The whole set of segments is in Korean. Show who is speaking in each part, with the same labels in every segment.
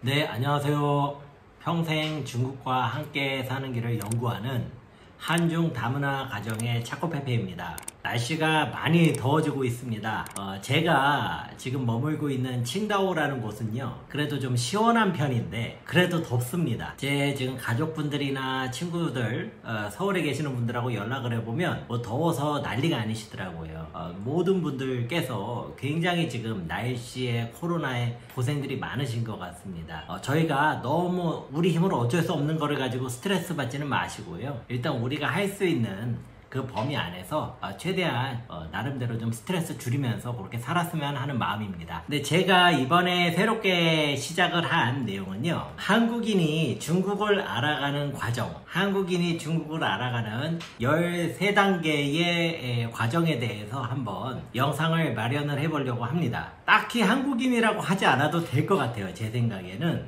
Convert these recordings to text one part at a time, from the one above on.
Speaker 1: 네, 안녕하세요. 평생 중국과 함께 사는 길을 연구하는 한중 다문화 가정의 차코페페입니다. 날씨가 많이 더워지고 있습니다. 제가 지금 머물고 있는 칭다오라는 곳은요, 그래도 좀 시원한 편인데 그래도 덥습니다. 제 지금 가족분들이나 친구들, 서울에 계시는 분들하고 연락을 해보면 뭐 더워서 난리가 아니시더라고요. 모든 분들께서 굉장히 지금 날씨에 코로나에 고생들이 많으신 것 같습니다. 저희가 너무 우리 힘으로 어쩔 수 없는 거를 가지고 스트레스 받지는 마시고요, 일단 우리가 할 수 있는 그 범위 안에서 최대한 나름대로 좀 스트레스 줄이면서 그렇게 살았으면 하는 마음입니다. 근데 제가 이번에 새롭게 시작을 한 내용은요, 한국인이 중국을 알아가는 과정, 한국인이 중국을 알아가는 13단계의 과정에 대해서 한번 영상을 마련을 해보려고 합니다. 딱히 한국인이라고 하지 않아도 될 것 같아요. 제 생각에는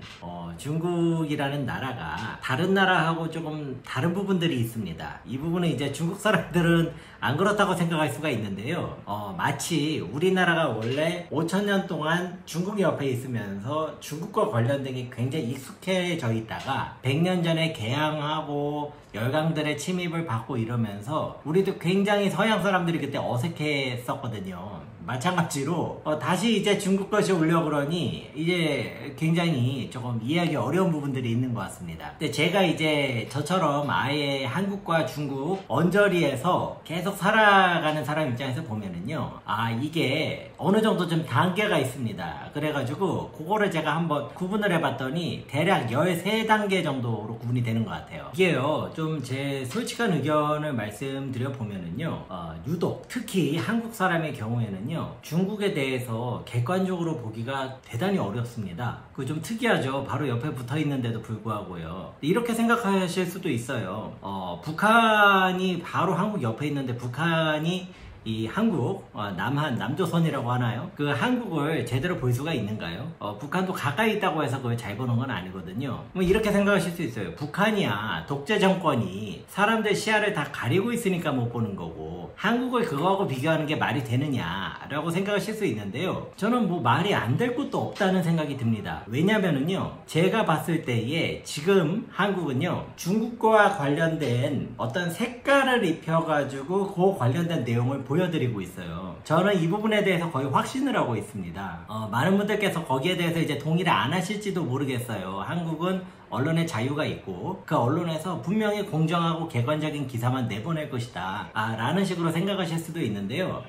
Speaker 1: 중국이라는 나라가 다른 나라하고 조금 다른 부분들이 있습니다. 이 부분은 이제 중국 사람들은 안 그렇다고 생각할 수가 있는데요, 마치 우리나라가 원래 5,000년 동안 중국 옆에 있으면서 중국과 관련된 게 굉장히 익숙해져 있다가 100년 전에 개항하고 열강들의 침입을 받고 이러면서 우리도 굉장히 서양 사람들이 그때 어색했었거든요. 마찬가지로 다시 이제 중국 것이 오려고 그러니 이제 굉장히 조금 이해하기 어려운 부분들이 있는 것 같습니다. 근데 제가 이제 저처럼 아예 한국과 중국 언저리에서 계속 살아가는 사람 입장에서 보면은요, 이게 어느 정도 좀 단계가 있습니다. 그래가지고 그거를 제가 한번 구분을 해봤더니 대략 13단계 정도로 구분이 되는 것 같아요. 이게요, 좀 제 솔직한 의견을 말씀드려 보면은요, 유독 특히 한국 사람의 경우에는요, 중국에 대해서 객관적으로 보기가 대단히 어렵습니다. 그거 좀 특이하죠. 바로 옆에 붙어 있는데도 불구하고요. 이렇게 생각하실 수도 있어요. 북한이 바로 한국 옆에 있는데 북한이 이 한국, 남한, 남조선이라고 하나요? 그 한국을 제대로 볼 수가 있는가요? 북한도 가까이 있다고 해서 그걸 잘 보는 건 아니거든요. 뭐 이렇게 생각하실 수 있어요. 북한이야 독재 정권이 사람들 시야를 다 가리고 있으니까 못 보는 거고, 한국을 그거하고 비교하는 게 말이 되느냐라고 생각하실 수 있는데요, 저는 뭐 말이 안 될 것도 없다는 생각이 듭니다. 왜냐면은요, 제가 봤을 때에 지금 한국은요, 중국과 관련된 어떤 색깔을 입혀가지고 그 관련된 내용을 보여드리고 있어요. 저는 이 부분에 대해서 거의 확신을 하고 있습니다. 많은 분들께서 거기에 대해서 이제 동의를 안 하실지도 모르겠어요. 한국은 언론의 자유가 있고 그 언론에서 분명히 공정하고 객관적인 기사만 내보낼 것이다 라는 식으로 생각하실 수도 있는데요,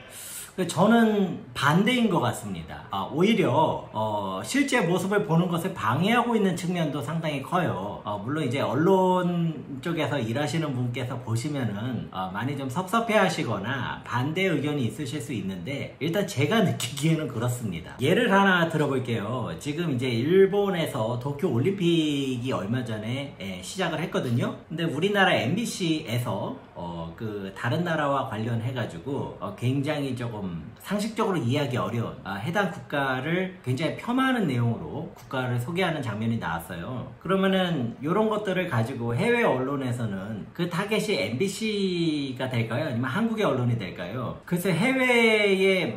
Speaker 1: 저는 반대인 것 같습니다. 오히려 실제 모습을 보는 것을 방해하고 있는 측면도 상당히 커요. 물론 이제 언론 쪽에서 일하시는 분께서 보시면은 많이 좀 섭섭해 하시거나 반대 의견이 있으실 수 있는데, 일단 제가 느끼기에는 그렇습니다. 예를 하나 들어볼게요. 지금 이제 일본에서 도쿄 올림픽이 얼마 전에 시작을 했거든요. 근데 우리나라 MBC에서 그 다른 나라와 관련해가지고 굉장히 조금 상식적으로 이해하기 어려운 해당 국가를 굉장히 폄하하는 내용으로 국가를 소개하는 장면이 나왔어요. 그러면은 이런 것들을 가지고 해외 언론에서는 그 타겟이 MBC가 될까요? 아니면 한국의 언론이 될까요? 글쎄, 해외에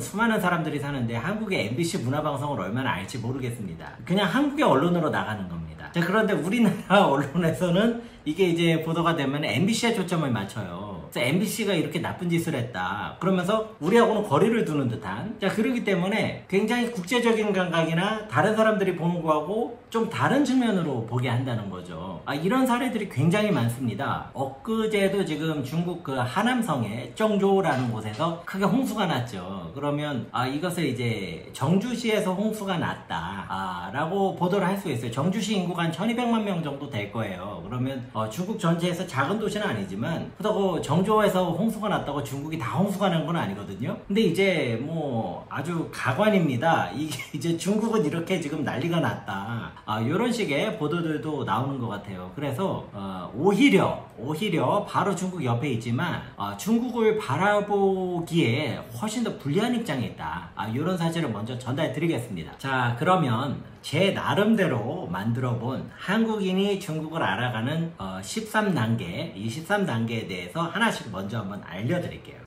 Speaker 1: 수많은 사람들이 사는데 한국의 MBC 문화방송을 얼마나 알지 모르겠습니다. 그냥 한국의 언론으로 나가는 겁니다. 자, 그런데 우리나라 언론에서는 이게 이제 보도가 되면 MBC에 초점을 맞춰요. 그래서 MBC가 이렇게 나쁜 짓을 했다 그러면서 우리하고는 거리를 두는 듯한, 자, 그렇기 때문에 굉장히 국제적인 감각이나 다른 사람들이 보는 거하고 좀 다른 측면으로 보게 한다는 거죠. 이런 사례들이 굉장히 많습니다. 엊그제도 지금 중국 그 하남성의 정조라는 곳에서 크게 홍수가 났죠. 그러면 이것을 이제 정주시에서 홍수가 났다 라고 보도를 할 수 있어요. 정주시 인구가 한 1200만 명 정도 될 거예요. 그러면 중국 전체에서 작은 도시는 아니지만, 그렇다고 정조에서 홍수가 났다고 중국이 다 홍수가 난 건 아니거든요. 근데 이제 뭐 아주 가관입니다. 이게 이제 중국은 이렇게 지금 난리가 났다, 이런 식의 보도들도 나오는 것 같아요. 그래서 오히려 바로 중국 옆에 있지만 중국을 바라보기에 훨씬 더 불리한 입장에 있다, 이런 사실을 먼저 전달 드리겠습니다. 자, 그러면 제 나름대로 만들어본 한국인이 중국을 알아가는 13단계, 이 13단계에 대해서 하나씩 먼저 한번 알려드릴게요.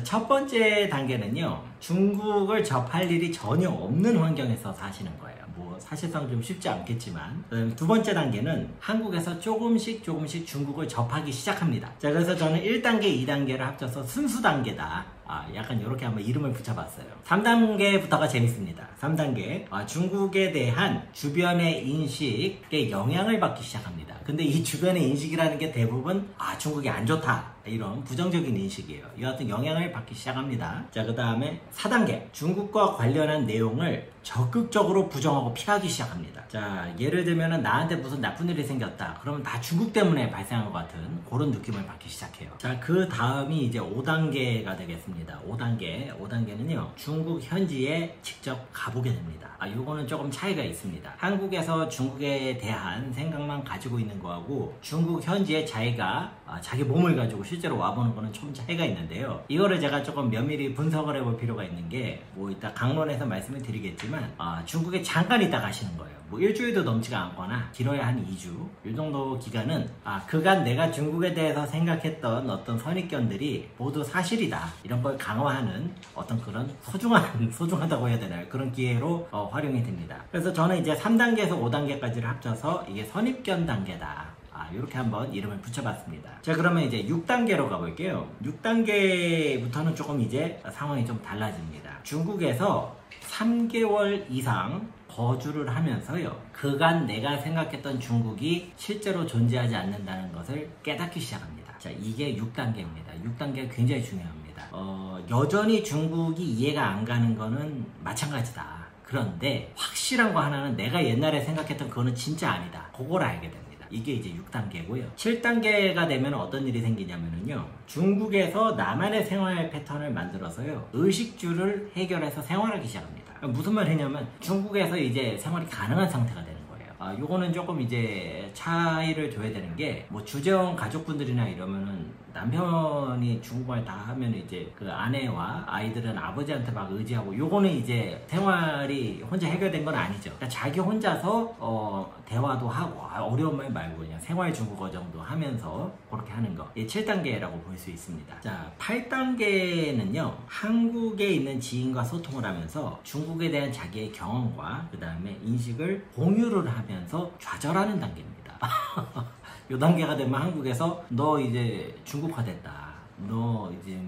Speaker 1: 첫 번째 단계는요, 중국을 접할 일이 전혀 없는 환경에서 사시는 거예요. 뭐 사실상 좀 쉽지 않겠지만, 두 번째 단계는 한국에서 조금씩 중국을 접하기 시작합니다. 자, 그래서 저는 1단계, 2단계를 합쳐서 순수 단계다, 약간 이렇게 한번 이름을 붙여봤어요. 3단계부터가 재밌습니다. 3단계, 중국에 대한 주변의 인식에 영향을 받기 시작합니다. 근데 이 주변의 인식이라는 게 대부분 중국이 안 좋다, 이런 부정적인 인식이에요. 여하튼 영향을 받기 시작합니다. 자, 그 다음에 4단계, 중국과 관련한 내용을 적극적으로 부정하고 피하기 시작합니다. 자, 예를 들면 나한테 무슨 나쁜 일이 생겼다, 그러면 다 중국 때문에 발생한 것 같은 그런 느낌을 받기 시작해요. 자, 그 다음이 이제 5단계가 되겠습니다. 5단계는요, 중국 현지에 직접 가보게 됩니다. 요거는 조금 차이가 있습니다. 한국에서 중국에 대한 생각만 가지고 있는 거하고 중국 현지에 자기가 자기 몸을 가지고 실제로 와보는 거는 좀 차이가 있는데요. 이거를 제가 조금 면밀히 분석을 해볼 필요가 있는 게, 뭐 이따 강론에서 말씀을 드리겠지만, 중국에 잠깐 있다 가시는 거예요. 뭐 일주일도 넘지가 않거나 길어야 한 2주, 이 정도 기간은 그간 내가 중국에 대해서 생각했던 어떤 선입견들이 모두 사실이다, 이런 걸 강화하는 어떤 그런 소중하다고 해야 되나요? 그런 기회로 활용이 됩니다. 그래서 저는 이제 3단계에서 5단계까지를 합쳐서 이게 선입견 단계다, 이렇게 한번 이름을 붙여봤습니다. 자, 그러면 이제 6단계로 가볼게요. 6단계부터는 조금 이제 상황이 좀 달라집니다. 중국에서 3개월 이상 거주를 하면서요, 그간 내가 생각했던 중국이 실제로 존재하지 않는다는 것을 깨닫기 시작합니다. 자, 이게 6단계입니다. 6단계가 굉장히 중요합니다. 여전히 중국이 이해가 안 가는 거는 마찬가지다. 그런데 확실한 거 하나는, 내가 옛날에 생각했던 그거는 진짜 아니다, 그걸 알게 됩니다. 이게 이제 6단계고요. 7단계가 되면 어떤 일이 생기냐면요, 중국에서 나만의 생활 패턴을 만들어서요, 의식주를 해결해서 생활하기 시작합니다. 무슨 말이냐면, 중국에서 이제 생활이 가능한 상태가 되는 거예요. 요거는 조금 이제 차이를 둬야 되는 게, 뭐 주재원 가족분들이나 이러면은 남편이 중국말 다 하면 이제 그 아내와 아이들은 아버지한테 막 의지하고, 요거는 이제 생활이 혼자 해결된 건 아니죠. 그러니까 자기 혼자서 대화도 하고, 어려운 말 말고 그냥 생활 중국어 정도 하면서 그렇게 하는 거, 7단계라고 볼 수 있습니다. 자, 8단계는요, 한국에 있는 지인과 소통을 하면서 중국에 대한 자기의 경험과 그 다음에 인식을 공유를 하면서 좌절하는 단계입니다. 요 단계가 되면 한국에서 너 이제 중국화 됐다, 너 이제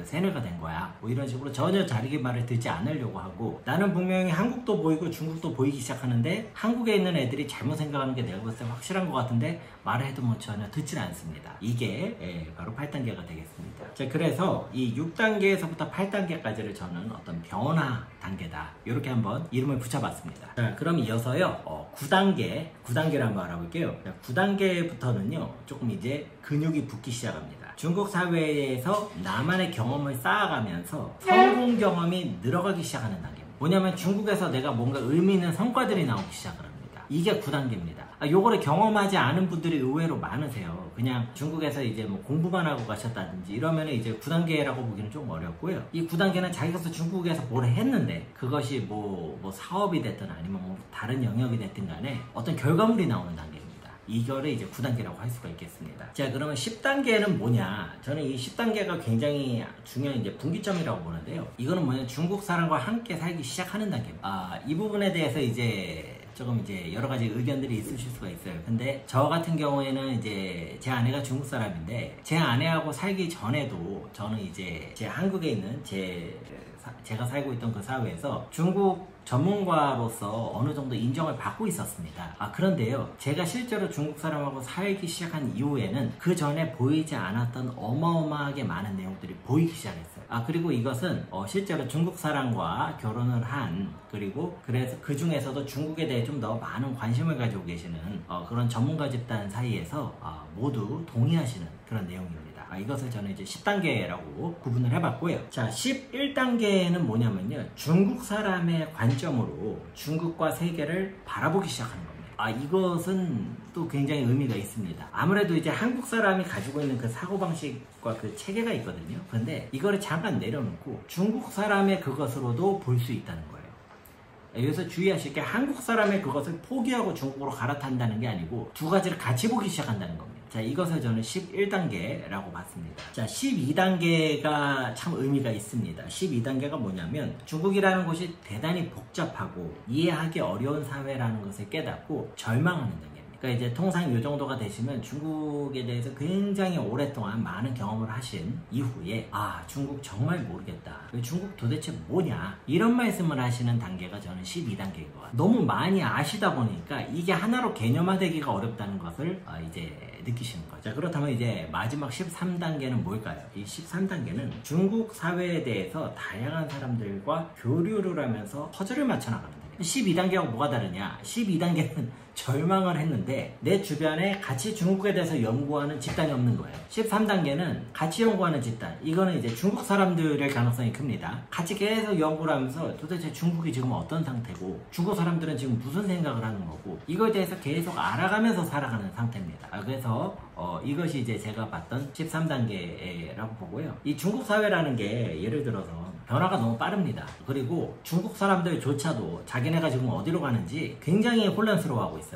Speaker 1: 세뇌가 된 거야, 뭐 이런 식으로 전혀 자기 말을 듣지 않으려고 하고, 나는 분명히 한국도 보이고 중국도 보이기 시작하는데 한국에 있는 애들이 잘못 생각하는 게 내가 봤을 때 확실한 것 같은데 말을 해도 뭐 전혀 듣질 않습니다. 이게 바로 8단계가 되겠습니다. 자, 그래서 이 6단계에서부터 8단계까지를 저는 어떤 변화 단계다, 이렇게 한번 이름을 붙여봤습니다. 자, 그럼 이어서요, 9단계를 한번 알아볼게요. 9단계부터는요, 조금 이제 근육이 붙기 시작합니다. 중국 사회에서 나만의 경험을 쌓아가면서 성공 경험이 늘어가기 시작하는 단계입니다. 뭐냐면 중국에서 내가 뭔가 의미 있는 성과들이 나오기 시작을 합니다. 이게 9단계입니다. 요거를 경험하지 않은 분들이 의외로 많으세요. 그냥 중국에서 이제 뭐 공부만 하고 가셨다든지 이러면 이제 9단계라고 보기는 좀 어렵고요. 이 9단계는 자기가 중국에서 뭘 했는데, 그것이 뭐 사업이 됐든 아니면 뭐 다른 영역이 됐든 간에 어떤 결과물이 나오는 단계입니다. 이거를 이제 9단계라고 할 수가 있겠습니다. 자, 그러면 10단계는 뭐냐? 저는 이 10단계가 굉장히 중요한 이제 분기점이라고 보는데요. 이거는 뭐냐? 중국 사람과 함께 살기 시작하는 단계입니다. 이 부분에 대해서 이제 조금 이제 여러 가지 의견들이 있으실 수가 있어요. 근데 저 같은 경우에는 이제 제 아내가 중국 사람인데, 제 아내하고 살기 전에도 저는 이제 제 한국에 있는 제가 살고 있던 그 사회에서 중국 전문가로서 어느 정도 인정을 받고 있었습니다. 그런데요, 제가 실제로 중국 사람하고 살기 시작한 이후에는 그 전에 보이지 않았던 어마어마하게 많은 내용들이 보이기 시작했어요. 그리고 이것은 실제로 중국 사람과 결혼을 한, 그리고 그래서 그 중에서도 중국에 대해 좀 더 많은 관심을 가지고 계시는 그런 전문가 집단 사이에서 모두 동의하시는 그런 내용입니다. 이것을 저는 이제 10단계라고 구분을 해봤고요. 자, 11단계는 뭐냐면요, 중국 사람의 관점으로 중국과 세계를 바라보기 시작하는 겁니다. 이것은 또 굉장히 의미가 있습니다. 아무래도 이제 한국 사람이 가지고 있는 그 사고방식과 그 체계가 있거든요. 근데 이거를 잠깐 내려놓고 중국 사람의 그것으로도 볼 수 있다는 거예요. 여기서 주의하실 게, 한국 사람의 그것을 포기하고 중국으로 갈아탄다는 게 아니고 두 가지를 같이 보기 시작한다는 겁니다. 자, 이것을 저는 11단계라고 봤습니다. 자, 12단계가 참 의미가 있습니다. 12단계가 뭐냐면 중국이라는 곳이 대단히 복잡하고 이해하기 어려운 사회라는 것을 깨닫고 절망하는 단계입니다. 그러니까 이제 통상 이 정도가 되시면 중국에 대해서 굉장히 오랫동안 많은 경험을 하신 이후에 중국 정말 모르겠다. 중국 도대체 뭐냐? 이런 말씀을 하시는 단계가 저는 12단계인 것 같아요. 너무 많이 아시다 보니까 이게 하나로 개념화되기가 어렵다는 것을 이제 느끼시는 거죠. 자, 그렇다면 이제 마지막 13단계는 뭘까요? 이 13단계는 중국 사회에 대해서 다양한 사람들과 교류를 하면서 퍼즐을 맞춰 나가는 단계. 12단계하고 뭐가 다르냐? 12단계는 절망을 했는데 내 주변에 같이 중국에 대해서 연구하는 집단이 없는 거예요. 13단계는 같이 연구하는 집단, 이거는 이제 중국 사람들의 가능성이 큽니다. 같이 계속 연구를 하면서 도대체 중국이 지금 어떤 상태고 중국 사람들은 지금 무슨 생각을 하는 거고 이거에 대해서 계속 알아가면서 살아가는 상태입니다. 그래서 이것이 이제 제가 봤던 13단계라고 보고요. 이 중국 사회라는 게 예를 들어서 변화가 너무 빠릅니다. 그리고 중국 사람들조차도 자기네가 지금 어디로 가는지 굉장히 혼란스러워하고 있어요.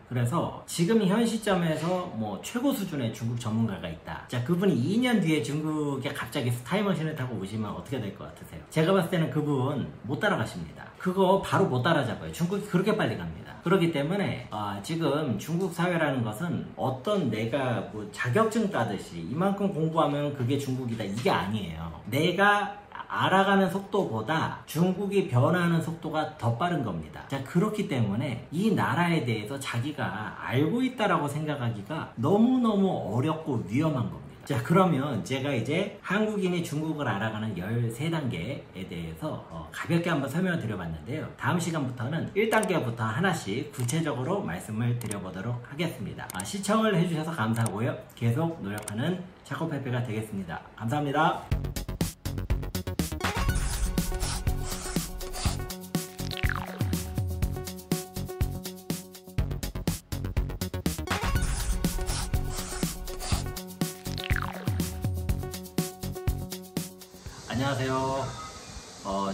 Speaker 1: 그래서 지금 현 시점에서 뭐 최고 수준의 중국 전문가가 있다. 자, 그분이 2년 뒤에 중국에 갑자기 타임머신을 타고 오시면 어떻게 될 것 같으세요? 제가 봤을 때는 그분 못 따라가십니다. 그거 바로 못 따라잡아요. 중국이 그렇게 빨리 갑니다. 그렇기 때문에 지금 중국 사회라는 것은 어떤 내가 뭐 자격증 따듯이 이만큼 공부하면 그게 중국이다, 이게 아니에요. 내가 알아가는 속도보다 중국이 변화하는 속도가 더 빠른 겁니다. 자, 그렇기 때문에 이 나라에 대해서 자기가 알고 있다라고 생각하기가 너무너무 어렵고 위험한 겁니다. 자, 그러면 제가 이제 한국인이 중국을 알아가는 13단계에 대해서 가볍게 한번 설명을 드려봤는데요. 다음 시간부터는 1단계부터 하나씩 구체적으로 말씀을 드려보도록 하겠습니다. 시청을 해주셔서 감사하고요. 계속 노력하는 차코페페가 되겠습니다. 감사합니다. 안녕하세요.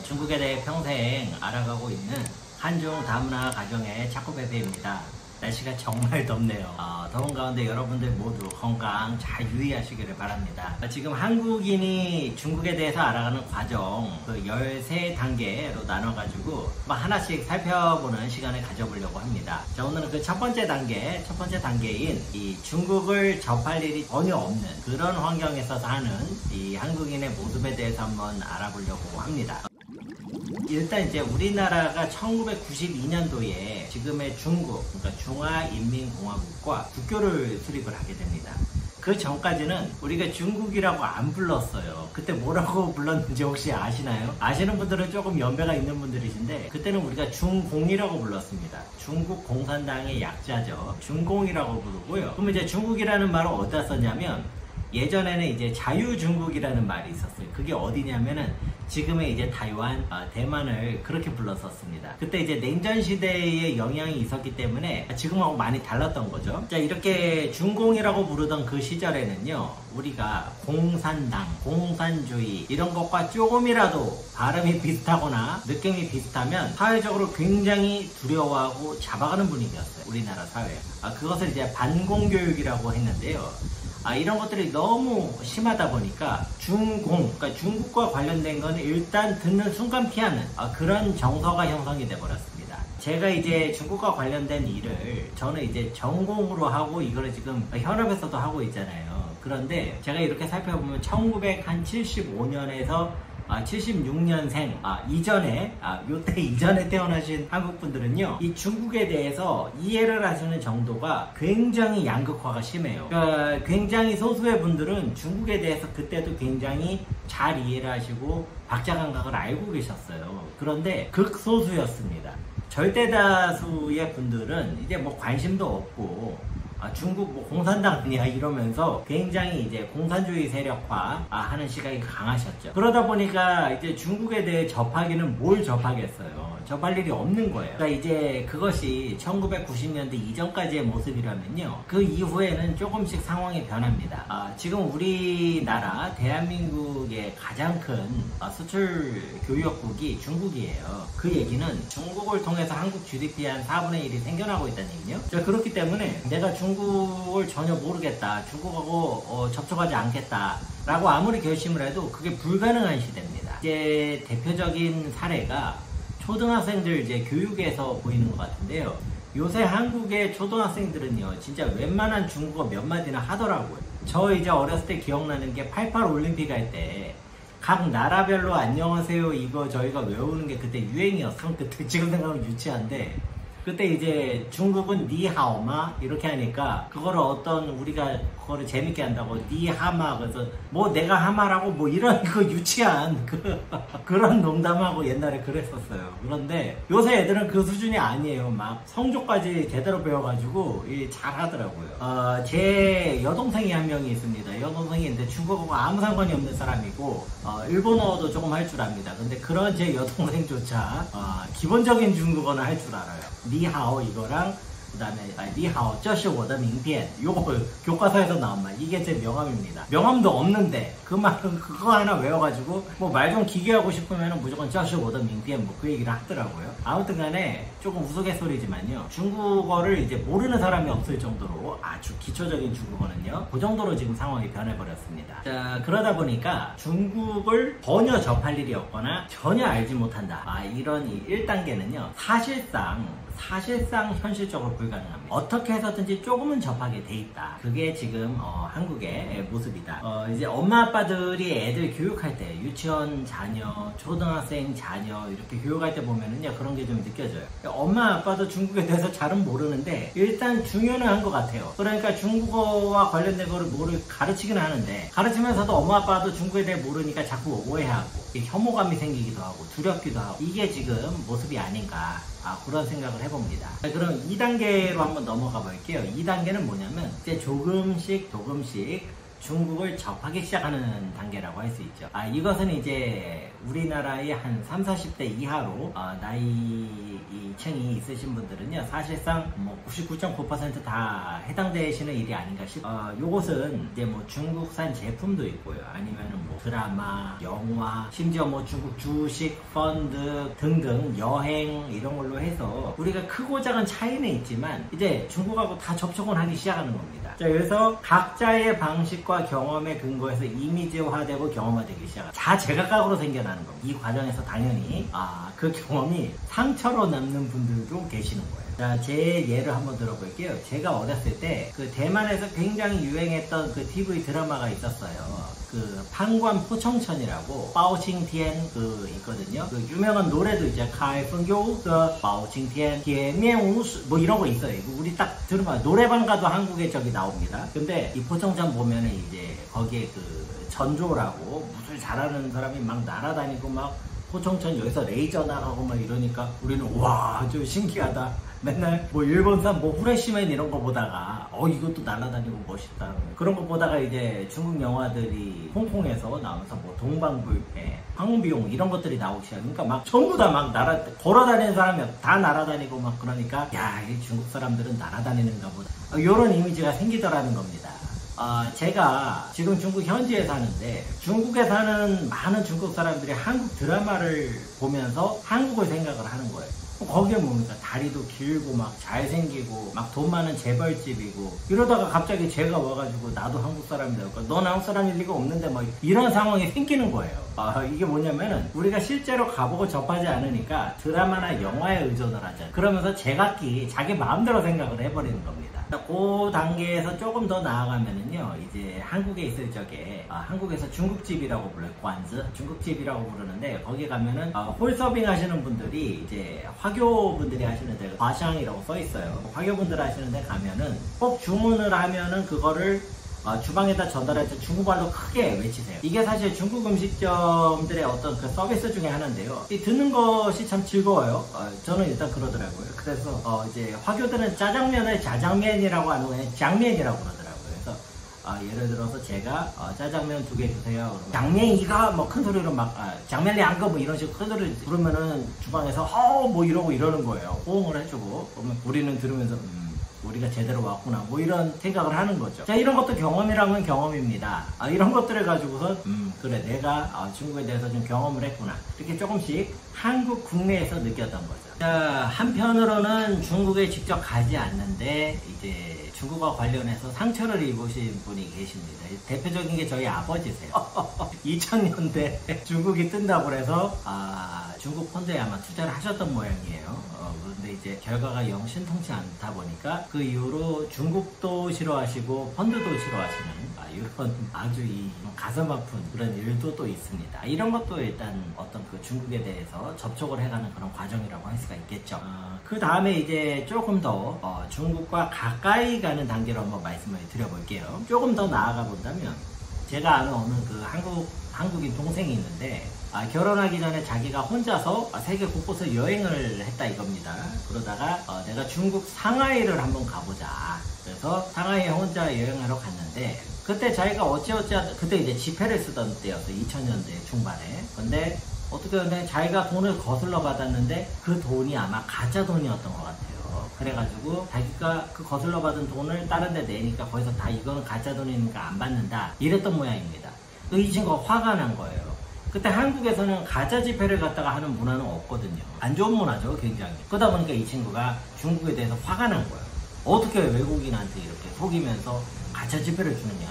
Speaker 1: 중국에 대해 평생 알아가고 있는 한중 다문화 가정의 차코베베입니다. 날씨가 정말 덥네요. 더운 가운데 여러분들 모두 건강 잘 유의하시기를 바랍니다. 지금 한국인이 중국에 대해서 알아가는 과정, 그 13단계로 나눠가지고 하나씩 살펴보는 시간을 가져보려고 합니다. 자, 오늘은 그 첫 번째 단계인 이 중국을 접할 일이 전혀 없는 그런 환경에서 사는 이 한국인의 모습에 대해서 한번 알아보려고 합니다. 일단 이제 우리나라가 1992년도에 지금의 중국, 그러니까 중화인민공화국과 국교를 수립을 하게 됩니다. 그 전까지는 우리가 중국이라고 안 불렀어요. 그때 뭐라고 불렀는지 혹시 아시나요? 아시는 분들은 조금 연배가 있는 분들이신데 그때는 우리가 중공이라고 불렀습니다. 중국 공산당의 약자죠. 중공이라고 부르고요. 그럼 이제 중국이라는 말을 어디다 썼냐면 예전에는 이제 자유중국이라는 말이 있었어요. 그게 어디냐면은 지금의 이제 타이완, 대만을 그렇게 불렀었습니다. 그때 이제 냉전 시대의 영향이 있었기 때문에 지금하고 많이 달랐던 거죠. 자, 이렇게 중공이라고 부르던 그 시절에는요, 우리가 공산당, 공산주의 이런 것과 조금이라도 발음이 비슷하거나 느낌이 비슷하면 사회적으로 굉장히 두려워하고 잡아가는 분위기였어요. 우리나라 사회. 그것을 이제 반공교육이라고 했는데요. 이런 것들이 너무 심하다 보니까 중공, 그러니까 중국과 관련된 거는 일단 듣는 순간 피하는 그런 정서가 형성이 돼버렸습니다. 제가 이제 중국과 관련된 일을 저는 이제 전공으로 하고 이거를 지금 현업에서도 하고 있잖아요. 그런데 제가 이렇게 살펴보면 1975년에서 76년생 요때 이전에 태어나신 한국분들은요, 이 중국에 대해서 이해를 하시는 정도가 굉장히 양극화가 심해요. 그러니까 굉장히 소수의 분들은 중국에 대해서 그때도 굉장히 잘 이해를 하시고 박자감각을 알고 계셨어요. 그런데 극소수였습니다. 절대다수의 분들은 이제 뭐 관심도 없고 중국 뭐 공산당 아니야 이러면서 굉장히 이제 공산주의 세력화 하는 시각이 강하셨죠. 그러다 보니까 이제 중국에 대해 접하기는 뭘 접하겠어요. 접할 일이 없는 거예요. 그러니까 이제 그것이 1990년대 이전까지의 모습이라면요, 그 이후에는 조금씩 상황이 변합니다. 지금 우리나라 대한민국의 가장 큰 수출 교역국이 중국이에요. 그 얘기는 중국을 통해서 한국 GDP의 한 4분의 1이 생겨나고 있다는 얘기요. 그렇기 때문에 내가 중국을 전혀 모르겠다, 중국하고 접촉하지 않겠다 라고 아무리 결심을 해도 그게 불가능한 시대입니다. 이제 대표적인 사례가 초등학생들 이제 교육에서 보이는 것 같은데요. 요새 한국의 초등학생들은요, 진짜 웬만한 중국어 몇 마디나 하더라고요. 저 이제 어렸을 때 기억나는 게 88 올림픽 할 때 각 나라별로 안녕하세요 이거 저희가 외우는 게 그때 유행이었어. 그때 지금 생각하면 유치한데, 그때 이제 중국은 니하오마 이렇게 하니까 그거를 우리가 그거를 재밌게 한다고 니하마, 그래서 뭐 내가 하마라고 뭐 이런 그 유치한 그런 농담하고 옛날에 그랬었어요. 그런데 요새 애들은 그 수준이 아니에요. 막 성조까지 제대로 배워가지고 잘 하더라고요. 제 여동생이 한 명이 있습니다. 여동생인데 중국어가 아무 상관이 없는 사람이고 일본어도 조금 할 줄 압니다. 근데 그런 제 여동생조차 기본적인 중국어는 할 줄 알아요. 니하오 이거랑 그 다음에 니하오 这是我的名片 요거 교과서에서 나온 말, 이게 제 명함입니다. 명함도 없는데 그 말은 그거 하나 외워가지고 뭐 말 좀 기게 하고 싶으면 무조건 这是我的名片 뭐 그 얘기를 하더라고요. 아무튼 간에 조금 우스갯소리지만요, 중국어를 이제 모르는 사람이 없을 정도로 아주 기초적인 중국어는요, 그 정도로 지금 상황이 변해버렸습니다. 자, 그러다 보니까 중국을 전혀 접할 일이 없거나 전혀 알지 못한다, 이런 1단계는요 사실상 현실적으로 불가능합니다. 어떻게 해서든지 조금은 접하게 돼 있다. 그게 지금 한국의 모습이다. 이제 엄마 아빠들이 애들 교육할 때, 유치원 자녀, 초등학생 자녀 이렇게 교육할 때 보면은요, 그런 게 좀 느껴져요. 엄마 아빠도 중국에 대해서 잘은 모르는데 일단 중요는 한 것 같아요. 그러니까 중국어와 관련된 거를 가르치긴 하는데, 가르치면서도 엄마 아빠도 중국에 대해 모르니까 자꾸 오해하고 혐오감이 생기기도 하고 두렵기도 하고, 이게 지금 모습이 아닌가, 그런 생각을 해봅니다. 그럼 2단계로 한번 넘어가 볼게요. 2단계는 뭐냐면 이제 조금씩 중국을 접하기 시작하는 단계라고 할 수 있죠. 이것은 이제 우리나라의 한 30, 40대 이하로 나이층이 있으신 분들은요, 사실상 뭐 99.9% 다 해당되시는 일이 아닌가 싶어요. 요것은 이제 뭐 중국산 제품도 있고요, 아니면은 뭐 드라마, 영화, 심지어 뭐 중국 주식, 펀드 등등 여행 이런 걸로 해서 우리가 크고 작은 차이는 있지만 이제 중국하고 다 접촉은 하기 시작하는 겁니다. 자, 그래서 각자의 방식과 경험에 근거해서 이미지화되고 경험화되기 시작합니다. 자제각각으로 생겨나는 겁니다. 이 과정에서 당연히 그 경험이 상처로 남는 분들도 계시는 거예요. 자, 제 예를 한번 들어볼게요. 제가 어렸을 때 그 대만에서 굉장히 유행했던 그 TV 드라마가 있었어요. 그 판관 포청천이라고 바오칭티엔 그 있거든요. 그 유명한 노래도 이제 카이펑교 그 바오칭티엔 대면우스 뭐 이런 거 있어요. 우리 딱 들으면 노래방 가도 한국에 저기 나옵니다. 근데 이 포청천 보면은 이제 거기에 그 전조라고 무술 잘하는 사람이 막 날아다니고 막 포청천 여기서 레이저 나가고 막 이러니까 우리는 와, 좀 신기하다. 맨날 뭐 일본산 뭐 후레쉬맨 이런 거 보다가 이것도 날아다니고 멋있다, 그런 거 보다가 이제 중국 영화들이 홍콩에서 나오면서 뭐 동방불패, 황비용 이런 것들이 나오기 시작. 그러니까 막 전부 다 막 걸어다니는 사람이 다 날아다니고 막, 그러니까 야, 이 중국 사람들은 날아다니는가 보다, 이런 이미지가 생기더라는 겁니다. 제가 지금 중국 현지에 사는데 중국에 사는 많은 중국 사람들이 한국 드라마를 보면서 한국을 생각을 하는 거예요. 거기에 뭡니까? 다리도 길고 막 잘생기고 막 돈 많은 재벌집이고, 이러다가 갑자기 제가 와가지고 나도 한국 사람이다, 그러니까 넌 한국 사람일 리가 없는데 뭐 이런 상황이 생기는 거예요. 이게 뭐냐면은 우리가 실제로 가보고 접하지 않으니까 드라마나 영화에 의존을 하잖아요. 그러면서 제각기 자기 마음대로 생각을 해버리는 겁니다. 그 단계에서 조금 더 나아가면은요, 이제 한국에 있을 적에 한국에서 중국집이라고 불러요. 관즈 중국집이라고 부르는데, 거기 가면은 홀서빙 하시는 분들이 이제 화교분들이 하시는데 화샹이라고 써 있어요. 화교분들 하시는데 가면은 꼭 주문을 하면은 그거를 주방에다 전달할 때 중국말로 크게 외치세요. 이게 사실 중국 음식점들의 어떤 그 서비스 중에 하나인데요. 듣는 것이 참 즐거워요. 저는 일단 그러더라고요. 그래서 이제 화교들은 짜장면을 자장면이라고 하는 거예요. 장면이라고 그러더라고요. 그래서 예를 들어서 제가 짜장면 2개 주세요. 그러면 장면이가 뭐 큰 소리로 막 장면이 안 가 뭐 이런 식으로 큰 소리를 부르면은 주방에서 뭐 이러고 이러는 거예요. 호응을 해주고 그러면 우리는 들으면서 우리가 제대로 왔구나 뭐 이런 생각을 하는 거죠. 자, 이런 것도 경험이라면 경험입니다. 이런 것들을 가지고서 그래 내가 중국에 대해서 좀 경험을 했구나 이렇게 조금씩 한국 국내에서 느꼈던 거죠. 자, 한편으로는 중국에 직접 가지 않는데 이제 중국과 관련해서 상처를 입으신 분이 계십니다. 대표적인 게 저희 아버지세요. 2000년대 중국이 뜬다고 해서 중국 펀드에 아마 투자를 하셨던 모양이에요. 그런데 이제 결과가 영 신통치 않다 보니까 그 이후로 중국도 싫어하시고 펀드도 싫어하시는 이런 아주 가슴 아픈 그런 일도 또 있습니다. 이런 것도 일단 어떤 그 중국에 대해서 접촉을 해가는 그런 과정이라고 할 수가 있겠죠. 그 다음에 이제 조금 더 중국과 가까이 가는 단계로 한번 말씀을 드려볼게요. 조금 더 나아가 본다면 제가 아는 어느 그 한국인 동생이 있는데 결혼하기 전에 자기가 혼자서 세계 곳곳을 여행을 했다 이겁니다. 그러다가 내가 중국 상하이를 한번 가보자. 그래서 상하이에 혼자 여행하러 갔는데 그때 자기가 어찌어찌 그때 이제 지폐를 쓰던 때였어요. 2000년대 중반에. 근데 어떻게 근데 자기가 돈을 거슬러 받았는데 그 돈이 아마 가짜 돈이었던 것 같아요. 그래가지고 자기가 그 거슬러 받은 돈을 다른 데 내니까 거기서 다 이거는 가짜 돈이니까 안 받는다 이랬던 모양입니다. 이 친구가 화가 난 거예요. 그때 한국에서는 가짜 지폐를 갖다가 하는 문화는 없거든요. 안 좋은 문화죠, 굉장히. 그러다 보니까 이 친구가 중국에 대해서 화가 난 거예요. 어떻게 외국인한테 이렇게 속이면서 가짜 지폐를 주느냐.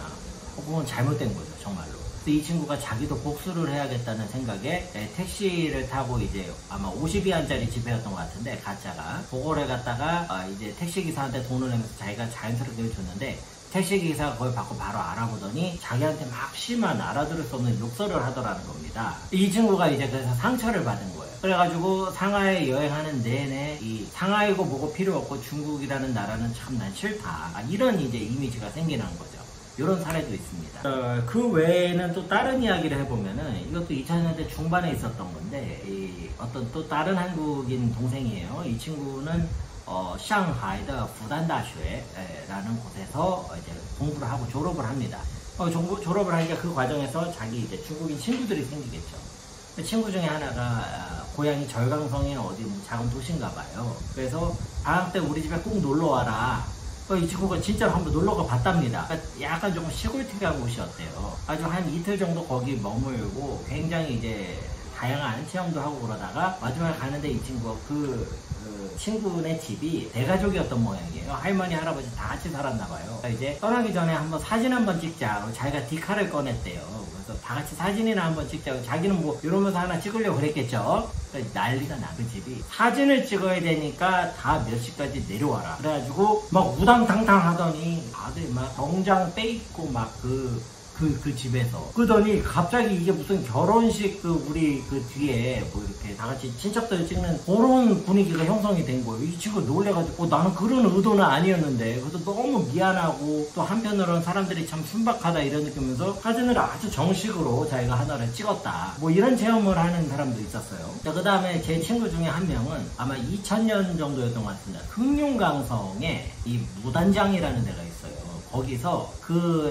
Speaker 1: 그건 잘못된 거죠, 정말로. 이 친구가 자기도 복수를 해야겠다는 생각에 택시를 타고 이제 아마 50위안짜리 지폐였던 것 같은데 가짜가 그거를 갖다가 이제 택시기사한테 돈을 내면서 자기가 자연스럽게 줬는데 택시기사가 그걸 받고 바로 알아보더니 자기한테 막 심한 알아들을 수 없는 욕설을 하더라는 겁니다. 이 친구가 이제 그래서 상처를 받은 거예요. 그래가지고 상하이 여행하는 내내 이 상하이고 뭐고 필요 없고 중국이라는 나라는 참 난 싫다 이런 이제 이미지가 생기는 거죠. 이런 사례도 있습니다. 그 외에는 또 다른 이야기를 해보면은 이것도 2000년대 중반에 있었던 건데 어떤 또 다른 한국인 동생이에요. 이 친구는 상하이의 부단다슈에라는 곳에서 이제 공부를 하고 졸업을 합니다. 졸업을 하니까 그 과정에서 자기 이제 중국인 친구들이 생기겠죠. 그 친구 중에 하나가 고향이 절강성의 어디 뭐 작은 도시인가 봐요. 그래서 방학 때 우리 집에 꼭 놀러 와라. 이 친구가 진짜로 한번 놀러가 봤답니다. 그러니까 약간 조금 시골특이한 곳이었대요. 아주 한 이틀 정도 거기 머물고 굉장히 이제 다양한 체험도 하고 그러다가 마지막에 가는데 이 친구가 그 친구네 집이 대가족이었던 모양이에요. 할머니, 할아버지 다 같이 살았나봐요. 이제 떠나기 전에 한번 사진 한번 찍자. 자기가 디카를 꺼냈대요. 그래서 다 같이 사진이나 한번 찍자고 자기는 뭐 이러면서 하나 찍으려고 그랬겠죠. 난리가 나. 그 집이 사진을 찍어야 되니까 다 몇 시까지 내려와라. 그래가지고 막 우당탕탕 하더니 아들 막 정장 빼입고 막 그 집에서 그러더니 갑자기 이게 무슨 결혼식 우리 뒤에 뭐 이렇게 다 같이 친척들 찍는 그런 분위기가 형성이 된 거예요. 이 친구 놀래가지고 나는 그런 의도는 아니었는데 그래서 너무 미안하고 또 한편으로는 사람들이 참 순박하다 이런 느끼면서 사진을 아주 정식으로 자기가 하나를 찍었다 뭐 이런 체험을 하는 사람도 있었어요. 그 다음에 제 친구 중에 한 명은 아마 2000년 정도였던 것 같습니다. 흑룡강성에 이 무단장이라는 데가 있어요. 거기서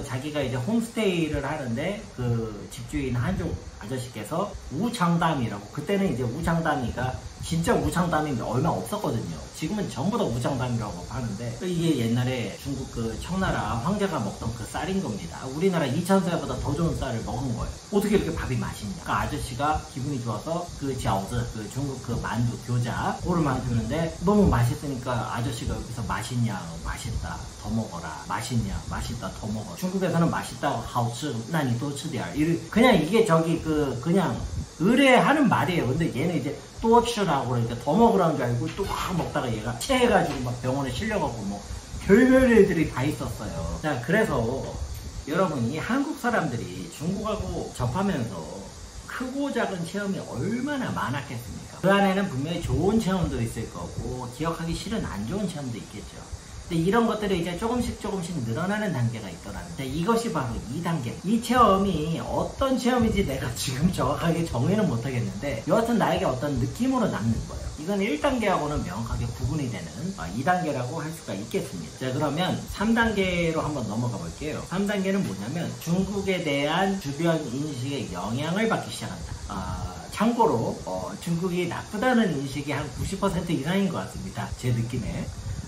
Speaker 1: 자기가 이제 홈스테이를 하는데 그 집주인 한족 아저씨께서 우창담이라고 그때는 이제 우창담이가 진짜 우창담이 얼마 없었거든요. 지금은 전부 다 우창담이라고 하는데 이게 옛날에 중국 그 청나라 황제가 먹던 그 쌀인 겁니다. 우리나라 2000쌀보다 더 좋은 쌀을 먹은 거예요. 어떻게 이렇게 밥이 맛있냐. 그 아저씨가 기분이 좋아서 그 지아오즈 그 중국 그 만두 교자 그거를 만드는데 너무 맛있으니까 아저씨가 여기서 맛있냐 맛있다 더 먹어라 맛있냐 맛있다 더 먹어. 중국에서는 맛있다 하우츠 나니 또 츠디알 그냥 이게 그냥 의뢰하는 말이에요. 근데 얘는 이제 또치라고 그러니까 더 먹으라는 줄 알고 또 막 먹다가 얘가 체해가지고 막 병원에 실려가고 뭐 별별 일들이 다 있었어요. 자, 그래서 여러분이 한국 사람들이 중국하고 접하면서 크고 작은 체험이 얼마나 많았겠습니까? 그 안에는 분명히 좋은 체험도 있을 거고 기억하기 싫은 안 좋은 체험도 있겠죠. 근데 이런 것들이 이제 조금씩 늘어나는 단계가 있더라고요. 이것이 바로 2단계. 이 체험이 어떤 체험인지 내가 지금 정확하게 정의는 못하겠는데 여하튼 나에게 어떤 느낌으로 남는 거예요. 이건 1단계하고는 명확하게 구분이 되는 2단계라고 할 수가 있겠습니다. 자, 그러면 3단계로 한번 넘어가 볼게요. 3단계는 뭐냐면 중국에 대한 주변 인식의 영향을 받기 시작한다. 참고로 중국이 나쁘다는 인식이 한 90% 이상인 것 같습니다. 제 느낌에.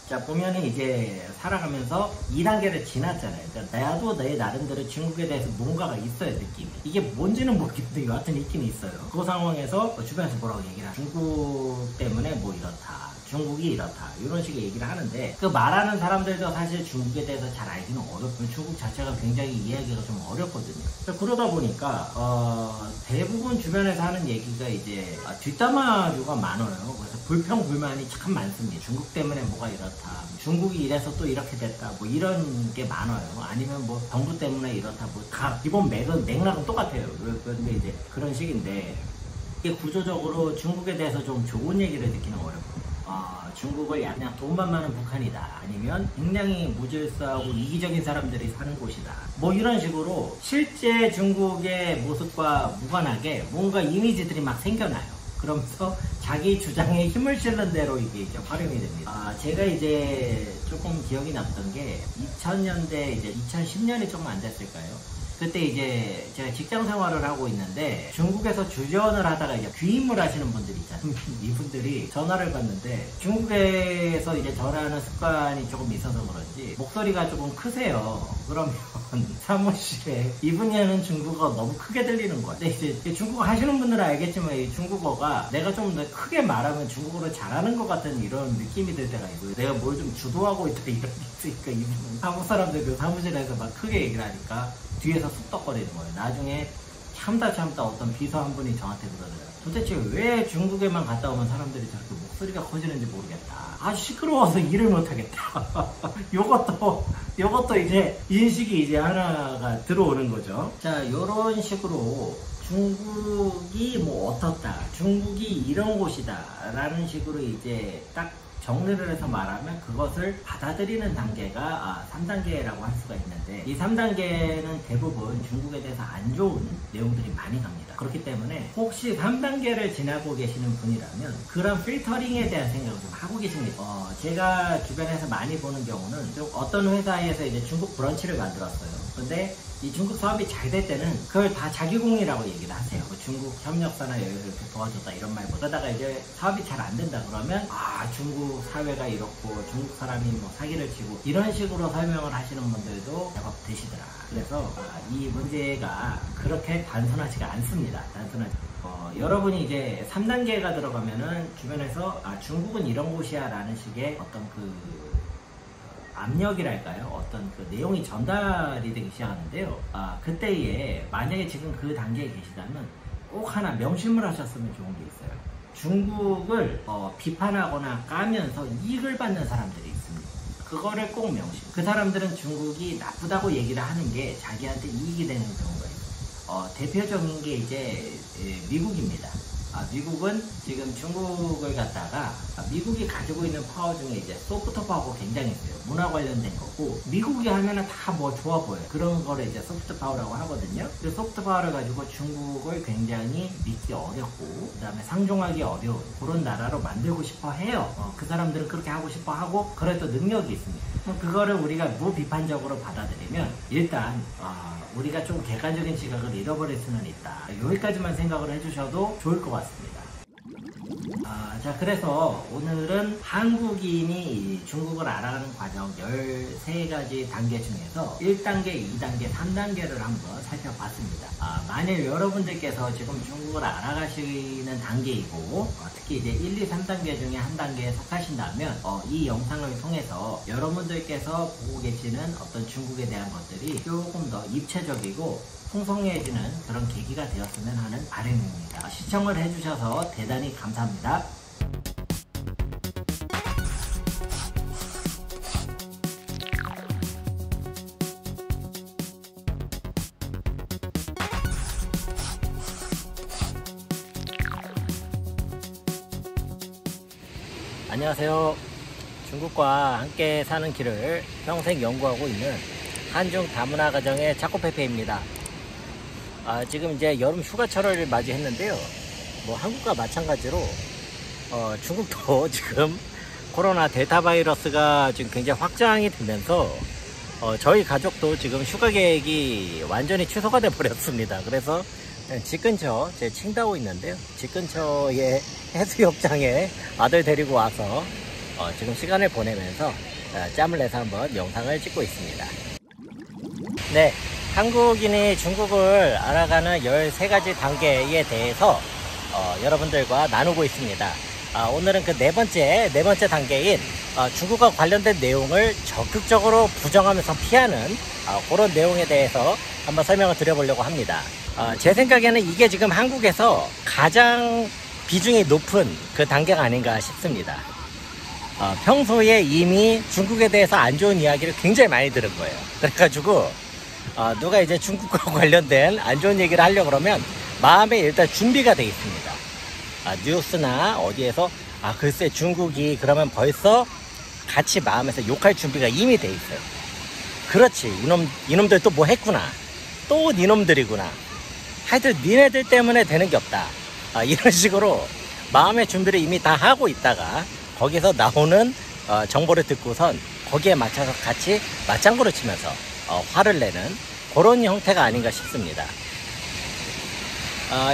Speaker 1: 자, 보면은 이제 살아가면서 2단계를 지났잖아요. 그러니까 나도 내 나름대로 중국에 대해서 뭔가가 있어요, 느낌이. 이게 뭔지는 모르겠는데 여하튼 있긴 있어요. 그 상황에서 주변에서 뭐라고 얘기를 하죠. 중국 때문에 뭐 이렇다, 중국이 이렇다, 이런 식의 얘기를 하는데 그 말하는 사람들도 사실 중국에 대해서 잘 알기는 어렵고 중국 자체가 굉장히 이해하기가 좀 어렵거든요. 그러다 보니까 대부분 주변에서 하는 얘기가 이제 뒷담화류가 많아요. 그래서 불평불만이 참 많습니다. 중국 때문에 뭐가 이렇다, 중국이 이래서 또 이렇게 됐다, 뭐 이런 게 많아요. 아니면 뭐 정부 때문에 이렇다, 뭐 다 기본 맥락은 똑같아요. 그런데 이제 그런 식인데 이게 구조적으로 중국에 대해서 좀 좋은 얘기를 듣기는 어렵고 중국을 그냥 돈만 많은 북한이다, 아니면 굉장히 무질서하고 이기적인 사람들이 사는 곳이다, 뭐 이런 식으로 실제 중국의 모습과 무관하게 뭔가 이미지들이 막 생겨나요. 그러면서 자기 주장에 힘을 실는 대로 이게 이제 활용이 됩니다. 제가 이제 조금 기억이 났던 게 2000년대 이제 2010년이 조금 안 됐을까요? 그때 이제 제가 직장 생활을 하고 있는데 중국에서 주전을 하다가 이제 귀임을 하시는 분들이 있잖아요. 이분들이 전화를 받는데 중국에서 이제 전화하는 습관이 조금 있어서 그런지 목소리가 조금 크세요. 그러면 사무실에 이분이 하는 중국어가 너무 크게 들리는 거예요. 근데 이제 중국어 하시는 분들은 알겠지만 이 중국어가 내가 좀 더 크게 말하면 중국어를 잘하는 것 같은 이런 느낌이 들 때가 있고요. 내가 뭘 좀 주도하고 있다 이런 게 있으니까 이분은 한국 사람들 그 사무실에서 막 크게 얘기를 하니까 뒤에서 쑥덕거리는 거예요. 나중에 참다 어떤 비서 한 분이 저한테 그러더라고요. 도대체 왜 중국에만 갔다 오면 사람들이 저렇게 목소리가 커지는지 모르겠다. 시끄러워서 일을 못하겠다. 요것도 이제 인식이 이제 하나가 들어오는 거죠. 자, 요런 식으로 중국이 뭐 어떻다, 중국이 이런 곳이다 라는 식으로 이제 딱 정리를 해서 말하면 그것을 받아들이는 단계가 3단계라고 할 수가 있는데 이 3단계는 대부분 중국에 대해서 안 좋은 내용들이 많이 갑니다. 그렇기 때문에 혹시 3단계를 지나고 계시는 분이라면 그런 필터링에 대한 생각을 좀 하고 계십니다. 제가 주변에서 많이 보는 경우는 좀 어떤 회사에서 이제 중국 브런치를 만들었어요. 근데 이 중국 사업이 잘 될 때는 그걸 다 자기 공이라고 얘기를 하세요. 중국 협력사나 여기를 이렇게 도와줬다 이런 말보다. 그러다가 이제 사업이 잘 안 된다 그러면 중국 사회가 이렇고 중국 사람이 뭐 사기를 치고 이런 식으로 설명을 하시는 분들도 제법 되시더라. 그래서 이 문제가 그렇게 단순하지가 않습니다. 여러분이 이제 3단계가 들어가면은 주변에서 중국은 이런 곳이야 라는 식의 어떤 압력이랄까요? 어떤 그 내용이 전달이 되기 시작하는데요. 그때에 만약에 지금 그 단계에 계시다면 꼭 하나 명심을 하셨으면 좋은 게 있어요. 중국을 비판하거나 까면서 이익을 받는 사람들이 있습니다. 그거를 꼭 명심. 그 사람들은 중국이 나쁘다고 얘기를 하는 게 자기한테 이익이 되는 경우가 있어요. 대표적인 게 이제 미국입니다. 미국은 지금 중국을 갖다가 미국이 가지고 있는 파워 중에 이제 소프트 파워가 굉장히 있어요. 문화 관련된 거고 미국이 하면은 다 뭐 좋아 보여요. 그런 거를 이제 소프트 파워라고 하거든요. 그 소프트 파워를 가지고 중국을 굉장히 믿기 어렵고 그 다음에 상종하기 어려운 그런 나라로 만들고 싶어 해요. 그 사람들은 그렇게 하고 싶어 하고 그래도 능력이 있습니다. 그거를 우리가 무비판적으로 받아들이면 일단 우리가 좀 객관적인 시각을 잃어버릴 수는 있다. 여기까지만 생각을 해주셔도 좋을 것 같습니다. 자, 그래서 오늘은 한국인이 중국을 알아가는 과정 13가지 단계 중에서 1단계, 2단계, 3단계를 한번 살펴봤습니다. 만일 여러분들께서 지금 중국을 알아가시는 단계이고 특히 이제 1, 2, 3단계 중에 한 단계에 속하신다면 이 영상을 통해서 여러분들께서 보고 계시는 어떤 중국에 대한 것들이 조금 더 입체적이고 풍성해지는 그런 계기가 되었으면 하는 바람입니다. 시청을 해주셔서 대단히 감사합니다. 안녕하세요. 중국과 함께 사는 길을 평생 연구하고 있는 한중 다문화 가정의 차코페페입니다. 지금 이제 여름 휴가철을 맞이했는데요. 뭐 한국과 마찬가지로 중국도 지금 코로나 델타 바이러스가 지금 굉장히 확장이 되면서 저희 가족도 지금 휴가 계획이 완전히 취소가 돼 버렸습니다. 그래서 집 근처 제 칭다오 있는데요. 집 근처에 해수욕장에 아들 데리고 와서 지금 시간을 보내면서 짬을 내서 한번 영상을 찍고 있습니다. 네, 한국인이 중국을 알아가는 13가지 단계에 대해서 여러분들과 나누고 있습니다. 오늘은 그 네 번째 단계인 중국과 관련된 내용을 적극적으로 부정하면서 피하는 그런 내용에 대해서 한번 설명을 드려보려고 합니다. 제 생각에는 이게 지금 한국에서 가장 비중이 높은 그 단계가 아닌가 싶습니다. 평소에 이미 중국에 대해서 안 좋은 이야기를 굉장히 많이 들은 거예요. 그래가지고 누가 이제 중국과 관련된 안 좋은 얘기를 하려고 그러면 마음에 일단 준비가 돼 있습니다. 뉴스나 어디에서 글쎄 중국이 그러면 벌써 같이 마음에서 욕할 준비가 이미 돼 있어요. 그렇지, 이놈들 또 뭐 했구나, 또 니놈들이구나, 하여튼 니네들 때문에 되는 게 없다, 이런 식으로 마음의 준비를 이미 다 하고 있다가 거기서 나오는 정보를 듣고선 거기에 맞춰서 같이 맞장구를 치면서 화를 내는 그런 형태가 아닌가 싶습니다.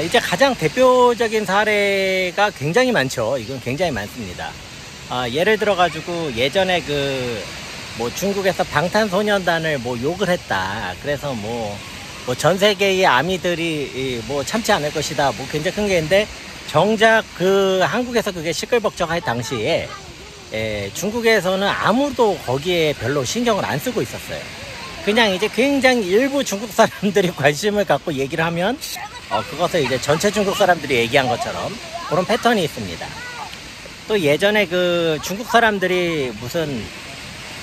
Speaker 1: 이제 가장 대표적인 사례가 굉장히 많죠. 이건 굉장히 많습니다. 예를 들어 가지고 예전에 뭐 중국에서 방탄소년단을 뭐 욕을 했다, 그래서 뭐 전 세계의 아미들이 뭐 참지 않을 것이다, 뭐 굉장히 큰 게 있는데, 정작 한국에서 그게 시끌벅적할 당시에 중국에서는 아무도 거기에 별로 신경을 안 쓰고 있었어요. 그냥 이제 굉장히 일부 중국 사람들이 관심을 갖고 얘기를 하면 그것을 이제 전체 중국 사람들이 얘기한 것처럼 그런 패턴이 있습니다. 또 예전에 중국 사람들이 무슨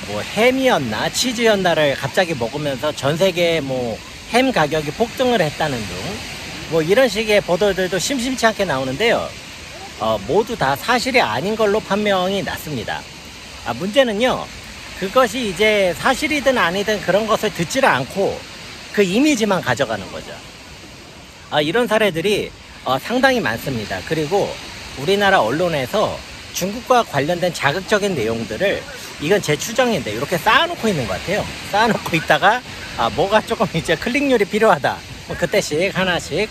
Speaker 1: 뭐 햄이었나 치즈였나를 갑자기 먹으면서 전 세계에 뭐 햄 가격이 폭등을 했다는 등 뭐 이런 식의 보도들도 심심치 않게 나오는데요. 모두 다 사실이 아닌 걸로 판명이 났습니다. 문제는요, 그것이 이제 사실이든 아니든 그런 것을 듣지를 않고 그 이미지만 가져가는 거죠. 이런 사례들이 상당히 많습니다. 그리고 우리나라 언론에서 중국과 관련된 자극적인 내용들을, 이건 제 추정인데, 이렇게 쌓아놓고 있는 것 같아요. 쌓아놓고 있다가 뭐가 조금 이제 클릭률이 필요하다, 그때씩 하나씩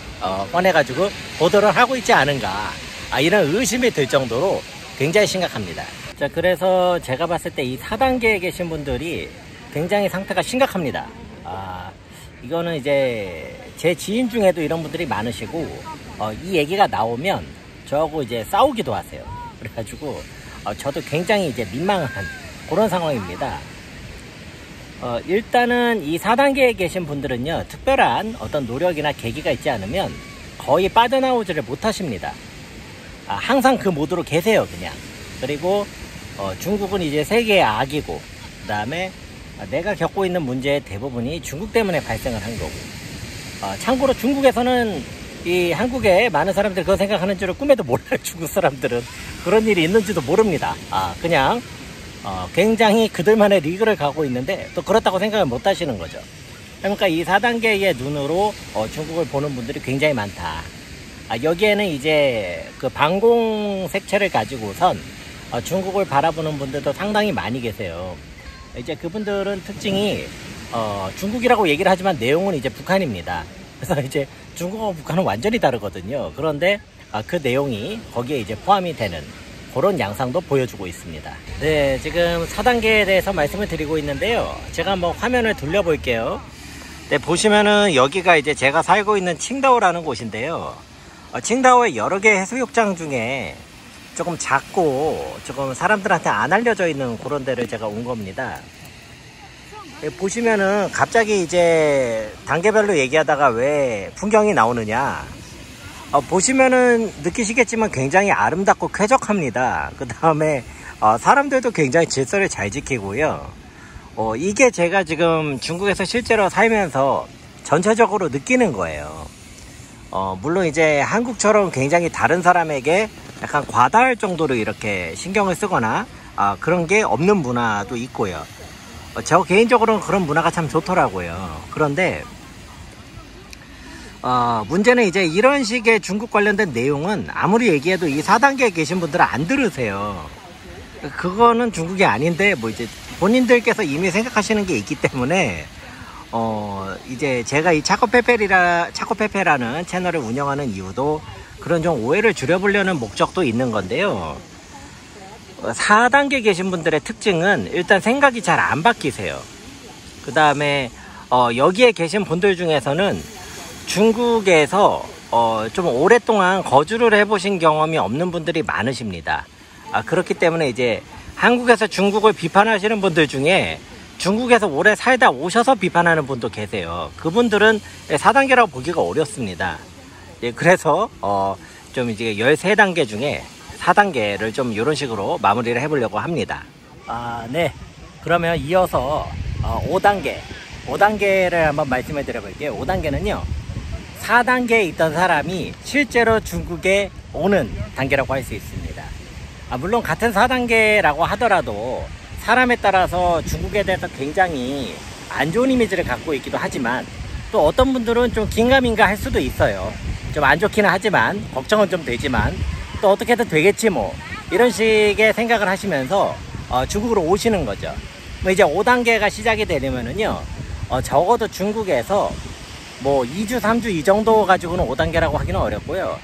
Speaker 1: 꺼내가지고 보도를 하고 있지 않은가, 이런 의심이 들 정도로 굉장히 심각합니다. 자, 그래서 제가 봤을 때 이 4단계에 계신 분들이 굉장히 상태가 심각합니다. 이거는 이제 제 지인 중에도 이런 분들이 많으시고, 이 얘기가 나오면 저하고 이제 싸우기도 하세요. 그래가지고 저도 굉장히 이제 민망한 그런 상황입니다. 일단은 이 4단계에 계신 분들은요, 특별한 어떤 노력이나 계기가 있지 않으면 거의 빠져나오지를 못하십니다. 항상 그 모드로 계세요, 그냥. 그리고 중국은 이제 세계의 악이고, 그 다음에 내가 겪고 있는 문제의 대부분이 중국 때문에 발생을 한 거고, 참고로 중국에서는 이 한국에 많은 사람들이 그거 생각하는 줄을 꿈에도 몰라요. 중국 사람들은 그런 일이 있는지도 모릅니다. 그냥 굉장히 그들만의 리그를 가고 있는데 또 그렇다고 생각을 못 하시는 거죠. 그러니까 이 4단계의 눈으로 중국을 보는 분들이 굉장히 많다. 여기에는 이제 그 방공 색채를 가지고선 중국을 바라보는 분들도 상당히 많이 계세요. 이제 그분들은 특징이 중국이라고 얘기를 하지만 내용은 이제 북한입니다. 그래서 이제 중국하고 북한은 완전히 다르거든요. 그런데 그 내용이 거기에 이제 포함이 되는 그런 양상도 보여주고 있습니다. 네, 지금 4단계에 대해서 말씀을 드리고 있는데요. 제가 한번 화면을 돌려볼게요. 네, 보시면은 여기가 이제 제가 살고 있는 칭다오라는 곳인데요. 칭다오의 여러 개 해수욕장 중에 조금 작고 조금 사람들한테 안 알려져 있는 그런 데를 제가 온 겁니다. 보시면은 갑자기 이제 단계별로 얘기하다가 왜 풍경이 나오느냐, 보시면은 느끼시겠지만 굉장히 아름답고 쾌적합니다. 그 다음에 사람들도 굉장히 질서를 잘 지키고요. 이게 제가 지금 중국에서 실제로 살면서 전체적으로 느끼는 거예요. 물론 이제 한국처럼 굉장히 다른 사람에게 약간 과다할 정도로 이렇게 신경을 쓰거나 그런 게 없는 문화도 있고요. 저 개인적으로는 그런 문화가 참 좋더라고요. 그런데 문제는 이제 이런 식의 중국 관련된 내용은 아무리 얘기해도 이 4단계에 계신 분들은 안 들으세요. 그거는 중국이 아닌데 뭐 이제 본인들께서 이미 생각하시는 게 있기 때문에 이제 제가 이 차코페페라는 채널을 운영하는 이유도 그런 좀 오해를 줄여보려는 목적도 있는 건데요. 4단계 계신 분들의 특징은 일단 생각이 잘 안 바뀌세요. 그 다음에 여기에 계신 분들 중에서는 중국에서 좀 오랫동안 거주를 해보신 경험이 없는 분들이 많으십니다. 그렇기 때문에 이제 한국에서 중국을 비판하시는 분들 중에 중국에서 오래 살다 오셔서 비판하는 분도 계세요. 그분들은 4단계라고 보기가 어렵습니다. 예, 그래서 좀 이제 13단계 중에 4단계를 좀 이런 식으로 마무리를 해보려고 합니다. 네. 그러면 이어서 5단계를 한번 말씀해 드려볼게요. 5단계는요. 4단계에 있던 사람이 실제로 중국에 오는 단계라고 할 수 있습니다. 물론 같은 4단계라고 하더라도 사람에 따라서 중국에 대해서 굉장히 안 좋은 이미지를 갖고 있기도 하지만 또 어떤 분들은 좀 긴가민가 할 수도 있어요. 좀 안 좋기는 하지만 걱정은 좀 되지만 또 어떻게든 되겠지 뭐 이런 식의 생각을 하시면서 중국으로 오시는 거죠. 뭐 이제 5단계가 시작이 되려면은요 적어도 중국에서 뭐 2주 3주 이 정도 가지고는 5단계라고 하기는 어렵고요.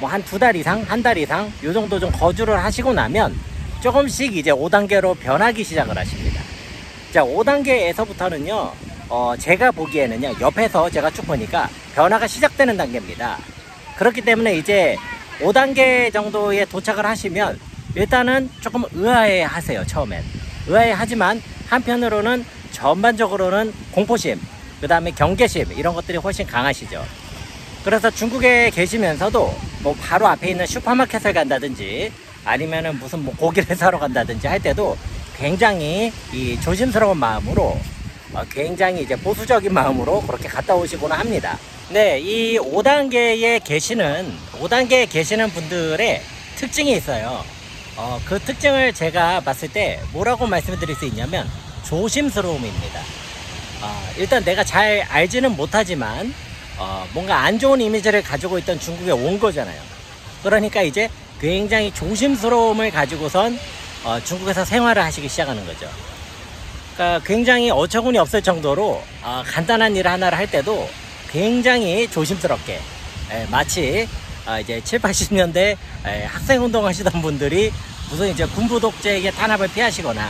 Speaker 1: 뭐 한 2달 이상, 한 달 이상 요 정도 좀 거주를 하시고 나면 조금씩 이제 5단계로 변하기 시작을 하십니다. 자, 5단계에서부터는요 제가 보기에는요 옆에서 제가 쭉 보니까 변화가 시작되는 단계입니다. 그렇기 때문에 이제 5단계 정도에 도착을 하시면 일단은 조금 의아해 하세요. 처음엔 의아해 하지만 한편으로는 전반적으로는 공포심, 그 다음에 경계심 이런 것들이 훨씬 강하시죠. 그래서 중국에 계시면서도 뭐 바로 앞에 있는 슈퍼마켓을 간다든지 아니면은 무슨 뭐 고기를 사러 간다든지 할 때도 굉장히 이 조심스러운 마음으로 굉장히 이제 보수적인 마음으로 그렇게 갔다 오시곤 합니다. 네, 이 5단계에 계시는 분들의 특징이 있어요. 그 특징을 제가 봤을 때 뭐라고 말씀드릴 수 있냐면 조심스러움입니다. 일단 내가 잘 알지는 못하지만 뭔가 안 좋은 이미지를 가지고 있던 중국에 온 거잖아요. 그러니까 이제 굉장히 조심스러움을 가지고선 중국에서 생활을 하시기 시작하는 거죠. 그러니까 굉장히 어처구니 없을 정도로 간단한 일 하나를 할 때도 굉장히 조심스럽게 마치 이제 7, 80년대 학생운동 하시던 분들이 무슨 이제 군부 독재의 탄압을 피하시거나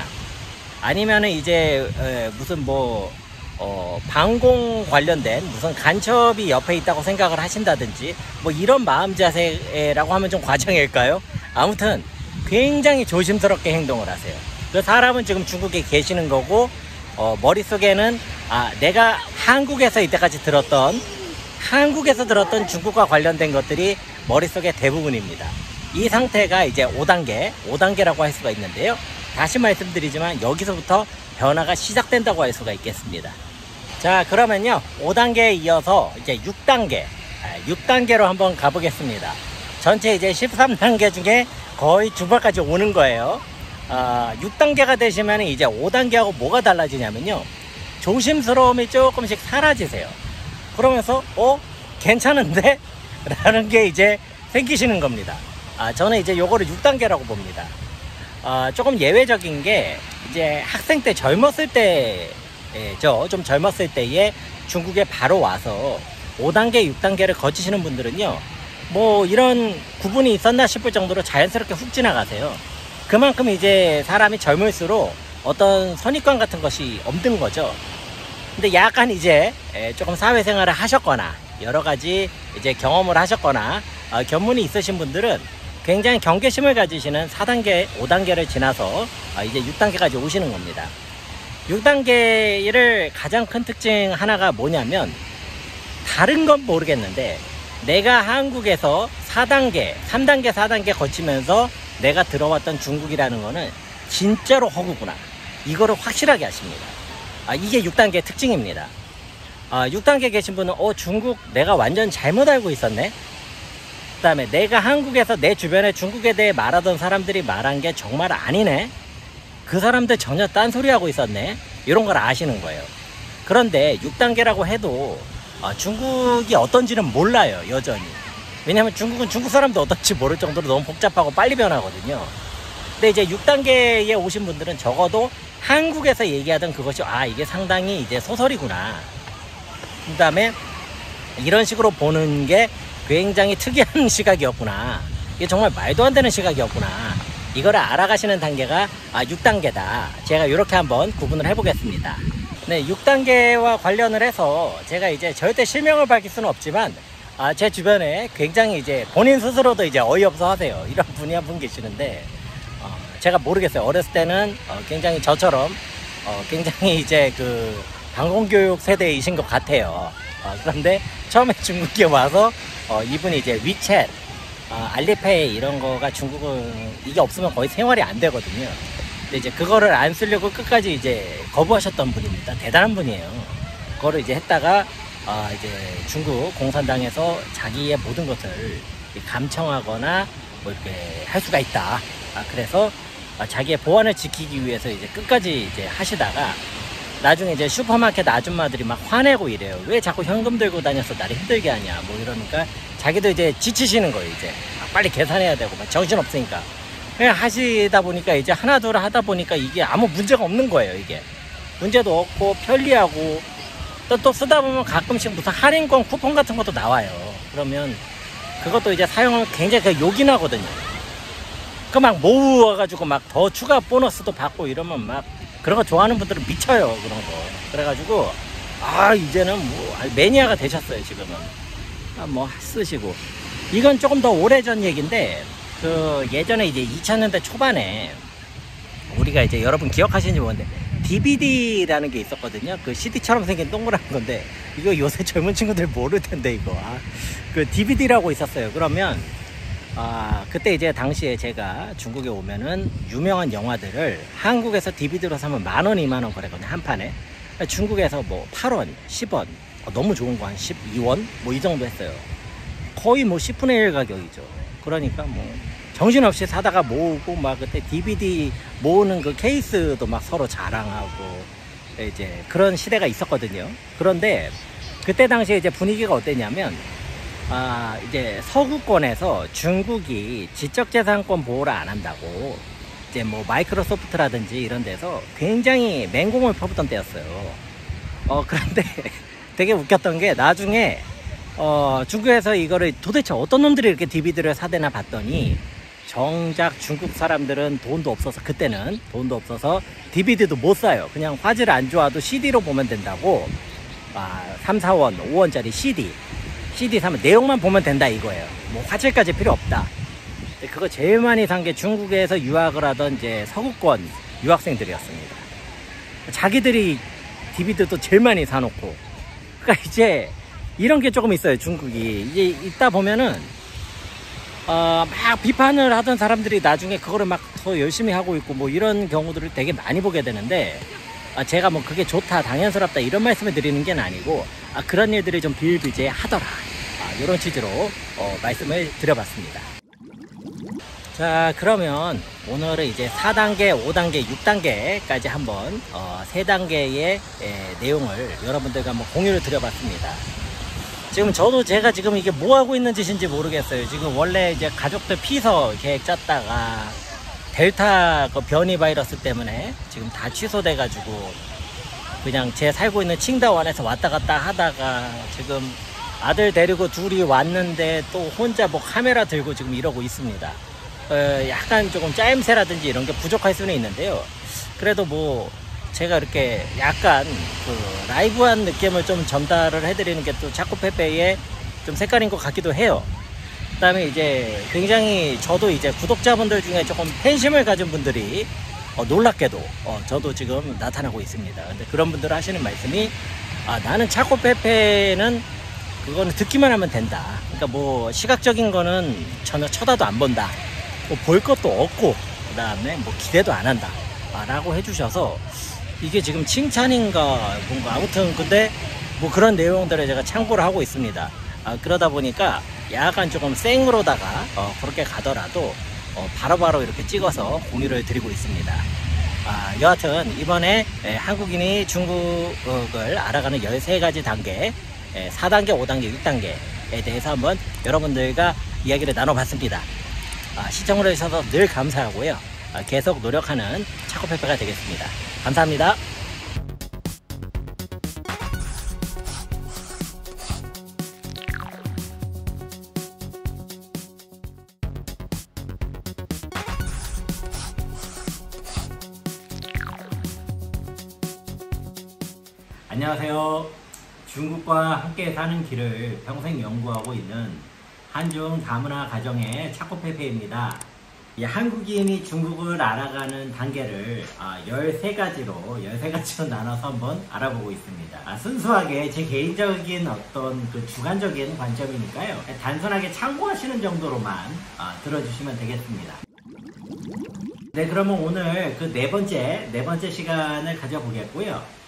Speaker 1: 아니면은 이제 무슨 뭐 방공 관련된 무슨 간첩이 옆에 있다고 생각을 하신다든지 뭐 이런 마음 자세라고 하면 좀 과장일까요? 아무튼 굉장히 조심스럽게 행동을 하세요. 그 사람은 지금 중국에 계시는 거고 머릿속에는 내가 한국에서 이때까지 들었던 중국과 관련된 것들이 머릿속에 대부분입니다. 이 상태가 이제 5단계라고 할 수가 있는데요. 다시 말씀드리지만 여기서부터 변화가 시작된다고 할 수가 있겠습니다. 자, 그러면요 5단계에 이어서 이제 6단계로 한번 가보겠습니다. 전체 이제 13단계 중에 거의 중반까지 오는 거예요. 6단계가 되시면 이제 5단계하고 뭐가 달라지냐면요 조심스러움이 조금씩 사라지세요. 그러면서 괜찮은데? 라는 게 이제 생기시는 겁니다. 저는 이제 요거를 6단계라고 봅니다. 조금 예외적인 게 이제 학생 때 젊었을 때죠. 좀 젊었을 때에 중국에 바로 와서 5단계, 6단계를 거치시는 분들은요 뭐 이런 구분이 있었나 싶을 정도로 자연스럽게 훅 지나가세요. 그만큼 이제 사람이 젊을수록 어떤 선입관 같은 것이 없는 거죠. 근데 약간 이제 조금 사회생활을 하셨거나 여러 가지 이제 경험을 하셨거나 견문이 있으신 분들은 굉장히 경계심을 가지시는 4단계, 5단계를 지나서 이제 6단계까지 오시는 겁니다. 6단계를 가장 큰 특징 하나가 뭐냐면 다른 건 모르겠는데 내가 한국에서 4단계, 3단계, 4단계 거치면서 내가 들어왔던 중국이라는 거는 진짜로 허구구나. 이거를 확실하게 하십니다. 이게 6단계 특징입니다. 6단계 계신 분은 중국 내가 완전 잘못 알고 있었네. 그 다음에 내가 한국에서 내 주변에 중국에 대해 말하던 사람들이 말한 게 정말 아니네. 그 사람들 전혀 딴소리 하고 있었네, 이런 걸 아시는 거예요. 그런데 6단계라고 해도 중국이 어떤지는 몰라요, 여전히. 왜냐면 중국은 중국 사람도 어떤지 모를 정도로 너무 복잡하고 빨리 변하거든요. 근데 이제 6단계에 오신 분들은 적어도 한국에서 얘기하던 그것이 이게 상당히 이제 소설이구나, 그 다음에 이런 식으로 보는 게 굉장히 특이한 시각이었구나, 이게 정말 말도 안 되는 시각이었구나, 이거를 알아가시는 단계가 6단계다. 제가 이렇게 한번 구분을 해보겠습니다. 네, 6단계와 관련을 해서 제가 이제 절대 실명을 밝힐 수는 없지만 제 주변에 굉장히 이제 본인 스스로도 이제 어이없어 하세요. 이런 분이 한 분 계시는데 제가 모르겠어요. 어렸을 때는 굉장히 저처럼 굉장히 이제 그 방공교육 세대이신 것 같아요. 그런데 처음에 중국에 와서 이분이 이제 위챗, 알리페이 이런 거가 중국은 이게 없으면 거의 생활이 안 되거든요. 근데 이제 그거를 안 쓰려고 끝까지 이제 거부하셨던 분입니다. 대단한 분이에요. 그거를 이제 했다가 이제 중국 공산당에서 자기의 모든 것을 감청하거나 뭐 이렇게 할 수가 있다. 그래서 자기의 보안을 지키기 위해서 이제 끝까지 이제 하시다가 나중에 이제 슈퍼마켓 아줌마들이 막 화내고 이래요. 왜 자꾸 현금 들고 다녀서 나를 힘들게 하냐, 뭐 이러니까 자기도 이제 지치시는 거예요. 이제 빨리 계산해야 되고 막 정신 없으니까 그냥 하시다 보니까 이제 하나둘 하다 보니까 이게 아무 문제가 없는 거예요. 이게 문제도 없고 편리하고 또 쓰다 보면 가끔씩 무슨 할인권 쿠폰 같은 것도 나와요. 그러면 그것도 이제 사용하면 굉장히 요긴하거든요. 그 막 모으어가지고 막 더 추가 보너스도 받고 이러면 막 그런 거 좋아하는 분들은 미쳐요, 그런 거. 그래가지고 이제는 뭐 매니아가 되셨어요, 지금은. 뭐 쓰시고. 이건 조금 더 오래전 얘기인데 그 예전에 이제 2000년대 초반에 우리가 이제 여러분 기억하시는지 모르는데 DVD라는 게 있었거든요. 그 CD처럼 생긴 동그란 건데 이거 요새 젊은 친구들 모를 텐데 이거. 그 DVD라고 있었어요. 그러면 그때 이제 당시에 제가 중국에 오면은 유명한 영화들을 한국에서 DVD로 사면 10,000원, 20,000원 거래거든요, 한 판에. 중국에서 뭐 8원, 10원, 너무 좋은 거 한 12원 뭐 이 정도 했어요. 거의 뭐 10분의 1 가격이죠. 그러니까 뭐 정신없이 사다가 모으고 막 그때 DVD 모으는 그 케이스도 막 서로 자랑하고 이제 그런 시대가 있었거든요. 그런데 그때 당시에 이제 분위기가 어땠냐면 이제 서구권에서 중국이 지적재산권 보호를 안 한다고 이제 뭐 마이크로소프트라든지 이런 데서 굉장히 맹공을 퍼붓던 때였어요. 그런데 되게 웃겼던 게 나중에 중국에서 이거를 도대체 어떤 놈들이 이렇게 DVD를 사대나 봤더니 정작 중국 사람들은 돈도 없어서, 그때는 돈도 없어서 DVD도 못 사요. 그냥 화질 안 좋아도 CD로 보면 된다고 3, 4원, 5원짜리 CD 사면 내용만 보면 된다 이거예요. 뭐 화질까지 필요 없다. 그거 제일 많이 산 게 중국에서 유학을 하던 이제 서구권 유학생들이었습니다. 자기들이 DVD도 제일 많이 사놓고. 그러니까 이제 이런 게 조금 있어요, 중국이. 이제 있다 보면은 막 비판을 하던 사람들이 나중에 그거를 막 더 열심히 하고 있고 뭐 이런 경우들을 되게 많이 보게 되는데 제가 뭐 그게 좋다, 당연스럽다 이런 말씀을 드리는 게 아니고 그런 일들이 좀 비일비재하더라, 이런 취지로 말씀을 드려봤습니다. 자, 그러면 오늘은 이제 4단계, 5단계, 6단계까지 한번 3단계의 내용을 여러분들과 한번 공유를 드려봤습니다. 지금 제가 지금 이게 뭐 하고 있는 짓인지 모르겠어요. 지금 원래 이제 가족들 피서 계획 짰다가 델타 그 변이 바이러스 때문에 지금 다 취소돼 가지고 그냥 제 살고 있는 칭다원에서 왔다 갔다 하다가 지금 아들 데리고 둘이 왔는데 또 혼자 뭐 카메라 들고 지금 이러고 있습니다. 약간 조금 짜임새라든지 이런 게 부족할 수는 있는데요. 그래도 뭐 제가 이렇게 약간 그 라이브한 느낌을 좀 전달을 해드리는 게 또 차코페페의 좀 색깔인 것 같기도 해요. 그 다음에 이제 굉장히 저도 이제 구독자분들 중에 조금 팬심을 가진 분들이 놀랍게도 저도 지금 나타나고 있습니다. 근데 그런 분들 하시는 말씀이 나는 차코페페는 그거는 듣기만 하면 된다. 그러니까 뭐 시각적인 거는 전혀 쳐다도 안 본다. 뭐 볼 것도 없고 그 다음에 뭐 기대도 안 한다 라고 해주셔서 이게 지금 칭찬인가 뭔가 아무튼 근데 뭐 그런 내용들을 제가 참고를 하고 있습니다. 그러다 보니까 약간 조금 생으로다가 그렇게 가더라도 바로바로 이렇게 찍어서 공유를 드리고 있습니다. 여하튼 이번에 한국인이 중국을 알아가는 13가지 단계, 4단계, 5단계, 6단계에 대해서 한번 여러분들과 이야기를 나눠봤습니다. 시청을 해주셔서 늘 감사하고요. 계속 노력하는 차코페페가 되겠습니다. 감사합니다. 안녕하세요. 중국과 함께 사는 길을 평생 연구하고 있는 한중 다문화 가정의 차코페페입니다. 한국인이 중국을 알아가는 단계를 13가지로 나눠서 한번 알아보고 있습니다. 순수하게 제 개인적인 어떤 그 주관적인 관점이니까요. 단순하게 참고하시는 정도로만 들어주시면 되겠습니다. 네, 그러면 오늘 그 네 번째 시간을 가져보겠고요.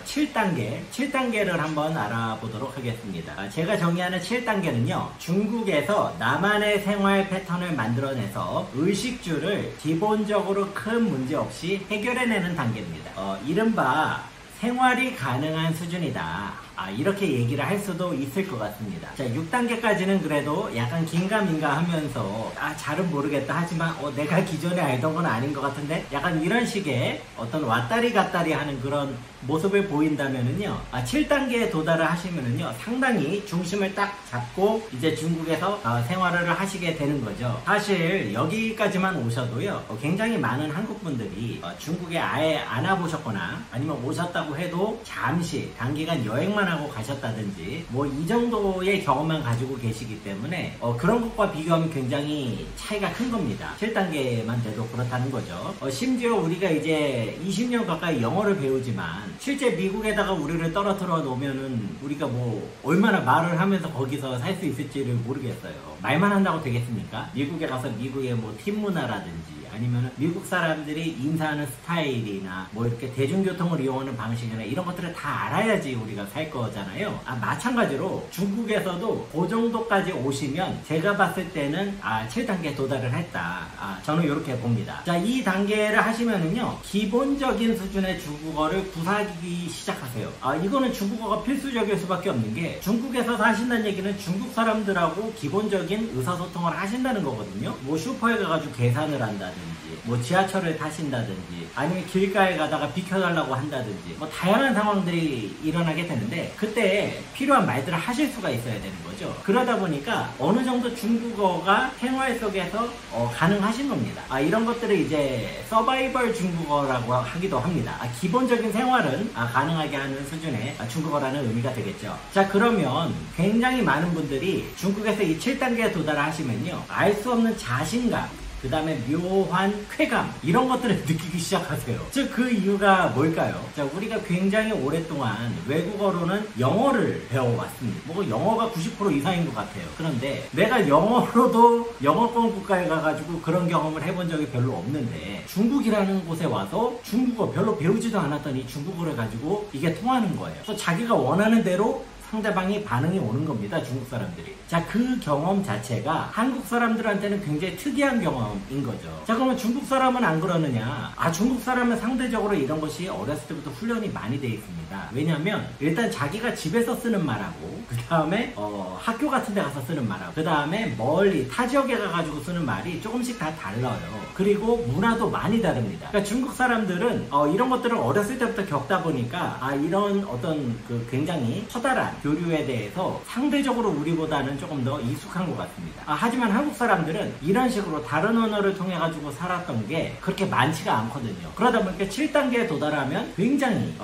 Speaker 1: 7단계를 한번 알아보도록 하겠습니다. 제가 정의하는 7단계는요, 중국에서 나만의 생활 패턴을 만들어내서 의식주를 기본적으로 큰 문제 없이 해결해내는 단계입니다. 이른바 생활이 가능한 수준이다. 이렇게 얘기를 할 수도 있을 것 같습니다. 자, 6단계까지는 그래도 약간 긴가민가 하면서 잘은 모르겠다 하지만 내가 기존에 알던 건 아닌 것 같은데 약간 이런 식의 어떤 왔다리 갔다리 하는 그런 모습을 보인다면은요, 7단계에 도달을 하시면은요, 상당히 중심을 딱 잡고 이제 중국에서 생활을 하시게 되는 거죠. 사실 여기까지만 오셔도요, 굉장히 많은 한국분들이 중국에 아예 안 와보셨거나 아니면 오셨다고 해도 잠시 단기간 여행만 하고 가셨다든지 뭐 이 정도의 경험만 가지고 계시기 때문에 그런 것과 비교하면 굉장히 차이가 큰 겁니다. 7단계만 돼도 그렇다는 거죠. 심지어 우리가 이제 20년 가까이 영어를 배우지만 실제 미국에다가 우리를 떨어뜨려 놓으면은 우리가 뭐 얼마나 말을 하면서 거기서 살 수 있을지를 모르겠어요. 말만 한다고 되겠습니까? 미국에 가서 미국의 뭐 팀 문화라든지 아니면 미국 사람들이 인사하는 스타일이나 뭐 이렇게 대중교통을 이용하는 방식이나 이런 것들을 다 알아야지 우리가 살 거잖아요. 마찬가지로 중국에서도 그 정도까지 오시면 제가 봤을 때는 7단계에 도달을 했다. 저는 이렇게 봅니다. 자, 이 단계를 하시면은요, 기본적인 수준의 중국어를 구사하기 시작하세요. 이거는 중국어가 필수적일 수밖에 없는 게, 중국에서 사신다는 얘기는 중국 사람들하고 기본적인 의사소통을 하신다는 거거든요. 뭐 슈퍼에 가가지고 계산을 한다든지 뭐 지하철을 타신다든지 아니면 길가에 가다가 비켜달라고 한다든지 뭐 다양한 상황들이 일어나게 되는데, 그때 필요한 말들을 하실 수가 있어야 되는 거죠. 그러다 보니까 어느 정도 중국어가 생활 속에서 가능하신 겁니다. 이런 것들을 이제 서바이벌 중국어라고 하기도 합니다. 기본적인 생활은 가능하게 하는 수준의 중국어라는 의미가 되겠죠. 자, 그러면 굉장히 많은 분들이 중국에서 이 7단계에 도달하시면요, 알 수 없는 자신감, 그 다음에 묘한 쾌감, 이런 것들을 느끼기 시작하세요. 즉, 그 이유가 뭘까요? 자, 우리가 굉장히 오랫동안 외국어로는 영어를 배워왔습니다. 뭐 영어가 90% 이상인 것 같아요. 그런데 내가 영어로도 영어권 국가에 가가지고 그런 경험을 해본 적이 별로 없는데, 중국이라는 곳에 와서 중국어 별로 배우지도 않았더니 중국어를 가지고 이게 통하는 거예요. 그래서 자기가 원하는 대로 상대방이 반응이 오는 겁니다. 중국 사람들이. 자, 그 경험 자체가 한국 사람들한테는 굉장히 특이한 경험인 거죠. 자, 그러면 중국 사람은 안 그러느냐? 중국 사람은 상대적으로 이런 것이 어렸을 때부터 훈련이 많이 돼 있습니다. 왜냐하면 일단 자기가 집에서 쓰는 말하고, 그 다음에 학교 같은 데 가서 쓰는 말하고, 그 다음에 멀리 타 지역에 가가지고 쓰는 말이 조금씩 다 달라요. 그리고 문화도 많이 다릅니다. 그러니까 중국 사람들은 이런 것들을 어렸을 때부터 겪다 보니까 이런 어떤 그 굉장히 커다란 교류에 대해서 상대적으로 우리보다는 조금 더 익숙한 것 같습니다. 하지만 한국 사람들은 이런 식으로 다른 언어를 통해 가지고 살았던 게 그렇게 많지가 않거든요. 그러다 보니까 7단계에 도달하면 굉장히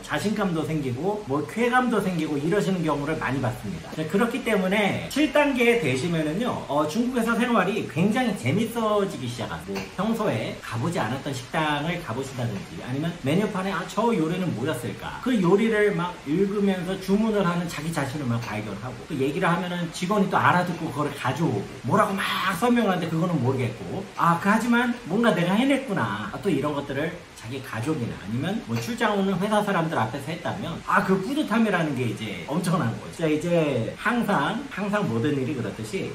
Speaker 1: 자신감도 생기고 뭐 쾌감도 생기고 이러시는 경우를 많이 봤습니다. 자, 그렇기 때문에 7단계에 되시면은요, 중국에서 생활이 굉장히 재밌어지기 시작하고, 평소에 가보지 않았던 식당을 가보신다든지 아니면 메뉴판에 저 요리는 뭐였을까, 그 요리를 막 읽으면서 주문을 하는 하는 자기 자신을 막 발견하고, 또 얘기를 하면은 직원이 또 알아듣고 그걸 가져오고, 뭐라고 막 설명하는데 그거는 모르겠고, 하지만 뭔가 내가 해냈구나. 또 이런 것들을 자기 가족이나 아니면 뭐 출장 오는 회사 사람들 앞에서 했다면 그 뿌듯함이라는 게 이제 엄청난 거죠. 자, 이제 항상 모든 일이 그렇듯이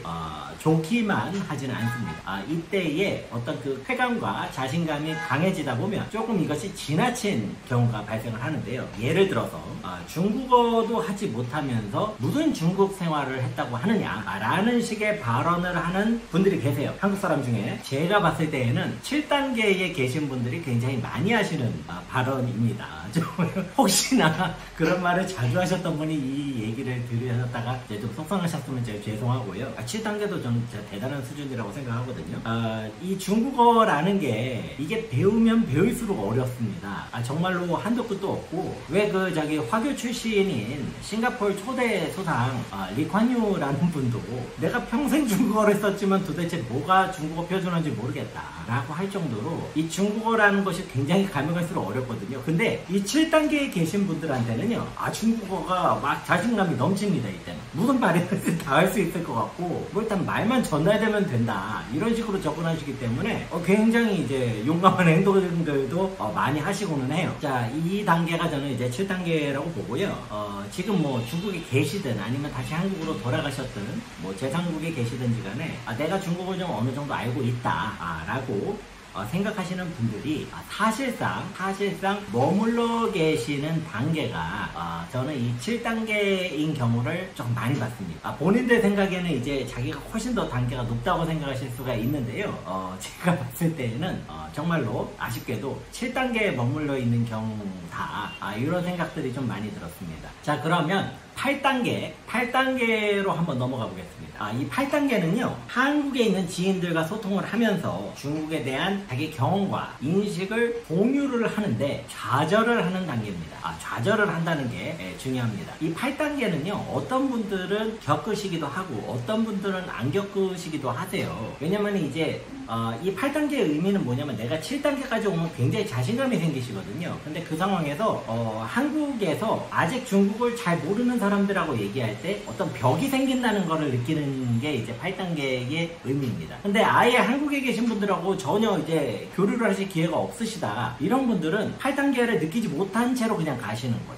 Speaker 1: 좋기만 하지는 않습니다. 이때에 어떤 그 쾌감과 자신감이 강해지다 보면 조금 이것이 지나친 경우가 발생을 하는데요. 예를 들어서 중국어도 하지 못하면서 무슨 중국 생활을 했다고 하느냐 라는 식의 발언을 하는 분들이 계세요. 한국 사람 중에 제가 봤을 때에는 7단계에 계신 분들이 굉장히 많이 하시는 발언입니다. 혹시나 그런 말을 자주 하셨던 분이 이 얘기를 들으셨다가 좀 속상하셨으면 제가 죄송하고요. 7단계도 좀 대단한 수준이라고 생각하거든요. 이 중국어라는 게 이게 배우면 배울수록 어렵습니다. 정말로 한도 끝도 없고, 왜 화교 출신인 싱가포르 초대 소상 리콴유라는 분도 내가 평생 중국어를 썼지만 도대체 뭐가 중국어 표준어인지 모르겠다 라고 할 정도로 이 중국어라는 것이 굉장히 가면 갈수록 어렵거든요. 근데 이 7단계에 계신 분들한테는요, 중국어가 막 자신감이 넘칩니다. 이때는 무슨 말이든 다 할 수 있을 것 같고, 뭐 일단 말만 전달되면 된다 이런 식으로 접근하시기 때문에 굉장히 이제 용감한 행동들도 많이 하시고는 해요. 자, 이 단계가 저는 이제 7단계라고 보고요. 지금 뭐 중국에 계시든 아니면 다시 한국으로 돌아가셨든 뭐 제3국에 계시든지 간에 내가 중국을 좀 어느 정도 알고 있다 라고 생각하시는 분들이 사실상 머물러 계시는 단계가 저는 이 7단계인 경우를 좀 많이 봤습니다. 본인들 생각에는 이제 자기가 훨씬 더 단계가 높다고 생각하실 수가 있는데요. 제가 봤을 때는 정말로 아쉽게도 7단계에 머물러 있는 경우다 이런 생각들이 좀 많이 들었습니다. 자, 그러면 8단계로 한번 넘어가 보겠습니다. 이 8단계는요, 한국에 있는 지인들과 소통을 하면서 중국에 대한 자기 경험과 인식을 공유를 하는데 좌절을 하는 단계입니다. 좌절을 한다는 게 중요합니다. 이 8단계는요, 어떤 분들은 겪으시기도 하고 어떤 분들은 안 겪으시기도 하세요. 왜냐면 이제 이 8단계의 의미는 뭐냐면 내가 7단계까지 오면 굉장히 자신감이 생기시거든요. 근데 그 상황에서 한국에서 아직 중국을 잘 모르는 사람들하고 얘기할 때 어떤 벽이 생긴다는 거를 느끼는 게 이제 8단계의 의미입니다. 근데 아예 한국에 계신 분들하고 전혀 이제 교류를 하실 기회가 없으시다, 이런 분들은 8단계를 느끼지 못한 채로 그냥 가시는 거예요.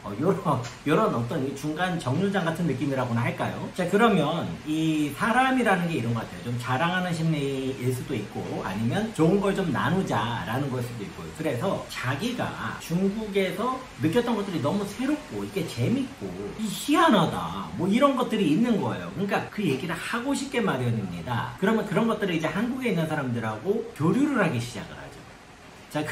Speaker 1: 요런 어떤 이 중간 정류장 같은 느낌이라고나 할까요? 자, 그러면 이 사람이라는 게 이런 것 같아요. 좀 자랑하는 심리일 수도 있고, 아니면 좋은 걸 좀 나누자라는 걸 수도 있고요. 그래서 자기가 중국에서 느꼈던 것들이 너무 새롭고 이게 재밌고 희한하다 뭐 이런 것들이 있는 거예요. 그러니까 그 얘기를 하고 싶게 마련입니다. 그러면 그런 것들을 이제 한국에 있는 사람들하고 교류를 하기 시작을 하죠. 자,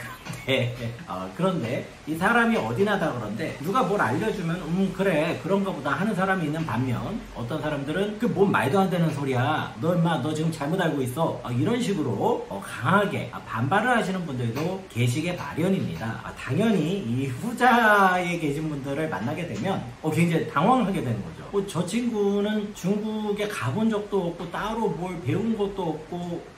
Speaker 1: 그런데 이 사람이 어디나다 그런데 누가 뭘 알려주면 그래 그런가 보다 하는 사람이 있는 반면, 어떤 사람들은 그 뭔 말도 안 되는 소리야, 너 인마 너 지금 잘못 알고 있어, 이런 식으로 강하게 반발을 하시는 분들도 계시게 마련입니다. 당연히 이 후자에 계신 분들을 만나게 되면 굉장히 당황하게 되는 거죠. 저 친구는 중국에 가본 적도 없고 따로 뭘 배운 것도 없고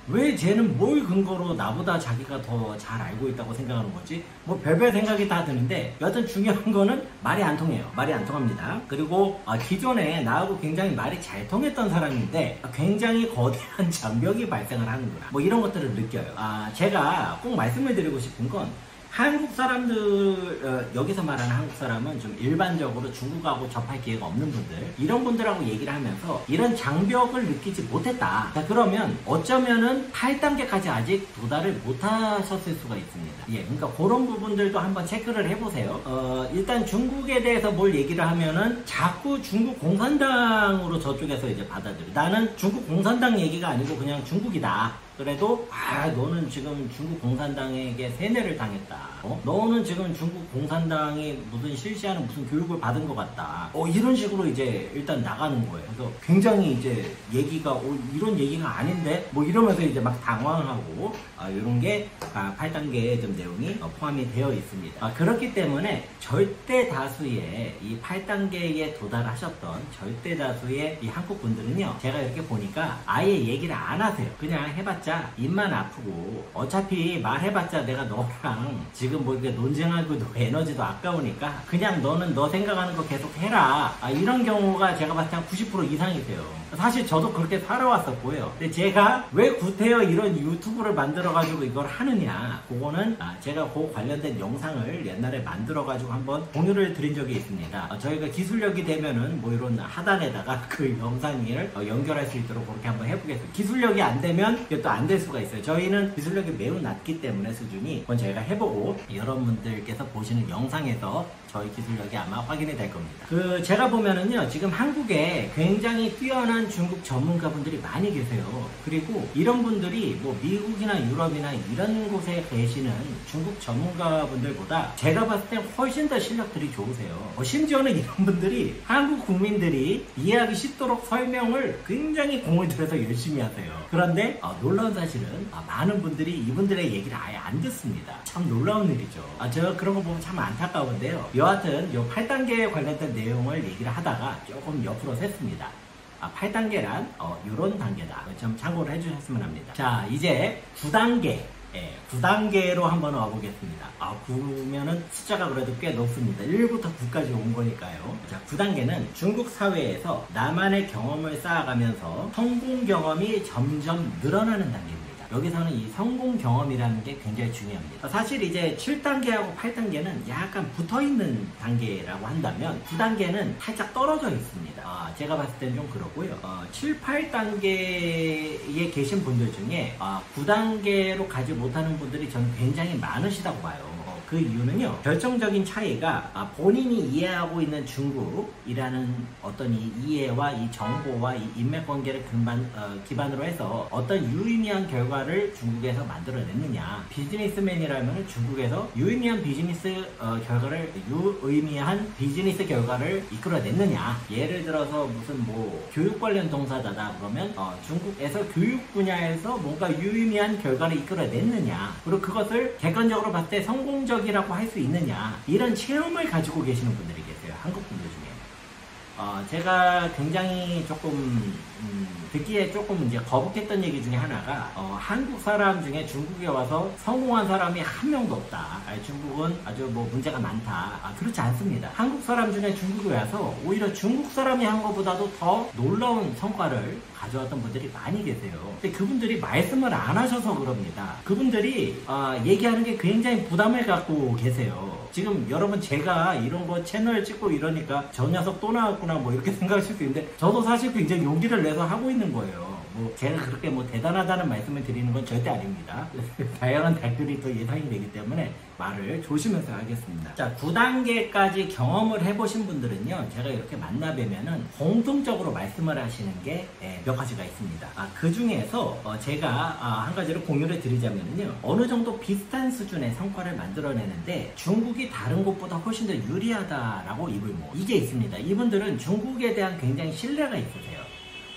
Speaker 1: 왜 쟤는 뭘 근거로 나보다 자기가 더 잘 알고 있다고 생각하는 거지? 뭐 별별 생각이 다 드는데, 여하튼 중요한 거는 말이 안 통해요. 말이 안 통합니다. 그리고 기존에 나하고 굉장히 말이 잘 통했던 사람인데 굉장히 거대한 장벽이 발생을 하는구나, 뭐 이런 것들을 느껴요. 제가 꼭 말씀을 드리고 싶은 건, 한국 사람들, 여기서 말하는 한국 사람은 좀 일반적으로 중국하고 접할 기회가 없는 분들, 이런 분들하고 얘기를 하면서 이런 장벽을 느끼지 못했다. 자, 그러면 어쩌면은 8단계까지 아직 도달을 못하셨을 수가 있습니다. 그러니까 그런 부분들도 한번 체크를 해보세요. 일단 중국에 대해서 뭘 얘기를 하면은 자꾸 중국 공산당으로 저쪽에서 이제 받아들여. 나는 중국 공산당 얘기가 아니고 그냥 중국이다. 그래도 너는 지금 중국 공산당에게 세뇌를 당했다. 너는 지금 중국 공산당이 무슨 실시하는 무슨 교육을 받은 것 같다. 이런 식으로 이제 일단 나가는 거예요. 그래서 굉장히 이제 얘기가 이런 얘기가 아닌데 뭐 이러면서 이제 막 당황하고 이런 게 8단계의 좀 내용이 포함이 되어 있습니다. 그렇기 때문에 절대 다수의 이 8단계에 도달하셨던 절대 다수의 이 한국 분들은요, 제가 이렇게 보니까 아예 얘기를 안 하세요. 그냥 해봤자 해봤자 입만 아프고 어차피 말해봤자 내가 너랑 지금 뭐 이렇게 논쟁하고 에너지도 아까우니까 그냥 너는 너 생각하는 거 계속 해라. 이런 경우가 제가 봤을 때 한 90% 이상이세요. 사실 저도 그렇게 살아왔었고요. 근데 제가 왜 구태여 이런 유튜브를 만들어가지고 이걸 하느냐, 그거는 제가 그 관련된 영상을 옛날에 만들어가지고 한번 공유를 드린 적이 있습니다. 저희가 기술력이 되면은 뭐 이런 하단에다가 그 영상을 연결할 수 있도록 그렇게 한번 해보겠습니다. 기술력이 안 되면 이게 또 안 될 수가 있어요. 저희는 기술력이 매우 낮기 때문에 수준이, 그건 저희가 해보고 여러분들께서 보시는 영상에서 저희 기술력이 아마 확인이 될 겁니다. 제가 보면은요, 지금 한국에 굉장히 뛰어난 중국 전문가분들이 많이 계세요. 그리고 이런 분들이 뭐 미국이나 유럽이나 이런 곳에 계시는 중국 전문가분들보다 제가 봤을 때 훨씬 더 실력들이 좋으세요. 심지어는 이런 분들이 한국 국민들이 이해하기 쉽도록 설명을 굉장히 공을 들여서 열심히 하세요. 그런데 놀라운 사실은 많은 분들이 이분들의 얘기를 아예 안 듣습니다. 참 놀라운 일이죠. 제가 그런 거 보면 참 안타까운데요. 여하튼 요 8단계에 관련된 내용을 얘기를 하다가 조금 옆으로 샜습니다. 8단계란 요런 단계다. 좀 참고를 해주셨으면 합니다. 자, 이제 9단계. 9단계로 한번 와보겠습니다. 9면은 숫자가 그래도 꽤 높습니다. 1부터 9까지 온 거니까요. 자, 9단계는 중국 사회에서 나만의 경험을 쌓아가면서 성공 경험이 점점 늘어나는 단계입니다. 여기서는 이 성공 경험이라는 게 굉장히 중요합니다. 사실 이제 7단계하고 8단계는 약간 붙어있는 단계라고 한다면 9단계는 살짝 떨어져 있습니다. 제가 봤을 때는 좀 그렇고요. 7, 8단계에 계신 분들 중에 9단계로 가지 못하는 분들이 저는 굉장히 많으시다고 봐요. 그 이유는요, 결정적인 차이가 본인이 이해하고 있는 중국이라는 어떤 이 이해와 이 정보와 이 인맥관계를 기반으로 해서 어떤 유의미한 결과를 중국에서 만들어냈느냐, 비즈니스맨이라면 중국에서 유의미한 비즈니스 결과를 이끌어냈느냐. 예를 들어서 무슨 뭐 교육 관련 종사자다 그러면 중국에서 교육 분야에서 뭔가 유의미한 결과를 이끌어냈느냐, 그리고 그것을 객관적으로 봤을 때 성공적 이라고 할 수 있느냐, 이런 체험을 가지고 계시는 분들이 계세요. 한국 분들 중에. 제가 굉장히 조금 듣기에 조금 이제 거북했던 얘기 중에 하나가 한국 사람 중에 중국에 와서 성공한 사람이 한 명도 없다. 중국은 아주 뭐 문제가 많다. 그렇지 않습니다. 한국 사람 중에 중국에 와서 오히려 중국 사람이 한 것보다도 더 놀라운 성과를 가져왔던 분들이 많이 계세요. 근데 그분들이 말씀을 안 하셔서 그럽니다. 그분들이 얘기하는 게 굉장히 부담을 갖고 계세요. 지금 여러분 제가 이런 거 채널 찍고 이러니까 저 녀석 또 나왔구나 뭐 이렇게 생각하실 수 있는데, 저도 사실 굉장히 용기를 내서 하고 있는 거예요. 뭐 제가 그렇게 뭐 대단하다는 말씀을 드리는 건 절대 아닙니다. 다양한 댓글이 또 예상이 되기 때문에 말을 조심해서 하겠습니다. 자, 9단계까지 경험을 해보신 분들은요, 제가 이렇게 만나뵈면은 공통적으로 말씀을 하시는 게 몇 가지가 있습니다. 그 중에서 제가 한 가지를 공유를 드리자면요, 어느 정도 비슷한 수준의 성과를 만들어내는데 중국이 다른 곳보다 훨씬 더 유리하다라고 입을 모으, 이게 있습니다. 이분들은 중국에 대한 굉장히 신뢰가 있으세요.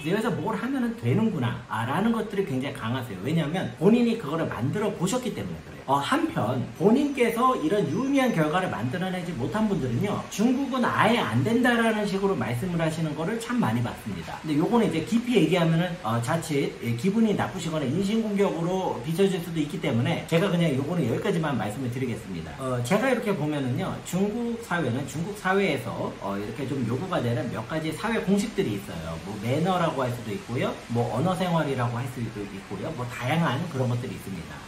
Speaker 1: 여기서 뭘 하면은 되는구나 라는 것들이 굉장히 강하세요. 왜냐하면 본인이 그거를 만들어 보셨기 때문에 그래요. 한편 본인께서 이런 유의미한 결과를 만들어내지 못한 분들은요, 중국은 아예 안 된다라는 식으로 말씀을 하시는 거를 참 많이 봤습니다. 근데 요거는 이제 깊이 얘기하면은 자칫 기분이 나쁘시거나 인신공격으로 비춰질 수도 있기 때문에 제가 그냥 요거는 여기까지만 말씀을 드리겠습니다. 제가 이렇게 보면은요, 중국 사회는 중국 사회에서 이렇게 좀 요구가 되는 몇 가지 사회 공식들이 있어요. 뭐 매너라고 할 수도 있고요, 뭐 언어 생활이라고 할 수도 있고요, 뭐 다양한 그런 것들이 있습니다.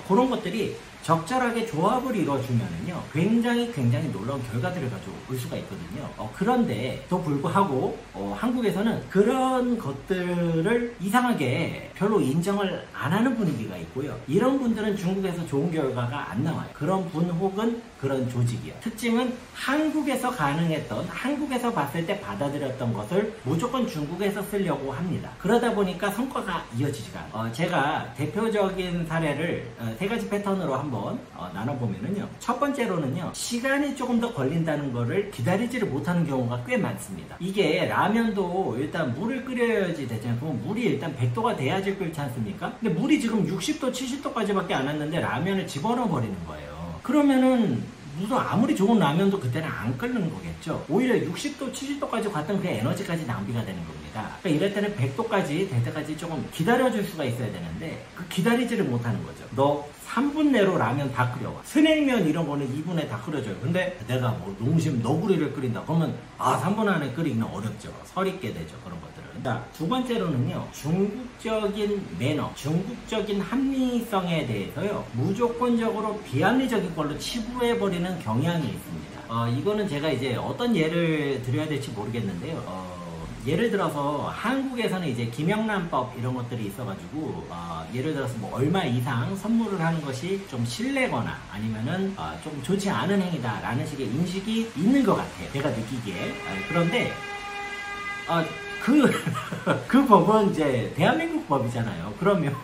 Speaker 1: 그런 것들이 적절하게 조합을 이루어주면은요, 굉장히 놀라운 결과들을 가져올 수가 있거든요. 그런데 또 불구하고 한국에서는 그런 것들을 이상하게 별로 인정을 안 하는 분위기가 있고요. 이런 분들은 중국에서 좋은 결과가 안 나와요. 그런 분 혹은 그런 조직이요. 특징은 한국에서 가능했던, 한국에서 봤을 때 받아들였던 것을 무조건 중국에서 쓰려고 합니다. 그러다 보니까 성과가 이어지지가 않아요. 제가 대표적인 사례를 3가지 패턴으로 한번 나눠보면은요, 첫 번째로는요, 시간이 조금 더 걸린다는 거를 기다리지를 못하는 경우가 꽤 많습니다. 이게 라면도 일단 물을 끓여야지 되잖아요. 그럼 물이 일단 100도가 돼야지 끓지 않습니까? 근데 물이 지금 60도, 70도까지밖에 안 왔는데 라면을 집어넣어 버리는 거예요. 그러면은 무슨 아무리 좋은 라면도 그때는 안 끓는 거겠죠. 오히려 60도, 70도까지 갔던 그 에너지까지 낭비가 되는 겁니다. 그러니까 이럴 때는 100도까지 될 때까지 조금 기다려줄 수가 있어야 되는데 그 기다리지를 못하는 거죠. 너 3분 내로 라면 다 끓여와. 스낵면 이런 거는 2분에 다 끓여줘요. 근데 내가 뭐 농심 너구리를 끓인다 그러면 3분 안에 끓이기는 어렵죠. 설익게 되죠. 그런 것들은. 자, 두 번째로는요, 중국적인 매너, 중국적인 합리성에 대해서요, 무조건적으로 비합리적인 걸로 치부해버리는 경향이 있습니다. 이거는 제가 이제 어떤 예를 드려야 될지 모르겠는데요. 예를 들어서 한국에서는 이제 김영란법 이런 것들이 있어가지고 예를 들어서 뭐 얼마 이상 선물을 하는 것이 좀 실례거나 아니면은 좀 좋지 않은 행위다 라는 식의 인식이 있는 것 같아요. 제가 느끼기에. 그런데 그 법은 이제 대한민국 법이잖아요. 그러면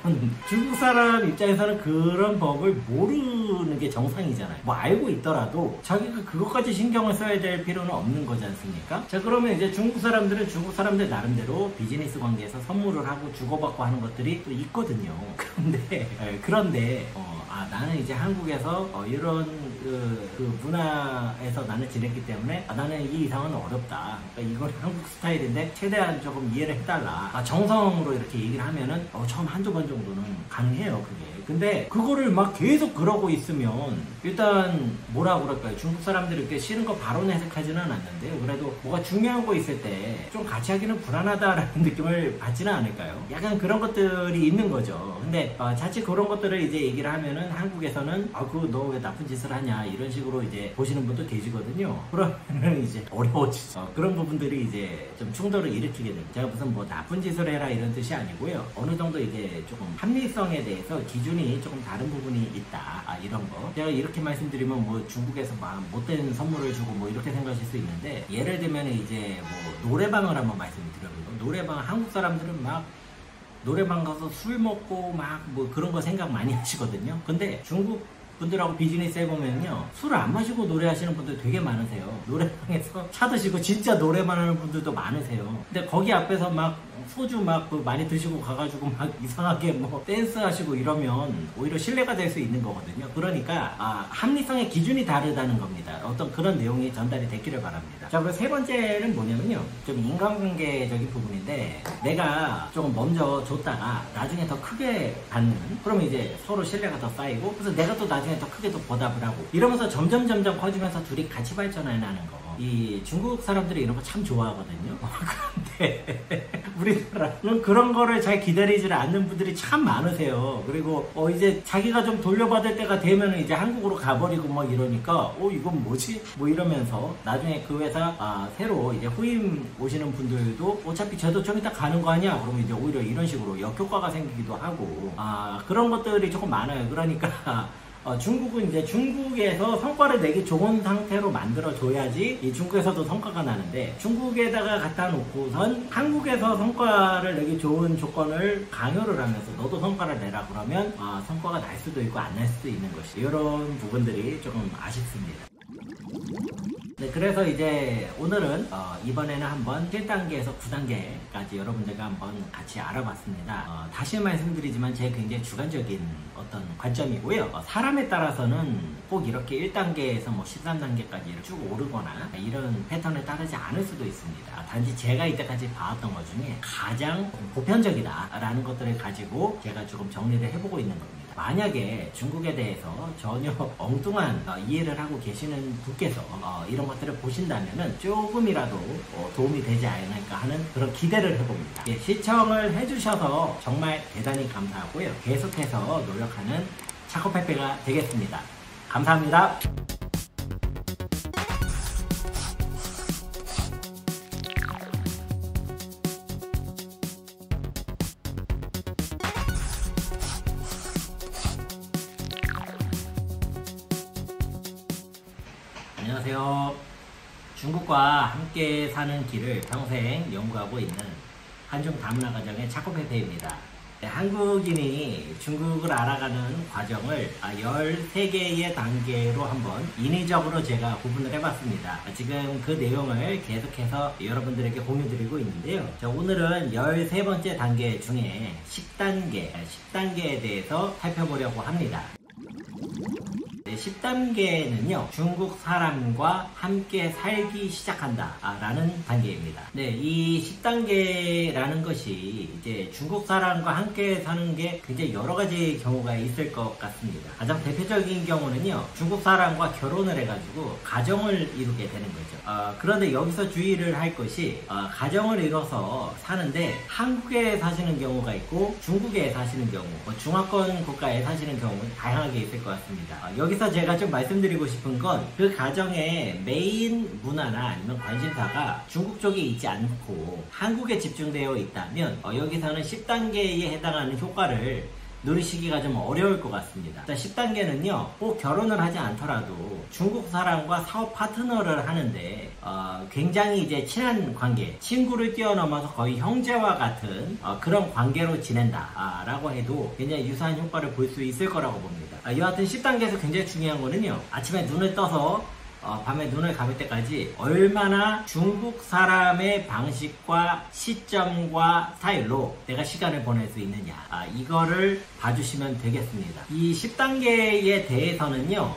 Speaker 1: 중국 사람 입장에서는 그런 법을 모르는 게 정상이잖아요. 뭐 알고 있더라도 자기가 그것까지 신경을 써야 될 필요는 없는 거지 않습니까? 자, 그러면 이제 중국 사람들은 중국 사람들 나름대로 비즈니스 관계에서 선물을 하고 주고받고 하는 것들이 또 있거든요. 그런데 나는 이제 한국에서 이런 그 문화에서 나는 지냈기 때문에 나는 이 이상은 어렵다. 그러니까 이건 한국 스타일인데 최대한 조금 이해를 해달라. 정성으로 이렇게 얘기를 하면은 처음 한두 번 정도는 가능해요, 그게. 근데 그거를 막 계속 그러고 있으면 일단 뭐라 그럴까요? 중국 사람들이 이렇게 싫은 거 바로 내색하지는 않는데요. 그래도 뭐가 중요한 거 있을 때 좀 같이 하기는 불안하다라는 느낌을 받지는 않을까요? 약간 그런 것들이 있는 거죠. 근데 자칫 그런 것들을 이제 얘기를 하면은 한국에서는 그거 너 왜 나쁜 짓을 하냐 이런 식으로 이제 보시는 분도 계시거든요. 그러면은 이제 어려워지죠. 그런 부분들이 이제 좀 충돌을 일으키게 됩니다. 제가 무슨 뭐 나쁜 짓을 해라 이런 뜻이 아니고요. 어느 정도 이제 조금 합리성에 대해서 기준이 조금 다른 부분이 있다. 이런 거. 제가 이렇게 말씀드리면 뭐 중국에서 막 못된 선물을 주고 뭐 이렇게 생각하실 수 있는데 예를 들면 이제 뭐 노래방을 한번 말씀드려요. 노래방 한국 사람들은 막 노래방 가서 술 먹고 막 뭐 그런 거 생각 많이 하시거든요. 근데 중국 분들하고 비즈니스 해보면요, 술을 안 마시고 노래하시는 분들 되게 많으세요. 노래방에서 차 드시고 진짜 노래만 하는 분들도 많으세요. 근데 거기 앞에서 막 소주 막 많이 드시고 가가지고 막 이상하게 뭐 댄스 하시고 이러면 오히려 신뢰가 될 수 있는 거거든요. 그러니까 합리성의 기준이 다르다는 겁니다. 어떤 그런 내용이 전달이 됐기를 바랍니다. 자, 그리고 세 번째는 뭐냐면요, 좀 인간관계적인 부분인데 내가 조금 먼저 줬다가 나중에 더 크게 받는, 그러면 이제 서로 신뢰가 더 쌓이고 그래서 내가 또 나중에 더 크게 또 보답을 하고 이러면서 점점 커지면서 둘이 같이 발전해 나는 거. 이 중국 사람들이 이런 거 참 좋아하거든요. 그런데 우리나라는 그런 거를 잘 기다리지 않는 분들이 참 많으세요. 그리고 이제 자기가 좀 돌려받을 때가 되면 이제 한국으로 가버리고 막 이러니까 이건 뭐지? 뭐 이러면서 나중에 그 회사 새로 이제 후임 오시는 분들도 어차피 저도 좀 이따 가는 거 아니야? 그러면 이제 오히려 이런 식으로 역효과가 생기기도 하고 그런 것들이 조금 많아요. 그러니까 중국은 이제 중국에서 성과를 내기 좋은 상태로 만들어줘야지 이 중국에서도 성과가 나는데 중국에다가 갖다 놓고선 한국에서 성과를 내기 좋은 조건을 강요를 하면서 너도 성과를 내라 그러면 성과가 날 수도 있고 안 날 수도 있는 것이 이런 부분들이 조금 아쉽습니다. 네, 그래서 이제 오늘은 이번에는 한번 1단계에서 9단계까지 여러분들과 한번 같이 알아봤습니다. 다시 말씀드리지만 제 굉장히 주관적인 어떤 관점이고요. 사람에 따라서는 꼭 이렇게 1단계에서 뭐 13단계까지 쭉 오르거나 이런 패턴을 따르지 않을 수도 있습니다. 단지 제가 이때까지 봐왔던 것 중에 가장 보편적이다라는 것들을 가지고 제가 조금 정리를 해보고 있는 겁니다. 만약에 중국에 대해서 전혀 엉뚱한 이해를 하고 계시는 분께서 이런 것들을 보신다면 조금이라도 도움이 되지 않을까 하는 그런 기대를 해봅니다. 시청을 해주셔서 정말 대단히 감사하고요. 계속해서 노력하는 차코페페가 되겠습니다. 감사합니다. 안녕하세요. 중국과 함께 사는 길을 평생 연구하고 있는 한중 다문화 가정의 차코페페입니다. 한국인이 중국을 알아가는 과정을 13개의 단계로 한번 인위적으로 제가 구분을 해봤습니다. 지금 그 내용을 계속해서 여러분들에게 공유드리고 있는데요. 오늘은 13번째 단계 중에 10단계에 대해서 살펴보려고 합니다. 10단계는요, 중국 사람과 함께 살기 시작한다 라는 단계입니다. 네, 이 10단계라는 것이 이제 중국 사람과 함께 사는 게 굉장히 여러 가지 경우가 있을 것 같습니다. 가장 대표적인 경우는요, 중국 사람과 결혼을 해가지고 가정을 이루게 되는 거죠. 그런데 여기서 주의를 할 것이, 가정을 이뤄서 사는데 한국에 사시는 경우가 있고 중국에 사시는 경우, 중화권 국가에 사시는 경우는 다양하게 있을 것 같습니다. 여기서 제가 좀 말씀드리고 싶은 건, 그 가정의 메인 문화나 아니면 관심사가 중국 쪽에 있지 않고 한국에 집중되어 있다면 여기서는 10단계에 해당하는 효과를 누리시기가 좀 어려울 것 같습니다. 10단계는요, 꼭 결혼을 하지 않더라도 중국 사람과 사업 파트너를 하는데 굉장히 이제 친한 관계, 친구를 뛰어넘어서 거의 형제와 같은 그런 관계로 지낸다 라고 해도 굉장히 유사한 효과를 볼 수 있을 거라고 봅니다. 여하튼 10단계에서 굉장히 중요한 거는요, 아침에 눈을 떠서 밤에 눈을 감을 때까지 얼마나 중국 사람의 방식과 시점과 스타일로 내가 시간을 보낼 수 있느냐, 이거를 봐주시면 되겠습니다. 이 10단계에 대해서는요,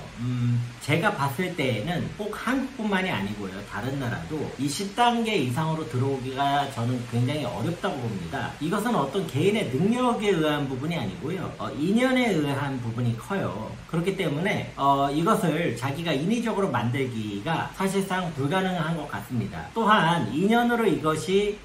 Speaker 1: 제가 봤을 때에는 꼭 한국뿐만이 아니고요, 다른 나라도 이 10단계 이상으로 들어오기가 저는 굉장히 어렵다고 봅니다. 이것은 어떤 개인의 능력에 의한 부분이 아니고요, 인연에 의한 부분이 커요. 그렇기 때문에 이것을 자기가 인위적으로 만들기가 사실상 불가능한 것 같습니다. 또한 인연으로 이것이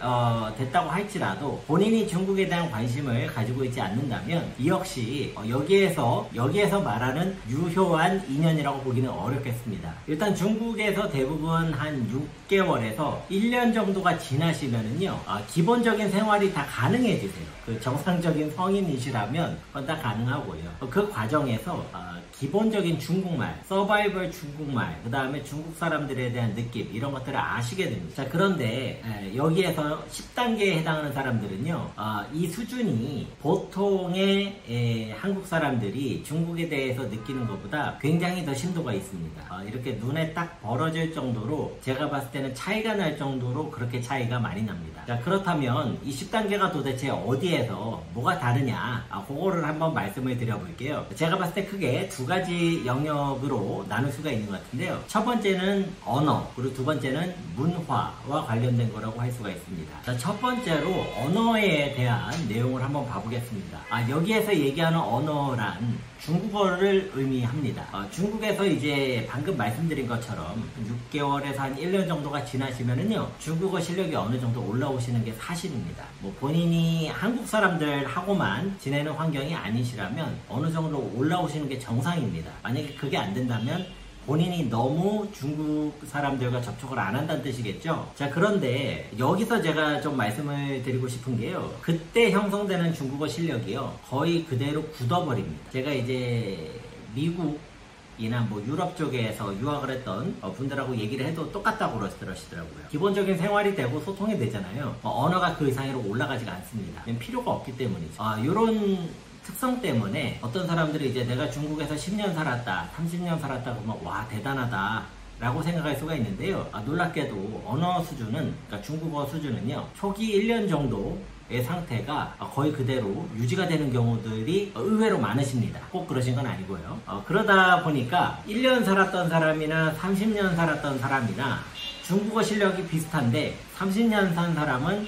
Speaker 1: 됐다고 할지라도 본인이 중국에 대한 관심을 가지고 있지 않는다면 이 역시 여기에서 말하는 유효한 인연이라고 보기는 어렵겠습니다. 일단 중국에서 대부분 한 6개월에서 1년 정도가 지나시면은요, 기본적인 생활이 다 가능해지세요. 그 정상적인 성인이시라면 그건 다 가능하고요. 그 과정에서 기본적인 중국말, 서바이벌 중국말, 그 다음에 중국 사람들에 대한 느낌, 이런 것들을 아시게 됩니다. 자, 그런데 여기에서 10단계에 해당하는 사람들은요, 이 수준이 보통의 한국 사람들이 중국에 대해서 느끼는 것보다 굉장히 더 심도가 있습니다. 이렇게 눈에 딱 벌어질 정도로, 제가 봤을 때는 차이가 날 정도로 그렇게 차이가 많이 납니다. 자, 그렇다면 이 10단계가 도대체 어디에서 뭐가 다르냐, 그거를 한번 말씀을 드려볼게요. 제가 봤을 때 크게 두 가지 영역으로 나눌 수가 있는 것 같은데요. 첫 번째는 언어, 그리고 두 번째는 문화와 관련된 거라고 할 수가 있습니다. 자, 첫 번째로 언어에 대한 내용을 한번 봐보겠습니다. 여기에서 얘기하는 언어란 중국어를 의미합니다. 중국에서 이제 방금 말씀드린 것처럼 6개월에서 한 1년 정도가 지나시면은요, 중국어 실력이 어느 정도 올라오시는 게 사실입니다. 뭐 본인이 한국 사람들하고만 지내는 환경이 아니시라면 어느 정도 올라오시는 게 정상입니다. 만약에 그게 안 된다면 본인이 너무 중국 사람들과 접촉을 안 한다는 뜻이겠죠. 자, 그런데 여기서 제가 좀 말씀을 드리고 싶은 게요, 그때 형성되는 중국어 실력이요, 거의 그대로 굳어버립니다. 제가 이제 미국이나 뭐 유럽 쪽에서 유학을 했던 분들하고 얘기를 해도 똑같다고 그러시더라고요. 기본적인 생활이 되고 소통이 되잖아요. 언어가 그 이상으로 올라가지가 않습니다. 필요가 없기 때문이죠. 이런 특성 때문에 어떤 사람들이 이제 내가 중국에서 10년 살았다, 30년 살았다 그러면 와, 대단하다 라고 생각할 수가 있는데요, 놀랍게도 언어 수준은, 그러니까 중국어 수준은요, 초기 1년 정도의 상태가 거의 그대로 유지가 되는 경우들이 의외로 많으십니다. 꼭 그러신 건 아니고요. 그러다 보니까 1년 살았던 사람이나 30년 살았던 사람이나 중국어 실력이 비슷한데 30년 산 사람은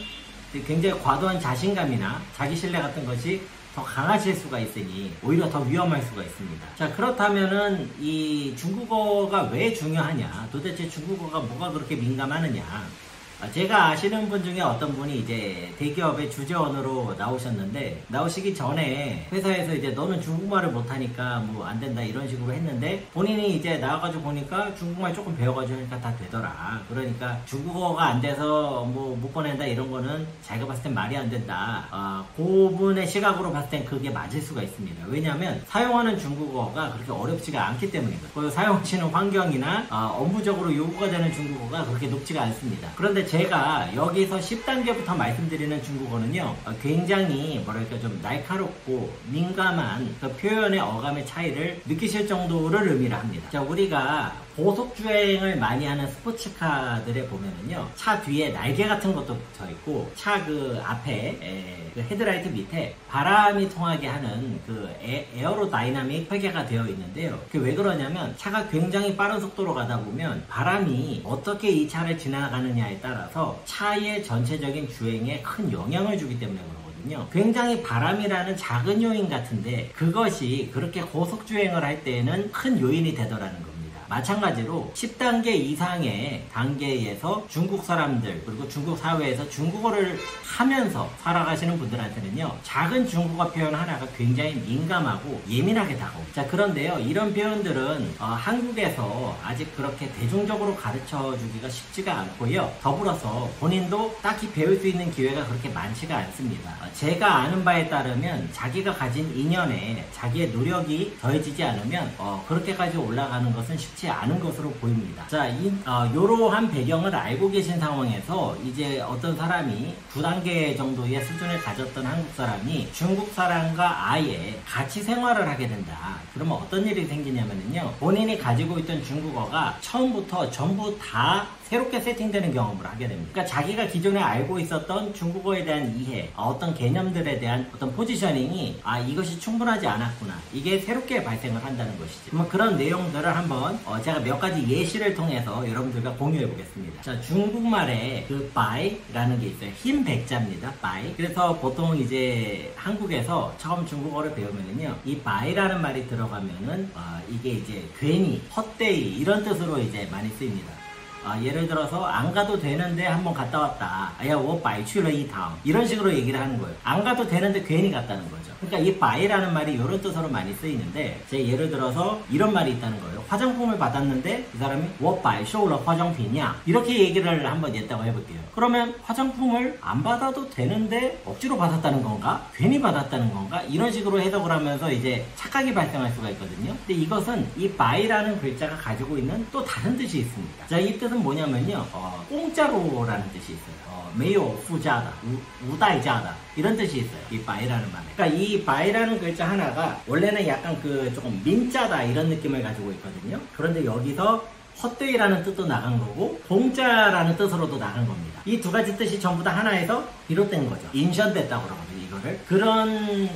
Speaker 1: 굉장히 과도한 자신감이나 자기 신뢰 같은 것이 더 강하실 수가 있으니 오히려 더 위험할 수가 있습니다. 자, 그렇다면은 이 중국어가 왜 중요하냐, 도대체 중국어가 뭐가 그렇게 민감하느냐. 제가 아시는 분 중에 어떤 분이 이제 대기업의 주재원으로 나오셨는데, 나오시기 전에 회사에서 이제 너는 중국말을 못하니까 뭐 안 된다 이런 식으로 했는데, 본인이 이제 나와가지고 보니까 중국말 조금 배워가지고 하니까 다 되더라. 그러니까 중국어가 안 돼서 뭐 못 보낸다 이런 거는 자기가 봤을 땐 말이 안 된다. 그분의 시각으로 봤을 땐 그게 맞을 수가 있습니다. 왜냐하면 사용하는 중국어가 그렇게 어렵지가 않기 때문이거든요. 그리고 사용하시는 환경이나 업무적으로 요구가 되는 중국어가 그렇게 높지가 않습니다. 그런데 제가 여기서 10단계부터 말씀드리는 중국어는요, 굉장히 뭐랄까 좀 날카롭고 민감한 그 표현의 어감의 차이를 느끼실 정도를 의미를 합니다. 자, 우리가 고속주행을 많이 하는 스포츠카들에 보면은요, 차 뒤에 날개 같은 것도 붙어 있고, 차 그 앞에 그 헤드라이트 밑에 바람이 통하게 하는 그 에어로다이나믹 설계가 되어 있는데요. 그게 왜 그러냐면 차가 굉장히 빠른 속도로 가다 보면 바람이 어떻게 이 차를 지나가느냐에 따라서 차의 전체적인 주행에 큰 영향을 주기 때문에 그러거든요. 굉장히 바람이라는 작은 요인 같은데 그것이 그렇게 고속주행을 할 때에는 큰 요인이 되더라는 겁니다. 마찬가지로 10단계 이상의 단계에서 중국 사람들 그리고 중국 사회에서 중국어를 하면서 살아가시는 분들한테는요, 작은 중국어 표현 하나가 굉장히 민감하고 예민하게 다가옵니다. 자, 그런데요, 이런 표현들은 한국에서 아직 그렇게 대중적으로 가르쳐 주기가 쉽지가 않고요, 더불어서 본인도 딱히 배울 수 있는 기회가 그렇게 많지가 않습니다. 제가 아는 바에 따르면 자기가 가진 인연에 자기의 노력이 더해지지 않으면 그렇게까지 올라가는 것은 쉽지 않은 것으로 보입니다. 자, 이러한 배경을 알고 계신 상황에서 이제 어떤 사람이 9단계 정도의 수준을 가졌던 한국 사람이 중국 사람과 아예 같이 생활을 하게 된다. 그러면 어떤 일이 생기냐면요, 본인이 가지고 있던 중국어가 처음부터 전부 다 새롭게 세팅되는 경험을 하게 됩니다. 그러니까 자기가 기존에 알고 있었던 중국어에 대한 이해, 어떤 개념들에 대한 어떤 포지셔닝이 이것이 충분하지 않았구나, 이게 새롭게 발생을 한다는 것이죠. 그런 내용들을 한번 제가 몇 가지 예시를 통해서 여러분들과 공유해 보겠습니다. 자, 중국말에 그 바이라는 게 있어요. 흰 백자입니다. 바이. 그래서 보통 이제 한국에서 처음 중국어를 배우면은요, 이 바이라는 말이 들어가면은 이게 이제 괜히, 헛되이 이런 뜻으로 이제 많이 쓰입니다. 예를 들어서 안 가도 되는데 한번 갔다 왔다. 야, 我白去了一趟. 이런 식으로 얘기를 하는 거예요. 안 가도 되는데 괜히 갔다는 거죠. 그러니까 이 바이라는 말이 이런 뜻으로 많이 쓰이는데, 제 예를 들어서 이런 말이 있다는 거예요. 화장품을 받았는데 이 사람이 我白收了化妆品야, 이렇게 얘기를 한번 했다고 해볼게요. 그러면 화장품을 안 받아도 되는데 억지로 받았다는 건가? 괜히 받았다는 건가? 이런 식으로 해석을 하면서 이제 착각이 발생할 수가 있거든요. 근데 이것은 이 바이라는 글자가 가지고 있는 또 다른 뜻이 있습니다. 자, 이 뜻은 뭐냐면요, 공짜로라는 뜻이 있어요. 没有附加的,无代价的 이런 뜻이 있어요. 이 바이라는 말에. 그러니까 이 바이라는 글자 하나가 원래는 약간 그 조금 민짜다 이런 느낌을 가지고 있거든요. 그런데 여기서 헛되이라는 뜻도 나간 거고 공짜라는 뜻으로도 나간 겁니다. 이 두 가지 뜻이 전부 다 하나에서 비롯된 거죠. 인션됐다고 그러거든요, 이거를. 그런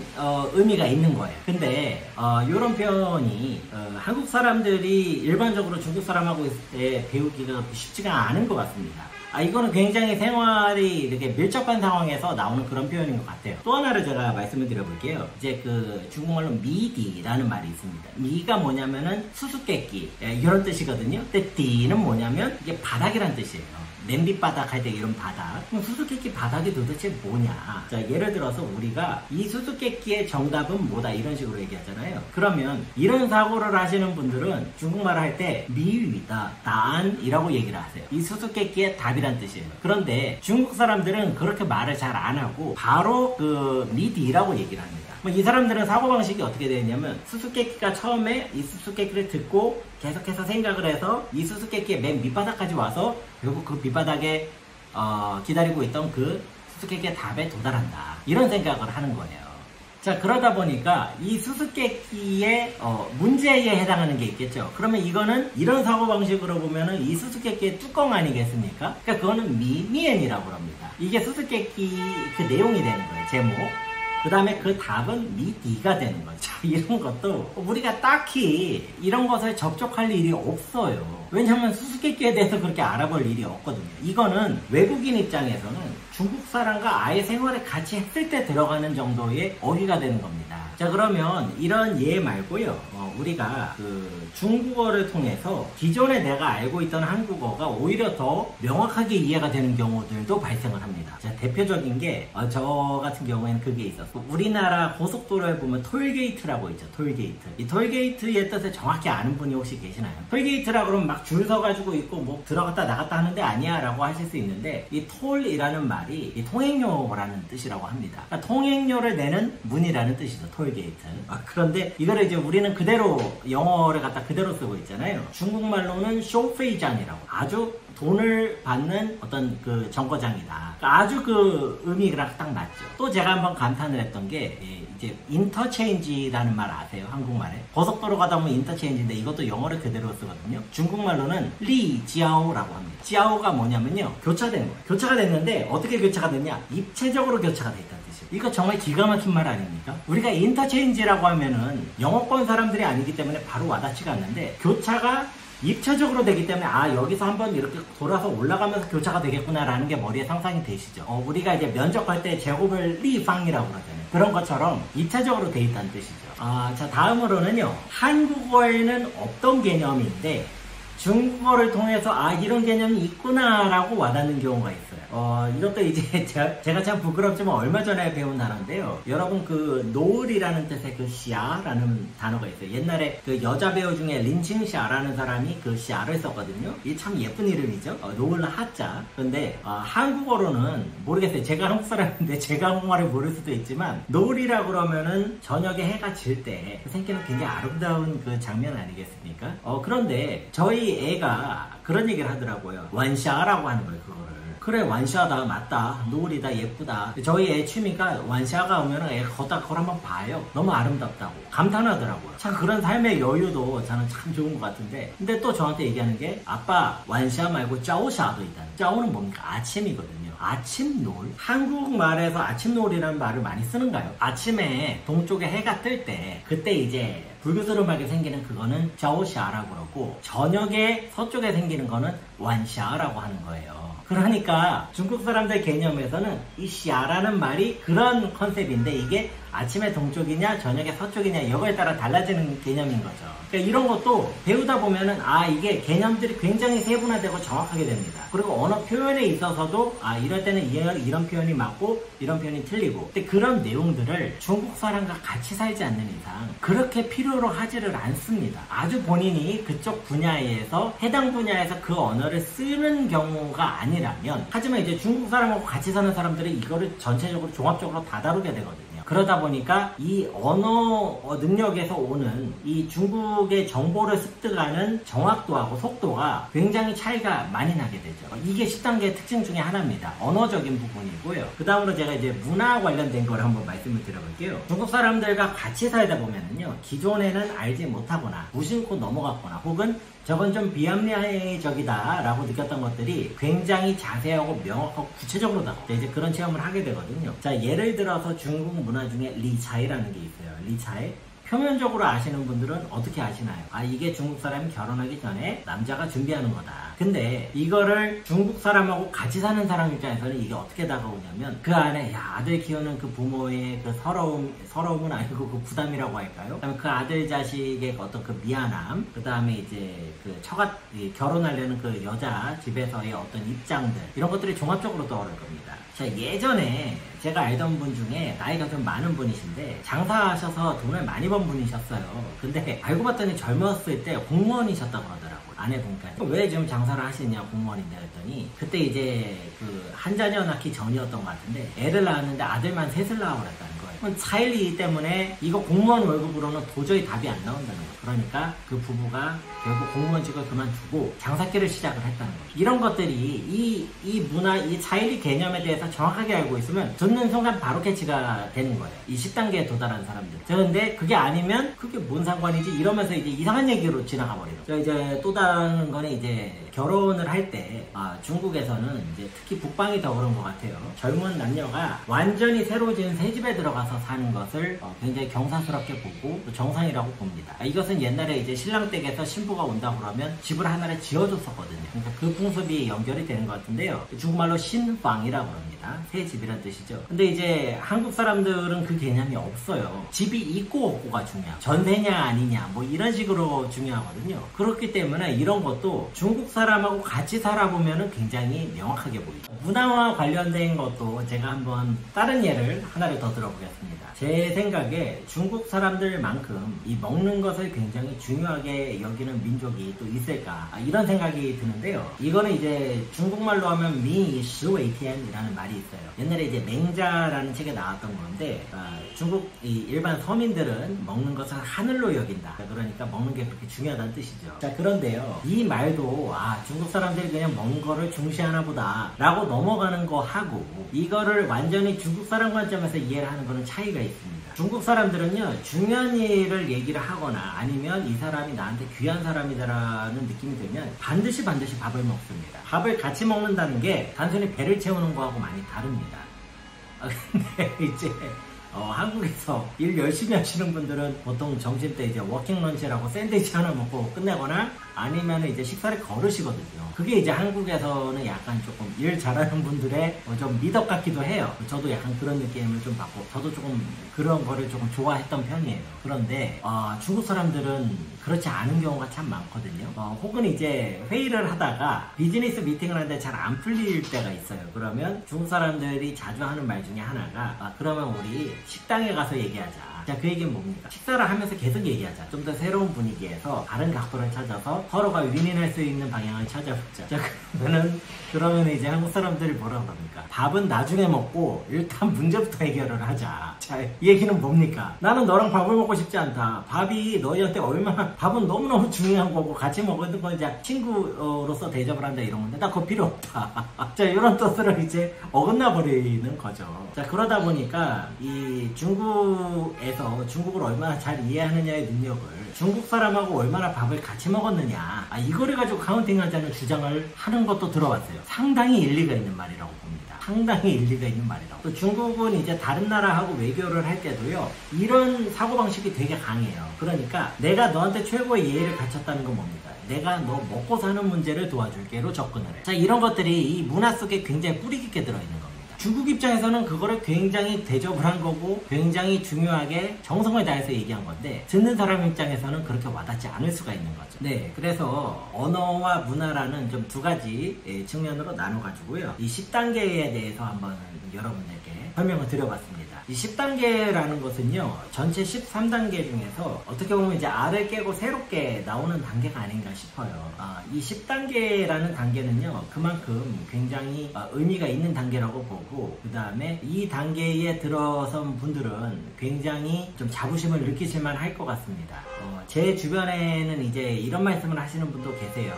Speaker 1: 의미가 있는 거예요. 근데 이런 표현이 한국 사람들이 일반적으로 중국 사람하고 있을 때 배우기가 쉽지가 않은 것 같습니다. 이거는 굉장히 생활이 이렇게 밀접한 상황에서 나오는 그런 표현인 것 같아요. 또 하나를 제가 말씀을 드려볼게요. 이제 그 중국말로 미디라는 말이 있습니다. 미가 뭐냐면은 수수께끼, 이런 뜻이거든요. 근데 디는 뭐냐면 이게 바닥이란 뜻이에요. 냄비바닥 할 때 이런 바닥. 그럼 수수께끼 바닥이 도대체 뭐냐? 자, 예를 들어서 우리가 이 수수께끼의 정답은 뭐다 이런 식으로 얘기하잖아요. 그러면 이런 사고를 하시는 분들은 중국말을 할 때 미위다, 다안이라고 얘기를 하세요. 이 수수께끼의 답이란 뜻이에요. 그런데 중국 사람들은 그렇게 말을 잘 안 하고 바로 그 미디라고 얘기를 합니다. 이 사람들은 사고방식이 어떻게 되냐면, 수수께끼가 처음에 이 수수께끼를 듣고 계속해서 생각을 해서 이 수수께끼의 맨 밑바닥까지 와서 결국 그 밑바닥에 기다리고 있던 그 수수께끼의 답에 도달한다, 이런 생각을 하는 거예요. 자, 그러다 보니까 이 수수께끼의 문제에 해당하는 게 있겠죠. 그러면 이거는 이런 사고방식으로 보면은 이 수수께끼의 뚜껑 아니겠습니까? 그러니까 그거는 미엔이라고 합니다. 이게 수수께끼 그 내용이 되는 거예요, 제목. 그 다음에 그 답은 미디가 되는 거죠. 이런 것도 우리가 딱히 이런 것을 접촉할 일이 없어요. 왜냐하면 수수께끼에 대해서 그렇게 알아볼 일이 없거든요. 이거는 외국인 입장에서는 중국 사람과 아예 생활을 같이 했을 때 들어가는 정도의 어휘가 되는 겁니다. 자, 그러면 이런 예 말고요, 우리가 그 중국어를 통해서 기존에 내가 알고 있던 한국어가 오히려 더 명확하게 이해가 되는 경우들도 발생을 합니다. 자, 대표적인 게 저 같은 경우에는 그게 있었고, 우리나라 고속도로에 보면 톨게이트라고 있죠. 톨게이트. 이 톨게이트의 뜻을 정확히 아는 분이 혹시 계시나요? 톨게이트라 그러면 막 줄 서가지고 있고 뭐 들어갔다 나갔다 하는데 아니야 라고 하실 수 있는데, 이 톨이라는 말이 이 통행료라는 뜻이라고 합니다. 그러니까 통행료를 내는 문이라는 뜻이죠. 톨 톨게이트. 그런데 이거를 이제 우리는 그대로 영어를 갖다 그대로 쓰고 있잖아요. 중국말로는 쇼페이장이라고, 아주 돈을 받는 어떤 그 정거장이다. 아주 그 의미가 딱 맞죠. 또 제가 한번 감탄을 했던 게 이제 인터체인지라는 말 아세요? 한국말에 고속도로 가다 보면 인터체인지인데 이것도 영어를 그대로 쓰거든요. 중국말로는 리지아오라고 합니다. 지아오가 뭐냐면요, 교차된 거예요. 교차가 됐는데 어떻게 교차가 됐냐? 입체적으로 교차가 됐다는 뜻이에요. 이거 정말 기가 막힌 말 아닙니까? 우리가 인터체인지라고 하면은 영어권 사람들이 아니기 때문에 바로 와닿지가 않는데, 교차가 입체적으로 되기 때문에 여기서 한번 이렇게 돌아서 올라가면서 교차가 되겠구나 라는 게 머리에 상상이 되시죠. 우리가 이제 면접할 때 제곱을 리팡이라고 그러잖아요. 그런 것처럼 입체적으로 돼 있다는 뜻이죠. 자, 다음으로는요, 한국어에는 없던 개념인데 중국어를 통해서 이런 개념이 있구나 라고 와닿는 경우가 있어요. 이것도 이제 제가 참 부끄럽지만 얼마 전에 배운 단어인데요. 여러분, 그 노을이라는 뜻의 그 시아라는 단어가 있어요. 옛날에 그 여자 배우 중에 린칭시아라는 사람이 그 시아를 썼거든요. 이게 참 예쁜 이름이죠. 노을 하자. 근데 한국어로는 모르겠어요. 제가 한국 사람인데 제가 한국말을 모를 수도 있지만, 노을이라고 그러면은 저녁에 해가 질 때 생기는 굉장히 아름다운 그 장면 아니겠습니까? 그런데 저희 애가 그런 얘기를 하더라고요. 완샤라고 하는 거예요, 그거를. 그래, 완샤다, 맞다, 노을이다, 예쁘다. 저희 애 취미가 완샤가 오면 애가 걷다 그걸 한번 봐요. 너무 아름답다고 감탄하더라고요. 참 그런 삶의 여유도 저는 참 좋은 것 같은데, 근데 또 저한테 얘기하는 게, 아빠 완샤 말고 짜오샤도 있다. 짜오는 뭡니까? 아침이거든요. 아침 노을? 한국말에서 아침 노을이라는 말을 많이 쓰는가요? 아침에 동쪽에 해가 뜰 때, 그때 이제 불그스름하게 생기는 그거는 짜오샤라고 그러고, 저녁에 서쪽에 생기는 거는 완샤라고 하는 거예요. 그러니까 중국 사람들 개념에서는 이 샤라는 말이 그런 컨셉인데, 이게 아침에 동쪽이냐 저녁에 서쪽이냐 이거에 따라 달라지는 개념인 거죠. 그러니까 이런 것도 배우다 보면은 이게 개념들이 굉장히 세분화되고 정확하게 됩니다. 그리고 언어 표현에 있어서도 이럴 때는 이런 표현이 맞고 이런 표현이 틀리고, 근데 그런 내용들을 중국 사람과 같이 살지 않는 이상 그렇게 필요로 하지를 않습니다. 아주 본인이 그쪽 분야에서 해당 분야에서 그 언어를 쓰는 경우가 아니라면. 하지만 이제 중국 사람하고 같이 사는 사람들이 이거를 전체적으로 종합적으로 다 다루게 되거든요. 그러다 보니까 이 언어 능력에서 오는 이 중국의 정보를 습득하는 정확도하고 속도가 굉장히 차이가 많이 나게 되죠. 이게 10단계의 특징 중에 하나입니다. 언어적인 부분이고요. 그 다음으로 제가 이제 문화 관련된 걸 한번 말씀을 드려볼게요. 중국 사람들과 같이 살다 보면은요, 기존에는 알지 못하거나 무심코 넘어갔거나 혹은 저건 좀 비합리적이다 라고 느꼈던 것들이 굉장히 자세하고 명확하고 구체적으로 나오고 이제 그런 체험을 하게 되거든요. 자, 예를 들어서 중국 문화 중에 리차이라는 게 있어요. 리차이. 표면적으로 아시는 분들은 어떻게 아시나요? 이게 중국 사람이 결혼하기 전에 남자가 준비하는 거다. 근데 이거를 중국 사람하고 같이 사는 사람 입장에서는 이게 어떻게 다가오냐면, 그 안에 아들 키우는 그 부모의 그 서러움은 아니고 그 부담이라고 할까요? 그다음에 그 아들 자식의 어떤 그 미안함, 그 다음에 이제 그 결혼하려는 그 여자 집에서의 어떤 입장들, 이런 것들이 종합적으로 떠오를 겁니다. 자, 예전에 제가 알던 분 중에 나이가 좀 많은 분이신데 장사하셔서 돈을 많이 번 분이셨어요. 근데 알고 봤더니 젊었을 때 공무원이셨다고 그러더라고요. 아내분까지. 왜 지금 장사를 하시냐, 공무원인데 했더니, 그때 이제 그 한 자녀 낳기 전이었던 것 같은데 애를 낳았는데 아들만 셋을 낳아버렸다는 거예요. 차일리 때문에 이거 공무원 월급으로는 도저히 답이 안 나온다는 거예요. 그러니까 그 부부가 결국 공무원직을 그만두고 장사길을 시작을 했다는 거예요. 이런 것들이 이 문화, 이 차일리 개념에 대해서 정확하게 알고 있으면 듣는 순간 바로 캐치가 되는 거예요. 이 10단계에 도달한 사람들. 그런데 그게 아니면 그게 뭔 상관이지 이러면서 이제 이상한 얘기로 지나가 버려요. 이제 또 다른 거는 이제 결혼을 할 때 중국에서는 이제 특히 북방이 더 그런 것 같아요. 젊은 남녀가 완전히 새로 지은 새 집에 들어가서 사는 것을 굉장히 경사스럽게 보고 또 정상이라고 봅니다. 이것은 옛날에 이제 신랑 댁에서 신부가 온다고 그러면 집을 하나를 지어줬었거든요. 그러니까 그 풍습이 연결이 되는 것 같은데요. 중국말로 신방이라고 합니다. 새 집이란 뜻이죠. 근데 이제 한국 사람들은 그 개념이 없어요. 집이 있고 없고가 중요하고 전세냐 아니냐 뭐 이런 식으로 중요하거든요. 그렇기 때문에 이런 것도 중국 사람하고 같이 살아보면 굉장히 명확하게 보이죠. 문화와 관련된 것도 제가 한번 다른 예를 하나를 더 들어보겠습니다. 들어봤습니다. 제 생각에 중국 사람들만큼 이 먹는 것을 굉장히 중요하게 여기는 민족이 또 있을까, 이런 생각이 드는데요. 이거는 이제 중국말로 하면 미시웨이티안이라는 말이 있어요. 옛날에 이제 맹자라는 책에 나왔던 건데, 중국 일반 서민들은 먹는 것을 하늘로 여긴다. 그러니까 먹는 게 그렇게 중요하다는 뜻이죠. 자, 그런데요, 이 말도 중국 사람들이 그냥 먹는 거를 중시하나 보다 라고 넘어가는 거 하고, 이거를 완전히 중국 사람 관점에서 이해를 하는 거는 차이가 있습니다. 중국 사람들은요, 중요한 일을 얘기를 하거나 아니면 이 사람이 나한테 귀한 사람이다라는 느낌이 들면 반드시 밥을 먹습니다. 밥을 같이 먹는다는 게 단순히 배를 채우는 거하고 많이 다릅니다. 근데 이제 한국에서 일 열심히 하시는 분들은 보통 점심때 이제 워킹 런치라고 샌드위치 하나 먹고 끝내거나 아니면 이제 식사를 거르시거든요. 그게 이제 한국에서는 약간 조금 일 잘하는 분들의 좀 미덕 같기도 해요. 저도 약간 그런 느낌을 좀 받고, 저도 조금 그런 거를 조금 좋아했던 편이에요. 그런데 중국 사람들은 그렇지 않은 경우가 참 많거든요. 혹은 이제 회의를 하다가 비즈니스 미팅을 하는데 잘 안 풀릴 때가 있어요. 그러면 중국 사람들이 자주 하는 말 중에 하나가 그러면 우리 식당에 가서 얘기하자. 자, 그 얘기는 뭡니까? 식사를 하면서 계속 얘기하자. 좀 더 새로운 분위기에서 다른 각도를 찾아서 서로가 윈윈할 수 있는 방향을 찾아보자. 자, 그러면 이제 한국 사람들이 뭐라고 합니까? 밥은 나중에 먹고 일단 문제부터 해결을 하자. 자, 이 얘기는 뭡니까? 나는 너랑 밥을 먹고 싶지 않다. 밥이 너희한테 얼마나, 밥은 너무너무 중요한 거고 같이 먹는 건 이제 친구로서 대접을 한다 이런 건데 나 그거 필요 없다. 자, 이런 뜻으로 이제 어긋나 버리는 거죠. 자, 그러다 보니까 이 중국에서 중국을 얼마나 잘 이해하느냐의 능력을, 중국 사람하고 얼마나 밥을 같이 먹었느냐, 이거를 가지고 카운팅하자는 주장을 하는 것도 들어봤어요. 상당히 일리가 있는 말이라고 봅니다. 상당히 일리가 있는 말이라고. 또 중국은 이제 다른 나라하고 외교를 할 때도요, 이런 사고방식이 되게 강해요. 그러니까 내가 너한테 최고의 예의를 갖췄다는 건 뭡니까? 내가 너 먹고 사는 문제를 도와줄게로 접근을 해. 자, 이런 것들이 이 문화 속에 굉장히 뿌리 깊게 들어있는 겁니다. 중국 입장에서는 그거를 굉장히 대접을 한 거고 굉장히 중요하게 정성을 다해서 얘기한 건데, 듣는 사람 입장에서는 그렇게 와닿지 않을 수가 있는 거죠. 네, 그래서 언어와 문화라는 좀 두 가지 측면으로 나눠가지고요, 이 10단계에 대해서 한번 여러분들께 설명을 드려봤습니다. 이 10단계라는 것은요, 전체 13단계 중에서 어떻게 보면 이제 알을 깨고 새롭게 나오는 단계가 아닌가 싶어요. 이 10단계라는 단계는요, 그만큼 굉장히 의미가 있는 단계라고 보고, 그 다음에 이 단계에 들어선 분들은 굉장히 좀 자부심을 느끼실만 할 것 같습니다. 제 주변에는 이제 이런 말씀을 하시는 분도 계세요.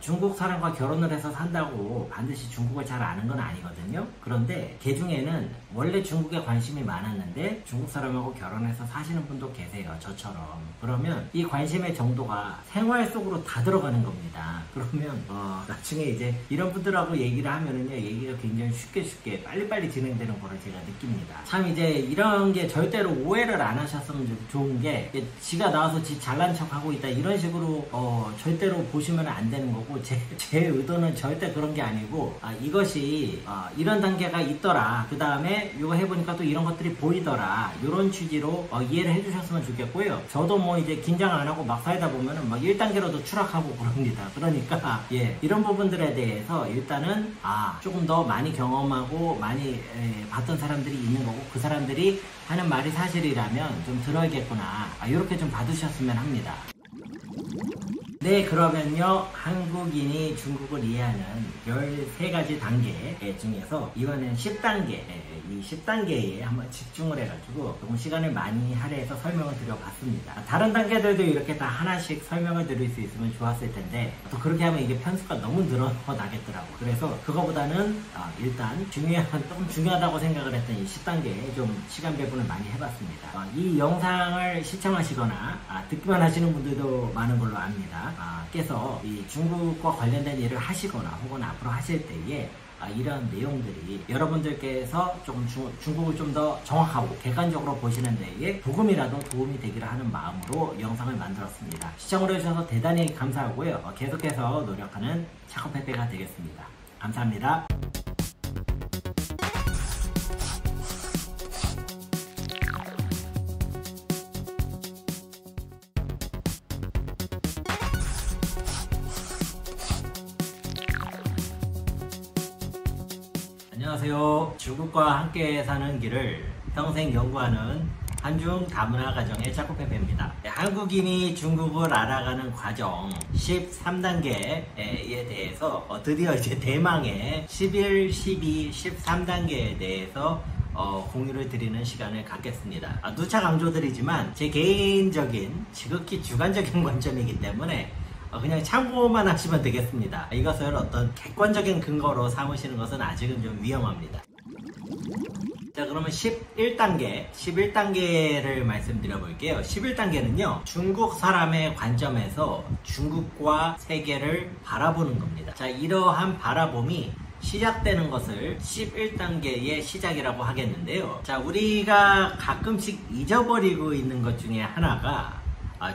Speaker 1: 중국 사람과 결혼을 해서 산다고 반드시 중국을 잘 아는 건 아니거든요. 그런데 그 중에는 원래 중국에 관심이 많았는데 중국 사람하고 결혼해서 사시는 분도 계세요. 저처럼. 그러면 이 관심의 정도가 생활 속으로 다 들어가는 겁니다. 그러면 나중에 이제 이런 분들하고 얘기를 하면은요, 얘기가 굉장히 쉽게 빨리빨리 진행되는 거를 제가 느낍니다. 참 이제 이런 게 절대로 오해를 안 하셨으면 좀 좋은 게, 지가 나와서 지 잘난 척 하고 있다 이런 식으로 절대로 보시면 안 되는 거고, 제 의도는 절대 그런 게 아니고, 이것이 이런 단계가 있더라, 그 다음에 이거 해보니까 또 이런 것들이 보이더라, 이런 취지로 이해를 해주셨으면 좋겠고요. 저도 뭐 이제 긴장 안 하고 막 살다 보면은 막 1단계로도 추락하고 그럽니다. 그러니까 이런 부분들에 대해서 일단은 조금 더 많이 경험하고 많이 봤던 사람들이 있는 거고, 그 사람들이 하는 말이 사실이라면 좀 들어야겠구나, 이렇게 좀 받으셨으면 합니다. 네, 그러면요, 한국인이 중국을 이해하는 13가지 단계 중에서 이거는 10단계, 이 10단계에 한번 집중을 해가지고 조금 시간을 많이 할애해서 설명을 드려봤습니다. 다른 단계들도 이렇게 다 하나씩 설명을 드릴 수 있으면 좋았을 텐데, 또 그렇게 하면 이게 편수가 너무 늘어나겠더라고요. 그래서 그거보다는 일단 조금 중요하다고 생각을 했던 이 10단계에 좀 시간 배분을 많이 해봤습니다. 이 영상을 시청하시거나 듣기만 하시는 분들도 많은 걸로 압니다. 께서 이 중국과 관련된 일을 하시거나 혹은 앞으로 하실 때에 이런 내용들이 여러분들께서 조금 중국을 좀 더 정확하고 객관적으로 보시는 데에 조금이라도 도움이 되기를 하는 마음으로 영상을 만들었습니다. 시청을 해주셔서 대단히 감사하고요. 계속해서 노력하는 차코페페가 되겠습니다. 감사합니다. 안녕하세요. 중국과 함께 사는 길을 평생 연구하는 한중 다문화 가정의 자쿠페페입니다. 한국인이 중국을 알아가는 과정 13단계에 대해서 드디어 이제 대망의 11, 12, 13단계에 대해서 공유를 드리는 시간을 갖겠습니다. 누차 강조드리지만 제 개인적인 지극히 주관적인 관점이기 때문에 그냥 참고만 하시면 되겠습니다. 이것을 어떤 객관적인 근거로 삼으시는 것은 아직은 좀 위험합니다. 자, 그러면 11단계를 말씀드려 볼게요. 11단계는요, 중국 사람의 관점에서 중국과 세계를 바라보는 겁니다. 자, 이러한 바라봄이 시작되는 것을 11단계의 시작이라고 하겠는데요. 자, 우리가 가끔씩 잊어버리고 있는 것 중에 하나가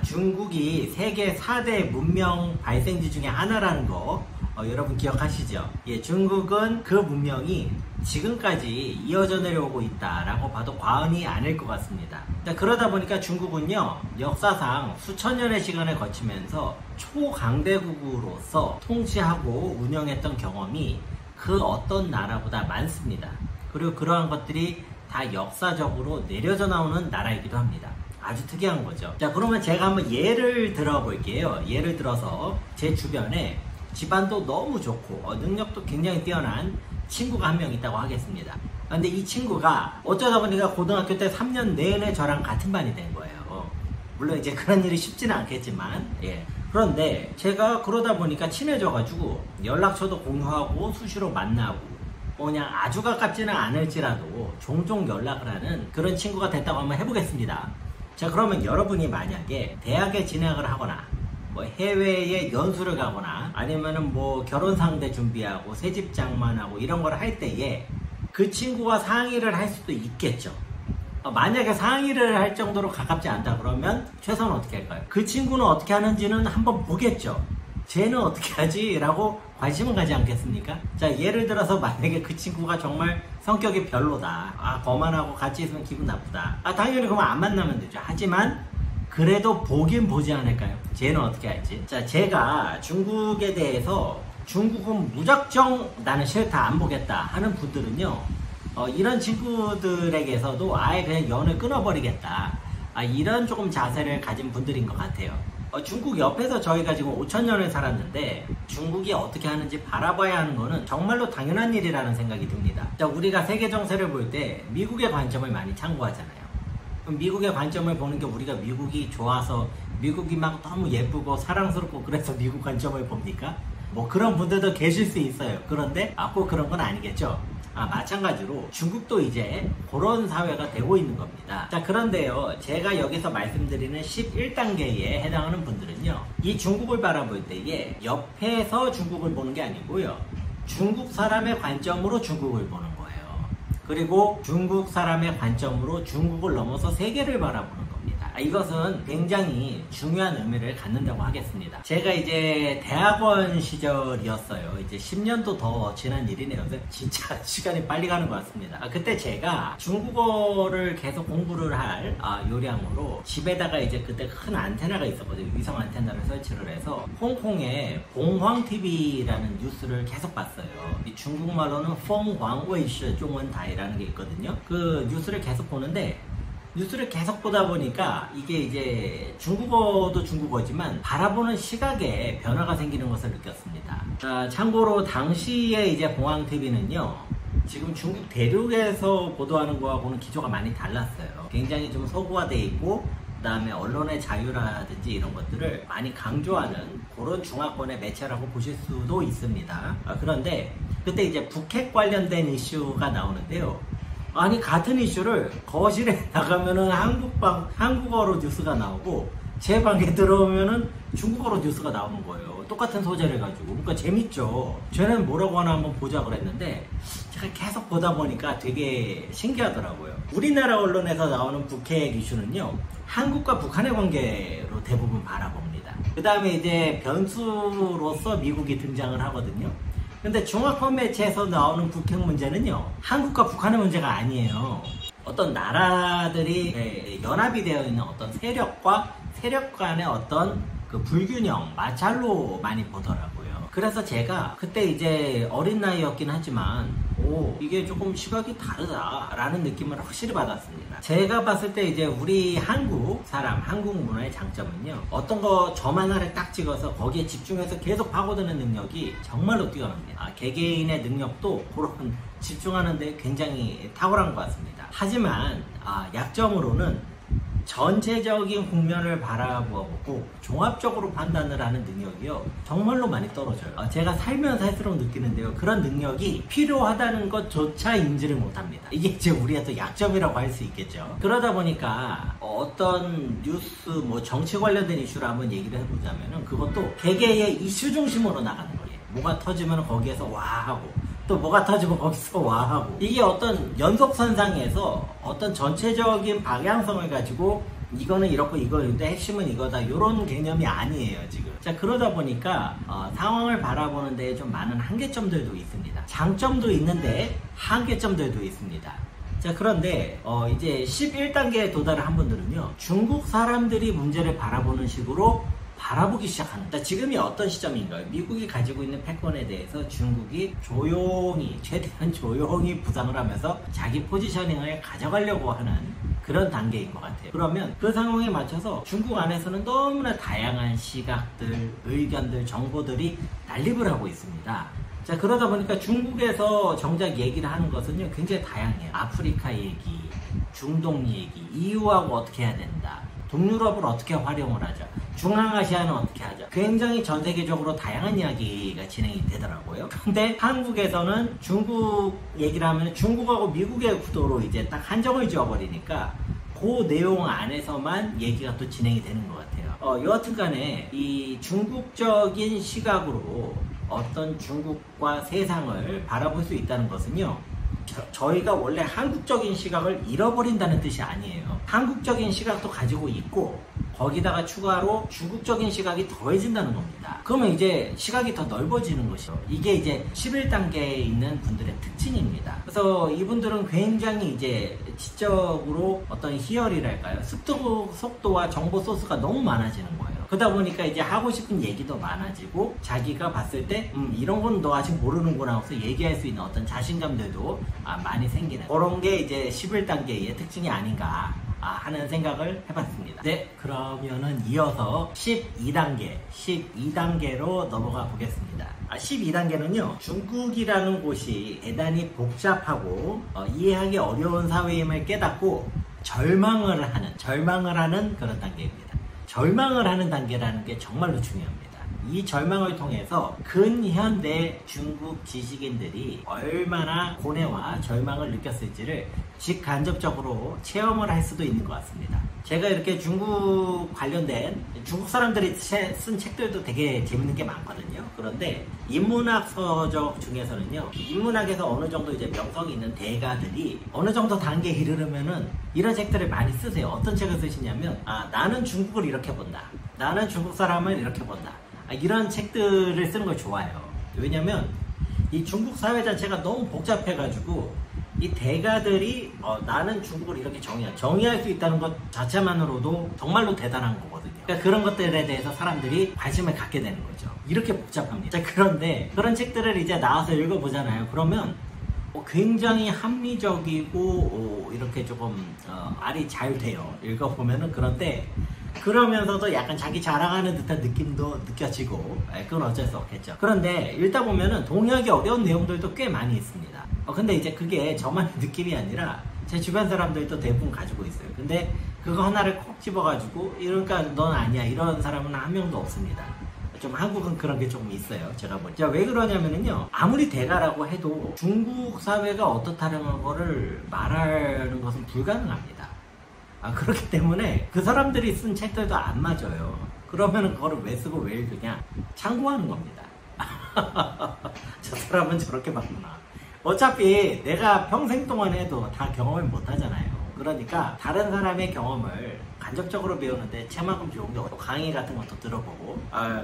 Speaker 1: 중국이 세계 4대 문명 발생지 중에 하나라는 거 여러분 기억하시죠? 예, 중국은 그 문명이 지금까지 이어져 내려오고 있다라고 봐도 과언이 아닐 것 같습니다. 자, 그러다 보니까 중국은요, 역사상 수천 년의 시간을 거치면서 초강대국으로서 통치하고 운영했던 경험이 그 어떤 나라보다 많습니다. 그리고 그러한 것들이 다 역사적으로 내려져 나오는 나라이기도 합니다. 아주 특이한 거죠. 자, 그러면 제가 한번 예를 들어 볼게요. 예를 들어서 제 주변에 집안도 너무 좋고 능력도 굉장히 뛰어난 친구가 한 명 있다고 하겠습니다. 근데 이 친구가 어쩌다 보니까 고등학교 때 3년 내내 저랑 같은 반이 된 거예요. 물론 이제 그런 일이 쉽지는 않겠지만, 예. 그런데 제가 그러다 보니까 친해져가지고 연락처도 공유하고 수시로 만나고 그냥 아주 가깝지는 않을지라도 종종 연락을 하는 그런 친구가 됐다고 한번 해보겠습니다. 자, 그러면 여러분이 만약에 대학에 진학을 하거나 뭐 해외에 연수를 가거나 아니면은 뭐 결혼 상대 준비하고 새집 장만하고 이런 걸 할 때에 그 친구와 상의를 할 수도 있겠죠. 만약에 상의를 할 정도로 가깝지 않다 그러면 최소한 어떻게 할까요? 그 친구는 어떻게 하는지는 한번 보겠죠. 쟤는 어떻게 하지? 라고 관심은 가지 않겠습니까? 자, 예를 들어서 만약에 그 친구가 정말 성격이 별로다, 거만하고 같이 있으면 기분 나쁘다, 당연히 그러면 안 만나면 되죠. 하지만 그래도 보긴 보지 않을까요? 쟤는 어떻게 할지. 자, 제가 중국에 대해서 중국은 무작정 나는 싫다, 안 보겠다 하는 분들은요, 이런 친구들에게서도 아예 그냥 연을 끊어버리겠다, 이런 조금 자세를 가진 분들인 것 같아요. 중국 옆에서 저희가 지금 5,000년을 살았는데 중국이 어떻게 하는지 바라봐야 하는 거는 정말로 당연한 일이라는 생각이 듭니다. 자, 우리가 세계 정세를 볼 때 미국의 관점을 많이 참고하잖아요. 그럼 미국의 관점을 보는 게 우리가 미국이 좋아서 미국이 막 너무 예쁘고 사랑스럽고 그래서 미국 관점을 봅니까? 뭐 그런 분들도 계실 수 있어요. 그런데 꼭 그런 건 아니겠죠. 마찬가지로 중국도 이제 그런 사회가 되고 있는 겁니다. 자, 그런데요, 제가 여기서 말씀드리는 11단계에 해당하는 분들은요, 이 중국을 바라볼 때에 옆에서 중국을 보는 게 아니고요, 중국 사람의 관점으로 중국을 보는 거예요. 그리고 중국 사람의 관점으로 중국을 넘어서 세계를 바라보는 겁니다. 이것은 굉장히 중요한 의미를 갖는다고 하겠습니다. 제가 이제 대학원 시절이었어요. 이제 10년도 더 지난 일이네요. 진짜 시간이 빨리 가는 것 같습니다. 그때 제가 중국어를 계속 공부를 할 요량으로 집에다가 이제 그때 큰 안테나가 있었거든요. 위성 안테나를 설치를 해서 홍콩의 봉황TV라는 뉴스를 계속 봤어요. 이 중국말로는 펑황웨이시 중원다이라는 게 있거든요. 그 뉴스를 계속 보는데 뉴스를 계속 보다 보니까 이게 이제 중국어도 중국어지만 바라보는 시각에 변화가 생기는 것을 느꼈습니다. 참고로 당시에 이제 봉황TV는요, 지금 중국 대륙에서 보도하는 거하고는 기조가 많이 달랐어요. 굉장히 좀 서구화되어 있고, 그 다음에 언론의 자유라든지 이런 것들을 많이 강조하는 그런 중화권의 매체라고 보실 수도 있습니다. 그런데 그때 이제 북핵 관련된 이슈가 나오는데요. 아니, 같은 이슈를 거실에 나가면은 한국어로 뉴스가 나오고 제 방에 들어오면은 중국어로 뉴스가 나오는 거예요. 똑같은 소재를 가지고. 그러니까 재밌죠. 쟤는 뭐라고 하나 한번 보자 그랬는데 제가 계속 보다 보니까 되게 신기하더라고요. 우리나라 언론에서 나오는 북핵 이슈는요, 한국과 북한의 관계로 대부분 바라봅니다. 그 다음에 이제 변수로서 미국이 등장을 하거든요. 근데 중화권 매체에서 나오는 북핵 문제는요, 한국과 북한의 문제가 아니에요. 어떤 나라들이 연합이 되어 있는 어떤 세력과 세력 간의 어떤 그 불균형, 마찰로 많이 보더라고요. 그래서 제가 그때 이제 어린 나이였긴 하지만 이게 조금 시각이 다르다라는 느낌을 확실히 받았습니다. 제가 봤을 때 이제 우리 한국 사람, 한국 문화의 장점은요, 어떤 거 점 하나를 딱 찍어서 거기에 집중해서 계속 파고드는 능력이 정말로 뛰어납니다. 개개인의 능력도 그런 집중하는 데 굉장히 탁월한 것 같습니다. 하지만 약점으로는 전체적인 국면을 바라보고 종합적으로 판단을 하는 능력이요, 정말로 많이 떨어져요. 제가 살면 살수록 느끼는데요, 그런 능력이 필요하다는 것조차 인지를 못합니다. 이게 이제 우리의 또 약점이라고 할 수 있겠죠. 그러다 보니까 어떤 뉴스, 정치 관련된 이슈를 한번 얘기를 해보자면은 그것도 개개의 이슈 중심으로 나가는 거예요. 뭐가 터지면 거기에서 와 하고, 또 뭐가 터지면 거기서 와 하고, 이게 어떤 연속선상에서 어떤 전체적인 방향성을 가지고 이거는 이렇고 이거인데 핵심은 이거다, 이런 개념이 아니에요 지금. 자, 그러다 보니까 상황을 바라보는 데 좀 많은 한계점들도 있습니다. 장점도 있는데 한계점들도 있습니다. 자, 그런데 이제 11단계에 도달을 한 분들은요, 중국 사람들이 문제를 바라보는 식으로 바라보기 시작합니다. 지금이 어떤 시점인가요? 미국이 가지고 있는 패권에 대해서 중국이 조용히, 최대한 조용히 부상을 하면서 자기 포지셔닝을 가져가려고 하는 그런 단계인 것 같아요. 그러면 그 상황에 맞춰서 중국 안에서는 너무나 다양한 시각들, 의견들, 정보들이 난립을 하고 있습니다. 자, 그러다 보니까 중국에서 정작 얘기를 하는 것은요, 굉장히 다양해요. 아프리카 얘기, 중동 얘기, EU하고 어떻게 해야 된다, 동유럽을 어떻게 활용을 하자, 중앙아시아는 어떻게 하자, 굉장히 전 세계적으로 다양한 이야기가 진행이 되더라고요. 근데 한국에서는 중국 얘기를 하면 중국하고 미국의 구도로 이제 딱 한정을 지어버리니까 그 내용 안에서만 얘기가 또 진행이 되는 것 같아요. 여하튼 간에 이 중국적인 시각으로 어떤 중국과 세상을 바라볼 수 있다는 것은요, 저희가 원래 한국적인 시각을 잃어버린다는 뜻이 아니에요. 한국적인 시각도 가지고 있고 거기다가 추가로 중국적인 시각이 더해진다는 겁니다. 그러면 이제 시각이 더 넓어지는 것이죠. 이게 이제 11단계에 있는 분들의 특징입니다. 그래서 이분들은 굉장히 이제 지적으로 어떤 희열이랄까요, 속도와 정보 소스가 너무 많아지는 거예요. 그러다 보니까 이제 하고 싶은 얘기도 많아지고, 자기가 봤을 때 이런 건 너 아직 모르는구나 하고서 얘기할 수 있는 어떤 자신감들도 많이 생기는, 그런 게 이제 11단계의 특징이 아닌가 하는 생각을 해봤습니다. 네, 그러면은 이어서 12단계로 넘어가 보겠습니다. 12단계는요, 중국이라는 곳이 대단히 복잡하고 이해하기 어려운 사회임을 깨닫고 절망을 하는 그런 단계입니다. 절망을 하는 단계라는 게 정말로 중요합니다. 이 절망을 통해서 근현대 중국 지식인들이 얼마나 고뇌와 절망을 느꼈을지를 직간접적으로 체험을 할 수도 있는 것 같습니다. 제가 이렇게 중국 관련된 중국 사람들이 쓴 책들도 되게 재밌는 게 많거든요. 그런데 인문학 서적 중에서는요, 인문학에서 어느 정도 이제 명성이 있는 대가들이 어느 정도 단계에 이르르면은 이런 책들을 많이 쓰세요. 어떤 책을 쓰시냐면, 나는 중국을 이렇게 본다, 나는 중국 사람을 이렇게 본다, 이런 책들을 쓰는 걸 좋아해요. 왜냐면 이 중국 사회 자체가 너무 복잡해가지고 이 대가들이 나는 중국을 이렇게 정의할 수 있다는 것 자체만으로도 정말로 대단한 거거든요. 그러니까 그런 것들에 대해서 사람들이 관심을 갖게 되는 거죠. 이렇게 복잡합니다. 자, 그런데 그런 책들을 이제 나와서 읽어보잖아요. 그러면 굉장히 합리적이고 이렇게 조금 말이 잘 돼요. 읽어보면은. 그런데 그러면서도 약간 자기 자랑하는 듯한 느낌도 느껴지고, 그건 어쩔 수 없겠죠. 그런데 읽다 보면은 동의하기 어려운 내용들도 꽤 많이 있습니다. 근데 이제 그게 저만의 느낌이 아니라 제 주변 사람들도 대부분 가지고 있어요. 근데 그거 하나를 콕 집어가지고 이러니까 넌 아니야, 이런 사람은 한 명도 없습니다. 좀 한국은 그런 게 조금 있어요, 제가 보니까. 왜 그러냐면은요, 아무리 대가라고 해도 중국 사회가 어떻다는 거를 말하는 것은 불가능합니다. 그렇기 때문에 그 사람들이 쓴 책들도 안 맞아요. 그러면은 그거를 왜 쓰고 왜 읽으냐? 참고하는 겁니다. 저 사람은 저렇게 봤구나. 어차피 내가 평생 동안 해도 다 경험을 못 하잖아요. 그러니까 다른 사람의 경험을 간접적으로 배우는데 책만큼 좋은 게 없고, 강의 같은 것도 들어보고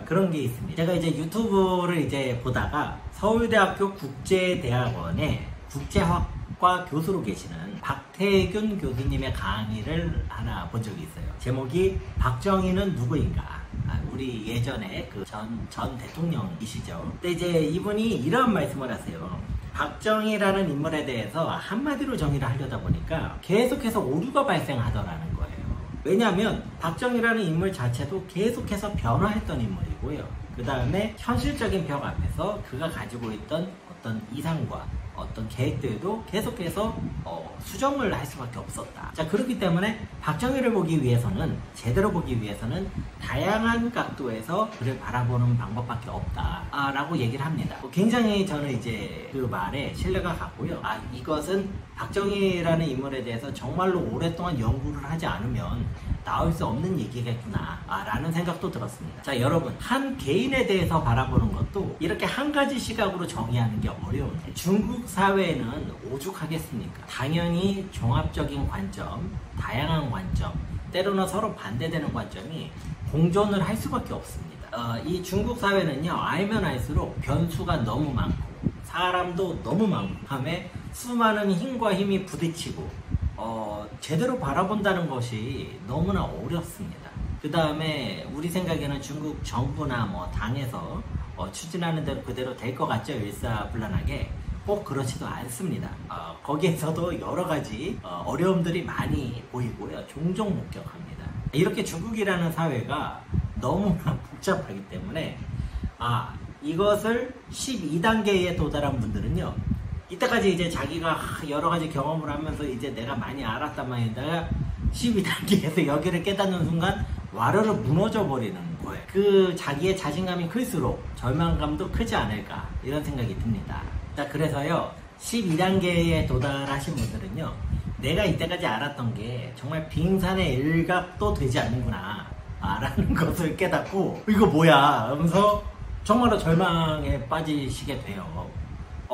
Speaker 1: 그런 게 있습니다. 제가 이제 유튜브를 이제 보다가 서울대학교 국제대학원의 국제학과 교수로 계시는 박태균 교수님의 강의를 하나 본 적이 있어요. 제목이 박정희는 누구인가 우리 예전에 그 전 대통령이시죠. 근데 이제 이분이 이런 말씀을 하세요. 박정희라는 인물에 대해서 한마디로 정의를 하려다 보니까 계속해서 오류가 발생하더라는 거예요. 왜냐하면 박정희라는 인물 자체도 계속해서 변화했던 인물이고요. 그 다음에 현실적인 벽 앞에서 그가 가지고 있던 어떤 이상과 어떤 계획들도 계속해서 수정을 할 수밖에 없었다. 자, 그렇기 때문에 박정희를 보기 위해서는, 제대로 보기 위해서는 다양한 각도에서 그를 바라보는 방법밖에 없다 라고 얘기를 합니다. 굉장히 저는 이제 그 말에 신뢰가 갔고요. 이것은 박정희라는 인물에 대해서 정말로 오랫동안 연구를 하지 않으면 나올 수 없는 얘기겠구나 라는 생각도 들었습니다. 자, 여러분, 한 개인에 대해서 바라보는 것도 이렇게 한 가지 시각으로 정의하는 게 어려운데, 중국 사회는 오죽하겠습니까? 당연히 종합적인 관점, 다양한 관점, 때로는 서로 반대되는 관점이 공존을 할 수밖에 없습니다. 이 중국 사회는요, 알면 알수록 변수가 너무 많고 사람도 너무 많고 다음에 수많은 힘과 힘이 부딪히고 제대로 바라본다는 것이 너무나 어렵습니다. 그 다음에 우리 생각에는 중국 정부나 뭐 당에서 추진하는 대로 그대로 될 것 같죠? 일사불란하게. 꼭 그렇지도 않습니다. 거기에서도 여러 가지 어려움들이 많이 보이고요. 종종 목격합니다. 이렇게 중국이라는 사회가 너무나 복잡하기 때문에 이것을 12단계에 도달한 분들은요, 이때까지 이제 자기가 여러 가지 경험을 하면서 이제 내가 많이 알았단 말이다가 12단계에서 여기를 깨닫는 순간 와르르 무너져 버리는 거예요. 그 자기의 자신감이 클수록 절망감도 크지 않을까, 이런 생각이 듭니다. 자, 그래서요, 12단계에 도달하신 분들은요, 내가 이때까지 알았던 게 정말 빙산의 일각도 되지 않는구나 라는 것을 깨닫고, 이거 뭐야 하면서 정말로 절망에 빠지시게 돼요.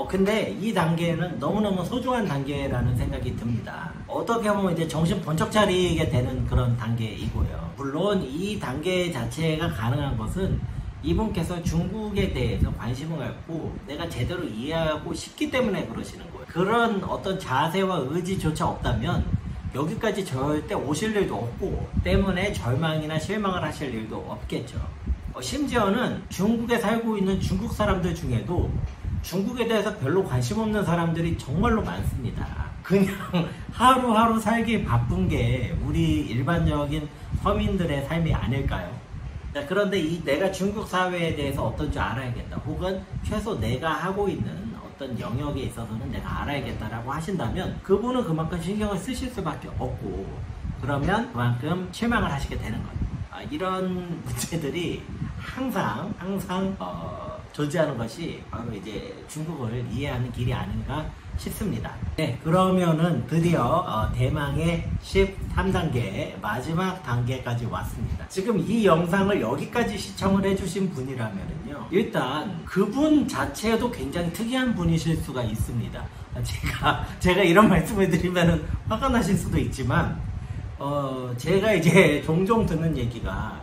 Speaker 1: 근데 이 단계는 너무너무 소중한 단계라는 생각이 듭니다. 어떻게 보면 이제 정신 번쩍 차리게 되는 그런 단계이고요. 물론 이 단계 자체가 가능한 것은 이분께서 중국에 대해서 관심을 갖고 내가 제대로 이해하고 싶기 때문에 그러시는 거예요. 그런 어떤 자세와 의지조차 없다면 여기까지 절대 오실 일도 없고, 때문에 절망이나 실망을 하실 일도 없겠죠. 심지어는 중국에 살고 있는 중국 사람들 중에도 중국에 대해서 별로 관심 없는 사람들이 정말로 많습니다. 그냥 하루하루 살기 바쁜 게 우리 일반적인 서민들의 삶이 아닐까요? 자, 그런데 내가 중국 사회에 대해서 어떤 줄 알아야겠다, 혹은 최소 내가 하고 있는 어떤 영역에 있어서는 내가 알아야겠다라고 하신다면 그분은 그만큼 신경을 쓰실 수밖에 없고, 그러면 그만큼 실망을 하시게 되는 거예요. 이런 문제들이 항상 존재하는 것이 바로 이제 중국을 이해하는 길이 아닌가 싶습니다. 네, 그러면은 드디어 대망의 13단계 마지막 단계까지 왔습니다. 지금 이 영상을 여기까지 시청을 해주신 분이라면요, 일단 그분 자체도 굉장히 특이한 분이실 수가 있습니다. 제가 이런 말씀을 드리면은 화가 나실 수도 있지만, 제가 이제 종종 듣는 얘기가,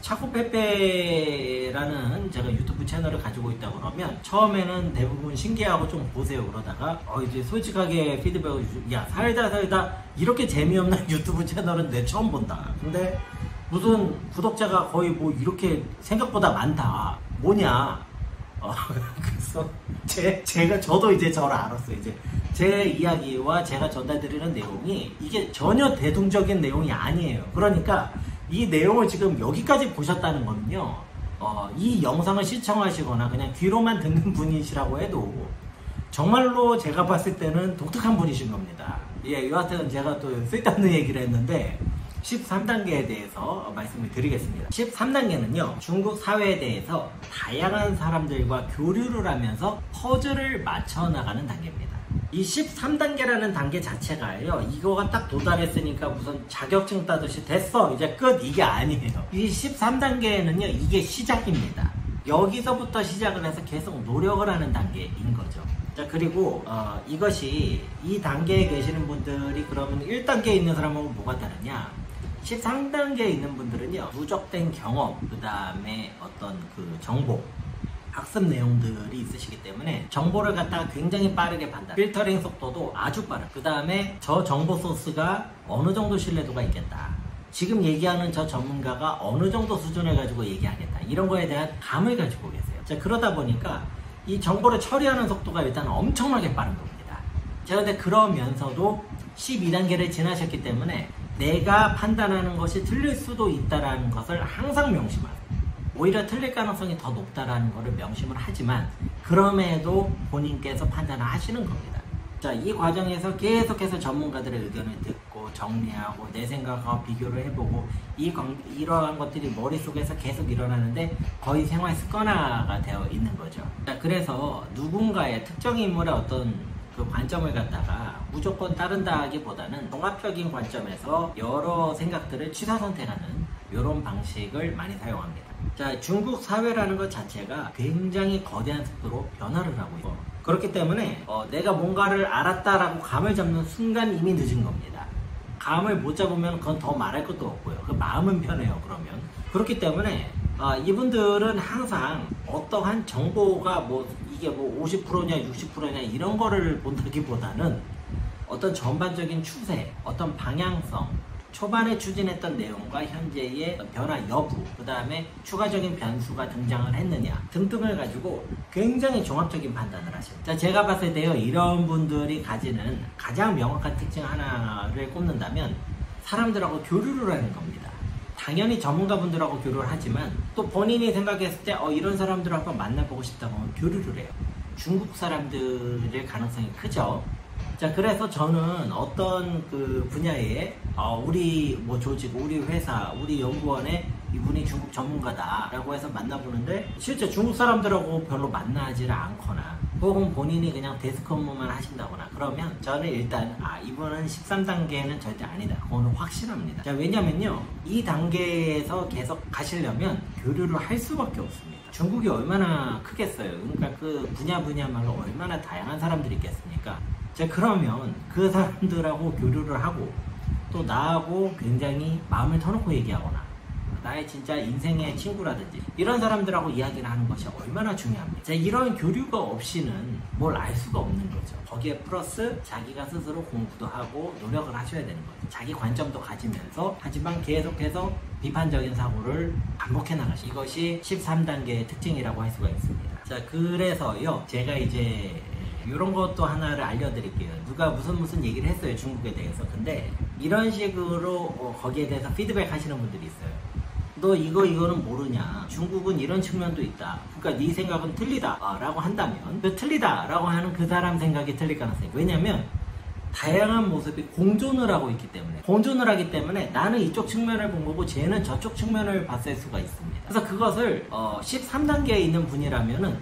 Speaker 1: 차코페페라는 제가 유튜브 채널을 가지고 있다 그러면 처음에는 대부분 신기하고 좀 보세요 그러다가 이제 솔직하게 피드백을 야, 살다 이렇게 재미없는 유튜브 채널은 내 처음 본다. 근데 무슨 구독자가 거의 뭐 이렇게 생각보다 많다, 뭐냐. 그래서 저도 이제 저를 알았어요. 이제 제 이야기와 제가 전달드리는 내용이 이게 전혀 대중적인 내용이 아니에요. 그러니까 이 내용을 지금 여기까지 보셨다는 거는요, 이 영상을 시청하시거나 그냥 귀로만 듣는 분이시라고 해도 정말로 제가 봤을 때는 독특한 분이신 겁니다. 예, 여하튼 제가 또 쓸데없는 얘기를 했는데 13단계에 대해서 말씀을 드리겠습니다. 13단계는요, 중국 사회에 대해서 다양한 사람들과 교류를 하면서 퍼즐을 맞춰 나가는 단계입니다. 이 13단계라는 단계 자체가요, 이거가 딱 도달했으니까 무슨 자격증 따듯이 됐어 이제 끝, 이게 아니에요. 이 13단계에는요 이게 시작입니다. 여기서부터 시작을 해서 계속 노력을 하는 단계인 거죠. 자, 그리고 이것이 이 단계에 계시는 분들이 그러면 1단계에 있는 사람하고 뭐가 다르냐, 13단계에 있는 분들은요, 누적된 경험, 그 다음에 어떤 그 정보, 학습 내용들이 있으시기 때문에 정보를 갖다가 굉장히 빠르게 판단, 필터링 속도도 아주 빠르고, 그 다음에 저 정보 소스가 어느 정도 신뢰도가 있겠다, 지금 얘기하는 저 전문가가 어느 정도 수준을 가지고 얘기하겠다 이런 거에 대한 감을 가지고 계세요. 자, 그러다 보니까 이 정보를 처리하는 속도가 일단 엄청나게 빠른 겁니다. 자, 근데 그러면서도 12단계를 지나셨기 때문에 내가 판단하는 것이 틀릴 수도 있다는 것을 항상 명심하세요. 오히려 틀릴 가능성이 더 높다는 것을 명심을 하지만 그럼에도 본인께서 판단을 하시는 겁니다. 자, 이 과정에서 계속해서 전문가들의 의견을 듣고 정리하고 내 생각과 비교를 해보고 이러한 것들이 머릿속에서 계속 일어나는데 거의 생활 습관화가 되어 있는 거죠. 자, 그래서 누군가의 특정 인물의 어떤 그 관점을 갖다가 무조건 따른다 하기보다는 종합적인 관점에서 여러 생각들을 취사 선택하는 이런 방식을 많이 사용합니다. 자, 중국 사회라는 것 자체가 굉장히 거대한 속도로 변화를 하고 있고 그렇기 때문에 내가 뭔가를 알았다라고 감을 잡는 순간 이미 늦은 겁니다. 감을 못 잡으면 그건 더 말할 것도 없고요. 그 마음은 편해요. 그러면 그렇기 때문에 이분들은 항상 어떠한 정보가 이게 50%냐 60%냐 이런 거를 본다기보다는 어떤 전반적인 추세, 어떤 방향성, 초반에 추진했던 내용과 현재의 변화 여부, 그 다음에 추가적인 변수가 등장을 했느냐 등등을 가지고 굉장히 종합적인 판단을 하십니다. 자, 제가 봤을 때요, 이런 분들이 가지는 가장 명확한 특징 하나를 꼽는다면 사람들하고 교류를 하는 겁니다. 당연히 전문가분들하고 교류를 하지만 또 본인이 생각했을 때 이런 사람들을 한번 만나보고 싶다고 하면 교류를 해요. 중국 사람들일 가능성이 크죠. 자, 그래서 저는 어떤 그 분야에 우리 조직, 우리 회사, 우리 연구원에 이분이 중국 전문가다라고 해서 만나보는데 실제 중국 사람들하고 별로 만나지를 않거나 혹은 본인이 그냥 데스크 업무만 하신다거나 그러면 저는 일단 이분은 13단계는 절대 아니다. 그거는 확실합니다. 자, 왜냐면요, 이 단계에서 계속 가시려면 교류를 할 수밖에 없습니다. 중국이 얼마나 크겠어요. 그러니까 그 분야말로 얼마나 다양한 사람들이 있겠습니까? 자, 그러면 그 사람들하고 교류를 하고 또 나하고 굉장히 마음을 터놓고 얘기하거나 나의 진짜 인생의 친구라든지 이런 사람들하고 이야기를 하는 것이 얼마나 중요합니다. 자, 이런 교류가 없이는 뭘 알 수가 없는 거죠. 거기에 플러스 자기가 스스로 공부도 하고 노력을 하셔야 되는 거죠. 자기 관점도 가지면서 하지만 계속해서 비판적인 사고를 반복해 나가시. 이것이 13단계의 특징이라고 할 수가 있습니다. 자, 그래서요, 제가 이제 이런 것도 하나를 알려드릴게요. 누가 무슨 얘기를 했어요, 중국에 대해서. 근데 이런 식으로 거기에 대해서 피드백 하시는 분들이 있어요. 너 이거는 모르냐, 중국은 이런 측면도 있다, 그러니까 네 생각은 틀리다 라고 한다면 그 틀리다 라고 하는 그 사람 생각이 틀릴 가능성이, 왜냐면 다양한 모습이 공존을 하고 있기 때문에, 공존을 하기 때문에 나는 이쪽 측면을 본 거고 쟤는 저쪽 측면을 봤을 수가 있습니다. 그래서 그것을 13단계에 있는 분이라면은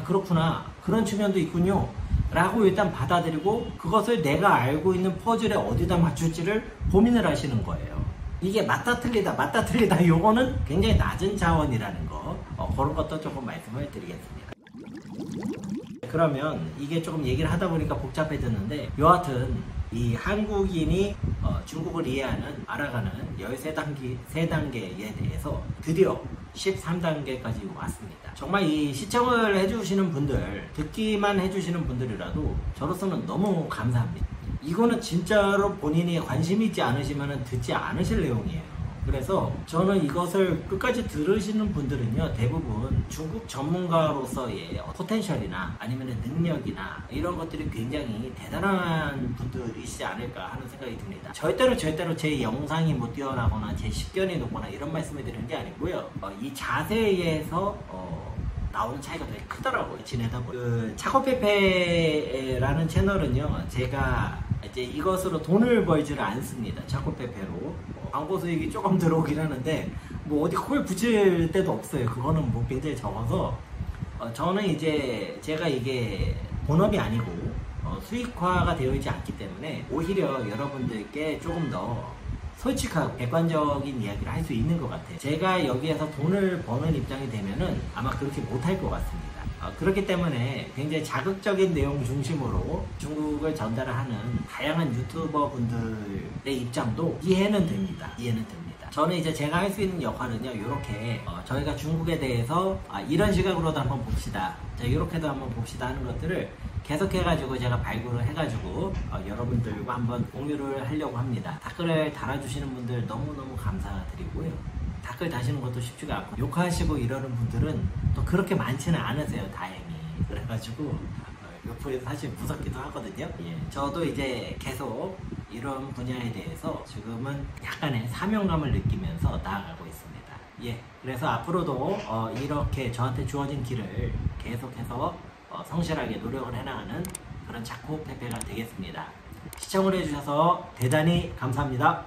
Speaker 1: 그렇구나, 그런 측면도 있군요 라고 일단 받아들이고 그것을 내가 알고 있는 퍼즐에 어디다 맞출지를 고민을 하시는 거예요. 이게 맞다 틀리다 요거는 굉장히 낮은 차원이라는 거, 그런 것도 조금 말씀을 드리겠습니다. 그러면 이게 조금 얘기를 하다 보니까 복잡해졌는데, 여하튼 이 한국인이 중국을 이해하는, 알아가는 13단계에 대해서 드디어 13단계까지 왔습니다. 정말 이 시청을 해주시는 분들, 듣기만 해주시는 분들이라도 저로서는 너무 감사합니다. 이거는 진짜로 본인이 관심 있지 않으시면 듣지 않으실 내용이에요. 그래서 저는 이것을 끝까지 들으시는 분들은요, 대부분 중국 전문가로서의 포텐셜이나 아니면 능력이나 이런 것들이 굉장히 대단한 분들이시지 않을까 하는 생각이 듭니다. 절대로 제 영상이 뭐 뛰어나거나 제 식견이 높거나 이런 말씀을 드리는 게 아니고요, 이 자세에서 나오는 차이가 되게 크더라고요, 지내다 보니. 그 차코페페라는 채널은요, 제가 이제 이것으로 돈을 벌지를 않습니다. 차코페페로 광고 수익이 조금 들어오긴 하는데 뭐 어디 콜 붙일 데도 없어요. 그거는 뭐 굉장히 적어서 저는 이제 제가 이게 본업이 아니고 수익화가 되어 있지 않기 때문에 오히려 여러분들께 조금 더 솔직하고 객관적인 이야기를 할 수 있는 것 같아요. 제가 여기에서 돈을 버는 입장이 되면은 아마 그렇게 못할 것 같습니다. 그렇기 때문에 굉장히 자극적인 내용 중심으로 중국을 전달하는 다양한 유튜버 분들의 입장도 이해는 됩니다. 저는 이제 제가 할 수 있는 역할은요, 이렇게 저희가 중국에 대해서 이런 시각으로도 한번 봅시다, 자, 이렇게도 한번 봅시다 하는 것들을 계속해가지고 제가 발굴을 해가지고 여러분들과 한번 공유를 하려고 합니다. 댓글을 달아주시는 분들 너무너무 감사드리고요. 댓글 다시는 것도 쉽지가 않고 욕하시고 이러는 분들은 또 그렇게 많지는 않으세요, 다행히. 그래가지고 옆에서 사실 무섭기도 하거든요. 예, 저도 이제 계속 이런 분야에 대해서 지금은 약간의 사명감을 느끼면서 나아가고 있습니다. 예, 그래서 앞으로도 이렇게 저한테 주어진 길을 계속해서 성실하게 노력을 해나가는 그런 자코페페가 되겠습니다. 시청을 해주셔서 대단히 감사합니다.